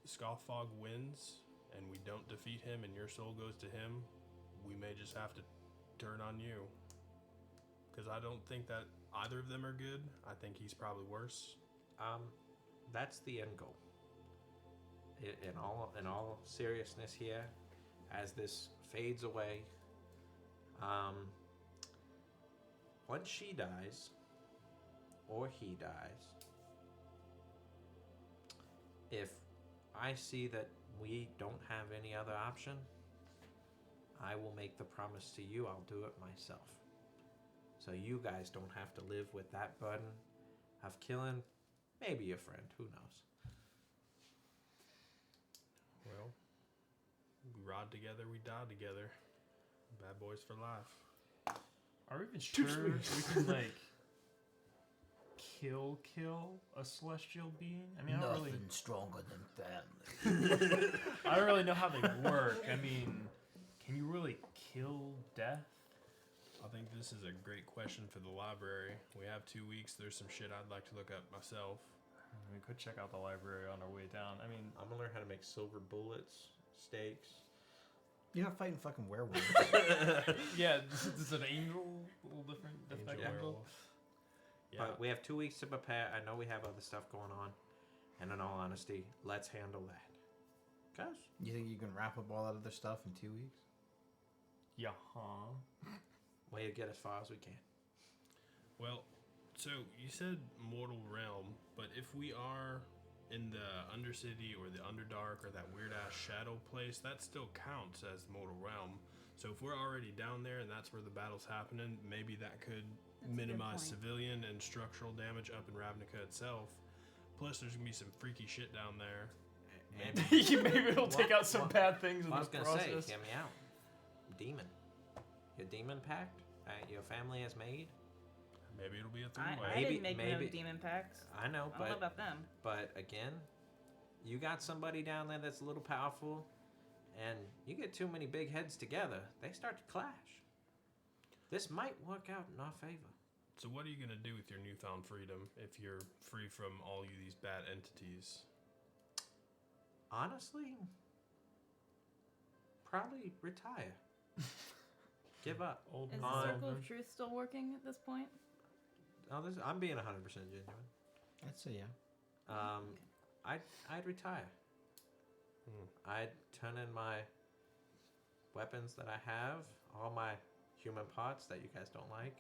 Scoffog wins and we don't defeat him and your soul goes to him, we may just have to turn on you. Because I don't think that either of them are good. I think he's probably worse. That's the end goal. In all seriousness here, as this fades away, once she dies, or he dies, if I see that we don't have any other option, I will make the promise to you I'll do it myself. So you guys don't have to live with that burden of killing maybe a friend, who knows. Well, we ride together, we die together. Bad boys for life. Are we even sure we can like kill a celestial being? I mean, Nothing stronger than family. I don't really know how they work. I mean, can you really kill death? I think this is a great question for the library. We have 2 weeks. There's some shit I'd like to look up myself. We could check out the library on our way down. I mean, I'm gonna learn how to make silver bullets, stakes. You're not fighting fucking werewolves. yeah, this is an angel, a little different. Angel Angel. werewolf. Yeah. But we have 2 weeks to prepare. I know we have other stuff going on. And in all honesty, let's handle that. Cuz? You think you can wrap up all that other stuff in 2 weeks? Yeah, huh? Way to get as far as we can. Well, so you said Mortal Realm, but if we are in the Undercity or the Underdark or that weird ass shadow place, that still counts as Mortal Realm. So if we're already down there and that's where the battle's happening, maybe that could That's a good minimize point. civilian and structural damage up in Ravnica itself. Plus, there's gonna be some freaky shit down there. Maybe it'll take out some bad things in I was this gonna process. say, hear me out. Demon. Your demon pact your family has made. Maybe it'll be a I three-way. Maybe- didn't make no maybe- demon pacts. I know, I don't know about them. but again, you got somebody down there that's a little powerful, and you get too many big heads together, they start to clash. This might work out in our favor. So what are you gonna do with your newfound freedom if you're free from all you these bad entities? Honestly, probably retire. Give up. Old Is the On- Circle of Truth still working at this point? I'm being 100% genuine. I'd say yeah. I'd retire. I'd turn in my weapons that I have, all my human parts that you guys don't like.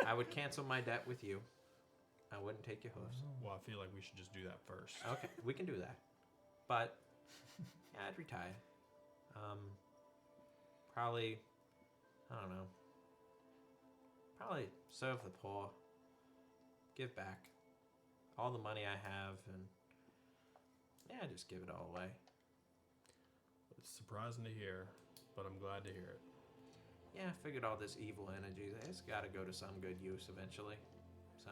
I would cancel my debt with you. I wouldn't take your hooves. Well, I feel like we should just do that first. Okay, we can do that. But yeah, I'd retire. Probably, I don't know. Probably serve the poor. Give back all the money I have, and yeah, just give it all away. It's surprising to hear, but I'm glad to hear it. Yeah, I figured all this evil energy, it's got to go to some good use eventually. So,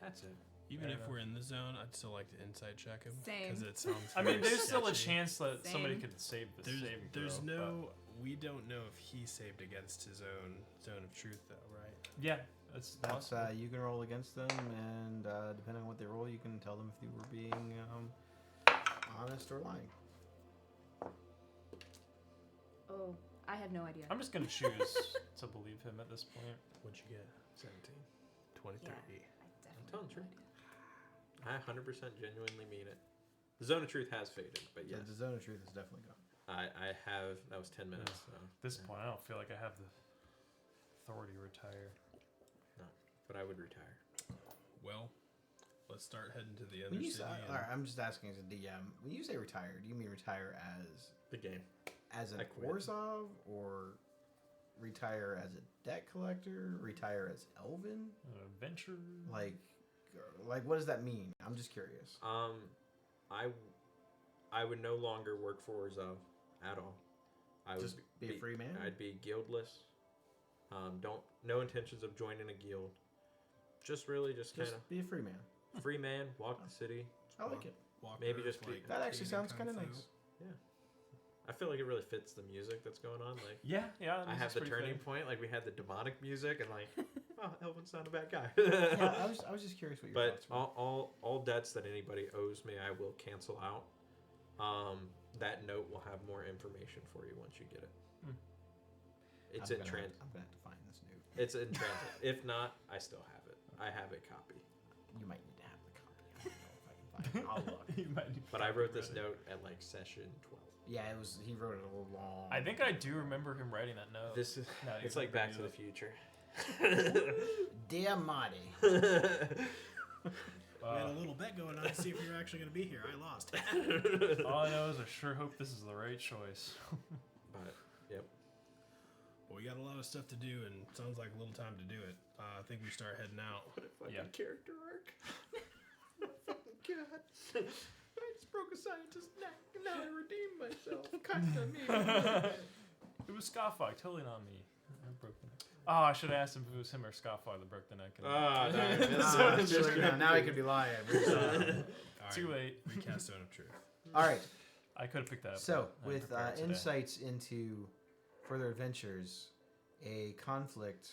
that's it. Even Fair if enough. we're in the zone, I'd still like to insight check him. Same. Because it sounds I mean, very there's still a sketchy. chance that somebody Same. could save the There's, saving there's throw, no... We don't know if he saved against his own zone of truth, though, right? but- Yeah, that's That's possible. you can roll against them, and depending on what they roll, you can tell them if they were being honest or lying. Oh, I have no idea. I'm just gonna choose to believe him at this point. What'd you get? 17. 23. I I'm telling the definitely truth. I 100% genuinely mean it. The zone of truth has faded, but Yeah, yes, the zone of truth is definitely gone. I have. That was 10 minutes. So, At this point, I don't feel like I have the authority to retire. but I would retire. Well, let's start heading to the When other you city. say, and- all right, I'm just asking as a DM. When you say retire, do you mean retire The game. as an I quit. Orzhov, or retire as a debt collector? Retire as Elven? Adventure. Like what does that mean? I'm just curious. I would no longer work for Orzhov at all. I Just would be a free man. I'd be guildless. No intentions of joining a guild. Just really just kind Just be a free man. of free man, walk the city. I like it. Walk Maybe Earth just be- like That actually King sounds Kung kind of Fu. nice. I feel like it really fits the music that's going on. Like Yeah. I have the turning point. Like we had the demonic music, and like, oh, Elvin's not a bad guy. Yeah, I was just curious what your But thoughts were. all debts that anybody owes me, I will cancel out. That note will have more information for you once you get it. It's I'm in gonna transit. I'm gonna have to find this note. It's in transit. If not, I still have it. I have a copy. You might need to have the copy. I don't know if I can find it. I'll look. You might need But I wrote this note at like session 12. Yeah, it was. He wrote it a little long. I think I do remember him writing that note. This is Now that it's you like Back to bring the it Future. Dear Marty. We had a little bet going on to see if you were actually going to be here. I lost. All I know is I sure hope this is the right choice. But yep. Well, we got a lot of stuff to do, and it sounds like a little time to do it. I think we start heading out. What a fucking Yeah. character arc. Oh my fucking god. I just broke a scientist's neck, and now I redeemed myself. Kinda me. It was Scottfog, totally not me. I broke the neck. Oh, I should have asked him if it was him or Scottfog that broke the neck. Ah, darn. Ah, shit, now he could be lying. All right, Too late. Recast Stone of Truth. All right. I could have picked that up. So, but I with prepared today. insights into further adventures, a conflict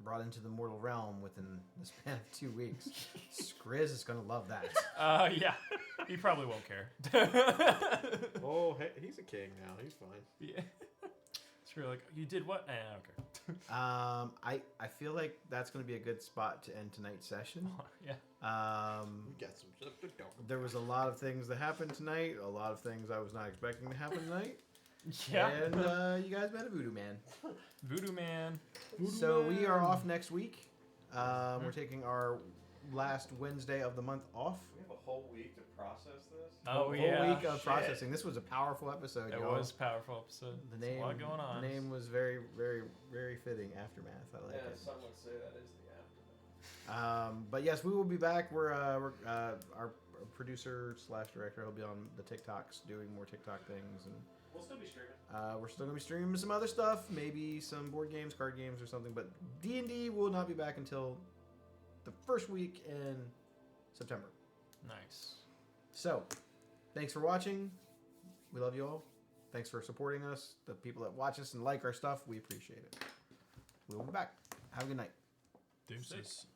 brought into the mortal realm within the span of 2 weeks, Skriz is going to love that. Yeah, he probably won't care. Oh, hey, he's a king now. He's fine. Yeah. It's really like, you did what? I don't care. I feel like that's going to be a good spot to end tonight's session. Yeah. We got some stuff to talk about. There was a lot of things that happened tonight, a lot of things I was not expecting to happen tonight. Yeah. And you guys met a voodoo man. Voodoo Man. So we are off next week. We're taking our last Wednesday of the month off. We have a whole week to process this. Oh, Whole yeah. week of processing. This was a powerful episode. It y'all. was a powerful episode. The There's name. a lot going on. The name was very, very, very fitting. Aftermath. I like it. some would say that is the aftermath. But yes, we will be back. We're our producer / director. He'll be on the TikToks doing more TikTok things, and We'll still be streaming. we're still gonna be streaming some other stuff, maybe some board games, card games, or something. But D&D will not be back until the first week in September. Nice. So, thanks for watching. We love you all. Thanks for supporting us. The people that watch us and like our stuff, we appreciate it. We will be back. Have a good night. Deuces.